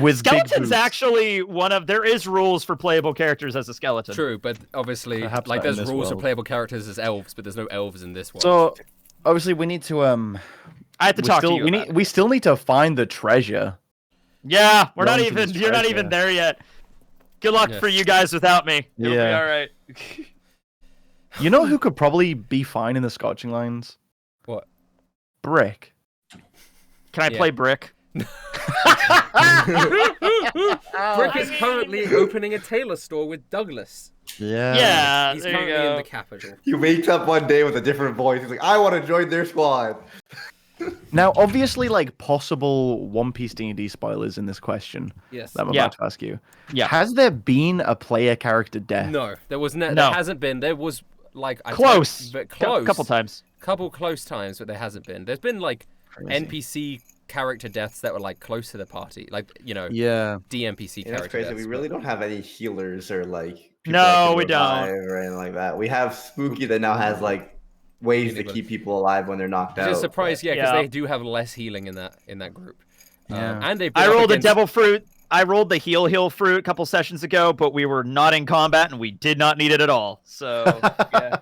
big Skeleton's boots? actually one of. There is rules for playable characters as a skeleton. True, but obviously, Perhaps like not in there's this rules for world. playable characters as elves, but there's no elves in this one. So, obviously, we need to I have to talk to you. about it. we still need to find the treasure. Yeah, we're not Going to even. this You're not treasure. even there yet. Good luck Yes. for you guys without me. It'll be Yeah. all right. You know who could probably be fine in the Scorching Lines? What? Brick. Can I Yeah. play Brick? Brick is currently opening a tailor store with Douglas. Yeah, He's there you currently in go. the capital. He wakes up one day with a different voice. He's like, "I want to join their squad." Now, obviously, like possible One Piece D&D spoilers in this question Yes. that I'm Yeah. about to ask you. Yeah. Has there been a player character death? No, there was No. there hasn't been. There was like Close. but close. Couple times. Couple close times, but there hasn't been. There's been like Crazy. NPC character deaths that were like close to the party, like Yeah. DNPC Yeah, that's character crazy. deaths. We really don't have any healers or like. people No, that can we don't. revive or anything like that. We have Spooky that now has like ways to Healing keep people alive when they're knocked out. Just surprised, but- yeah, because Yeah. they do have less healing in that group. Yeah. And they've I been up rolled a against- devil fruit. I rolled the heal fruit a couple sessions ago, but we were not in combat and we did not need it at all. So yeah,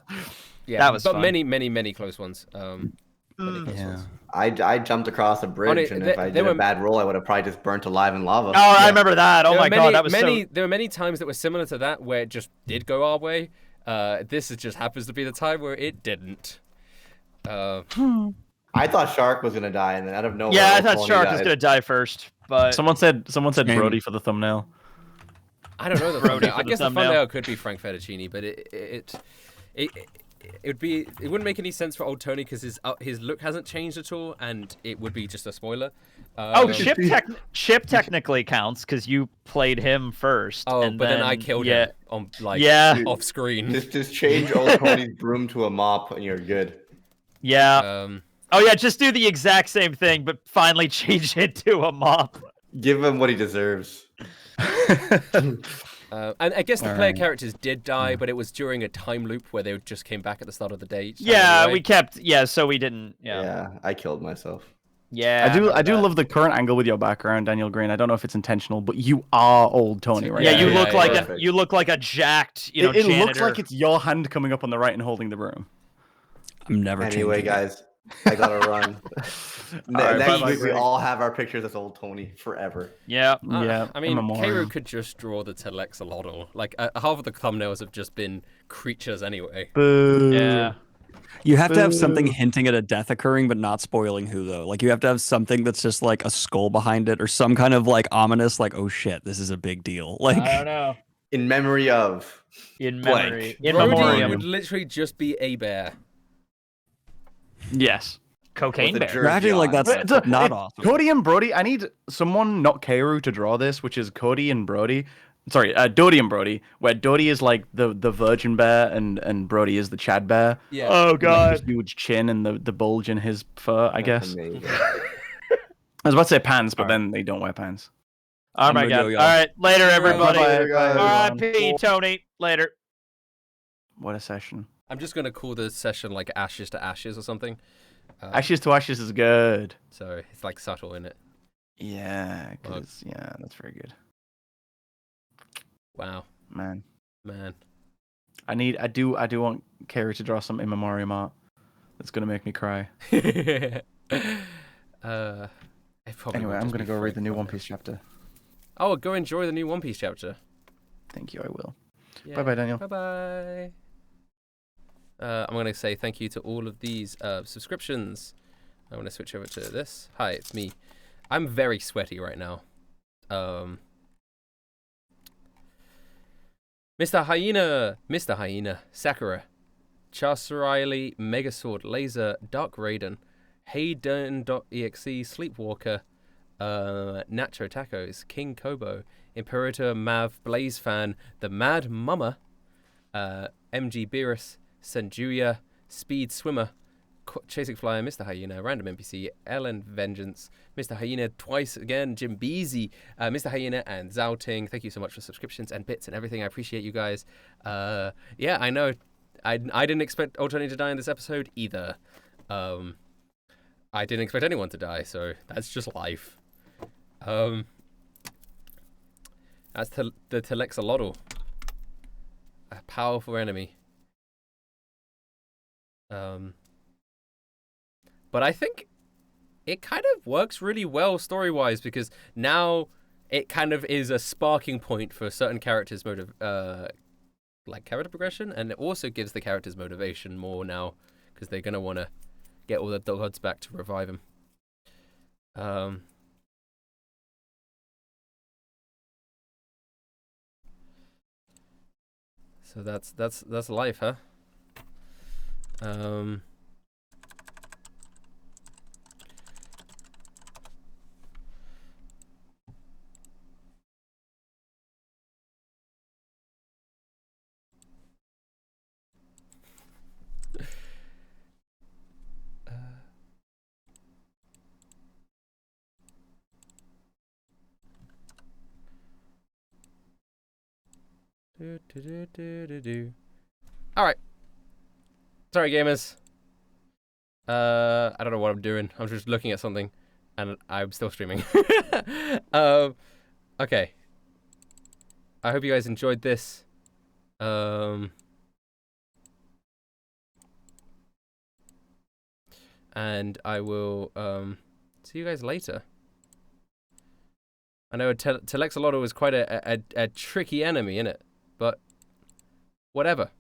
Yeah, that was but fun. many close ones. Many close Yeah. ones. I jumped across a bridge, and if I did a bad roll, I would have probably just burnt alive in lava. Oh, I remember that. Oh There my were god, many, that was many. so. There were many times that were similar to that where it just did go our way. This just happens to be the time where it didn't. I thought Shark was gonna die, and then out of nowhere, Yeah, I Old thought Tony Shark was died. gonna die first, but Someone said Same. Brody for the thumbnail. I don't know the Brody thumbnail. for I the guess the thumbnail. thumbnail could be Frank Fettuccine, but it wouldn't make any sense for old Tony because his look hasn't changed at all, and it would be just a spoiler. oh, Chip technically counts because you played him first. Oh, and but then I killed yeah, him on off screen. Just change Old Tony's broom to a mop, and you're good. Yeah. Oh yeah, just do the exact same thing, but finally change it to a mop. Give him what he deserves. And I guess the player characters did die, but it was during a time loop where they just came back at the start of the day. each time Yeah, anyway. we kept. Yeah, so we didn't. Yeah. Yeah, I killed myself. Yeah. I do that. love the current angle with your background, Daniel Green. I don't know if it's intentional, but you are old Tony right Yeah, now. you Yeah, look yeah, like perfect. you look like a jacked, you know, It looks janitor. like it's your hand coming up on the right and holding the broom. I'm never Anyway, changing it. guys, I gotta run. Alright, Next bye-bye, week, we Greg. all have our pictures as Old Tony forever. Yeah. Yeah, I mean, in memoriam. Karu could just draw the Telexolotl. Like, half of the thumbnails have just been creatures anyway. Boo. Yeah. You have to have something Boo. hinting at a death occurring, but not spoiling who, though. Like, you have to have something that's just like a skull behind it, or some kind of like ominous, like, oh shit, this is a big deal. Like, I don't know. In memory of. In Blank. memory. In Brody memoriam. would literally just be a bear. Yes. Cocaine With a bear. jerk. you're acting like that's It's a- not it- awesome. Cody and Brody. I need someone, not Karu, to draw this, which is Cody and Brody. Sorry, Dodie and Brody, where Dodie is like the virgin bear and Brody is the Chad bear. Yeah. Oh Like god. his huge chin and the bulge in his fur, I guess. Amazing. I was about to say pants, but Alright. then they don't wear pants. Oh I'm my gonna god. go, y'all. All right. Later, everybody. Bye-bye, guys. R.I.P. Tony. Later. What a session. I'm just going to call the session like Ashes to Ashes or something. Ashes to Ashes is good. So it's like subtle in it. Yeah, yeah, that's very good. Wow. Man. I do want Carrie to draw some in memoriam art. That's gonna make me cry. It probably Anyway, would I'm just gonna be go read the Frank new Fettuccine. One Piece chapter. Oh, go enjoy the new One Piece chapter. Thank you, I will. Yeah. Bye-bye, Daniel. Bye-bye. I'm going to say thank you to all of these subscriptions. I'm going to switch over to this. Hi, it's me. I'm very sweaty right now. Mr. Hyena, Sakura, Charles Megasword, Laser, Dark Raiden, Hayden.exe, Sleepwalker, Nacho Tacos, King Kobo, Imperator Mav, Blaze Fan, The Mad Mama, MG Beerus, Sanjuya, Speed Swimmer, Chasing Flyer, Mr. Hyena, Random NPC, Ellen Vengeance, Mr. Hyena twice again, Jim Beezy, Mr. Hyena, and Zouting. Thank you so much for subscriptions and bits and everything. I appreciate you guys. Yeah, I know. I didn't expect Old Tony to die in this episode either. I didn't expect anyone to die, so that's just life. That's the Telexolotl. A powerful enemy. But I think it kind of works really well story-wise because now it kind of is a sparking point for certain characters' like character progression, and it also gives the characters motivation more now because they're gonna want to get all the gods back to revive him. So that's life, huh? All right. Sorry, gamers. I don't know what I'm doing. I'm just looking at something, and I'm still streaming. Okay. I hope you guys enjoyed this. And I will see you guys later. I know Telexolotl was quite a tricky enemy, innit? But whatever.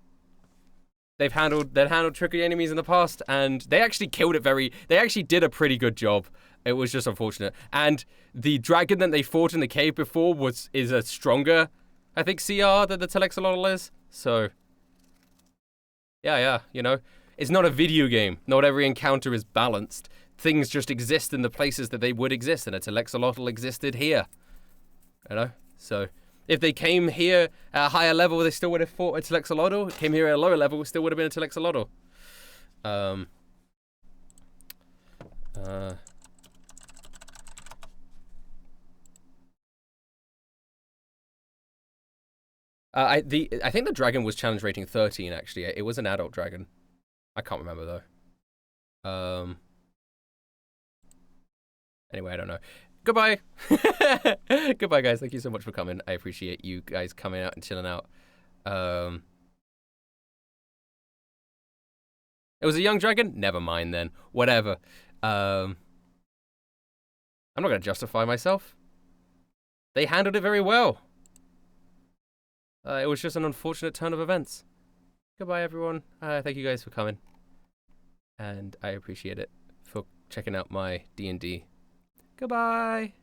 They've handled tricky enemies in the past, and they actually killed it they actually did a pretty good job. It was just unfortunate. And the dragon that they fought in the cave before is a stronger, I think, CR than the Telexolotl is. So yeah, you know. It's not a video game. Not every encounter is balanced. Things just exist in the places that they would exist, and a Telexolotl existed here. You know? So if they came here at a higher level, they still would have fought a Telexolotl. Came here at a lower level, it still would have been a Telexolotl. I think the dragon was challenge rating 13, actually. It was an adult dragon. I can't remember, though. Anyway, I don't know. Goodbye! Goodbye, guys. Thank you so much for coming. I appreciate you guys coming out and chilling out. It was a young dragon? Never mind, then. Whatever. I'm not going to justify myself. They handled it very well. It was just an unfortunate turn of events. Goodbye, everyone. Thank you guys for coming. And I appreciate it for checking out my D&D. Goodbye.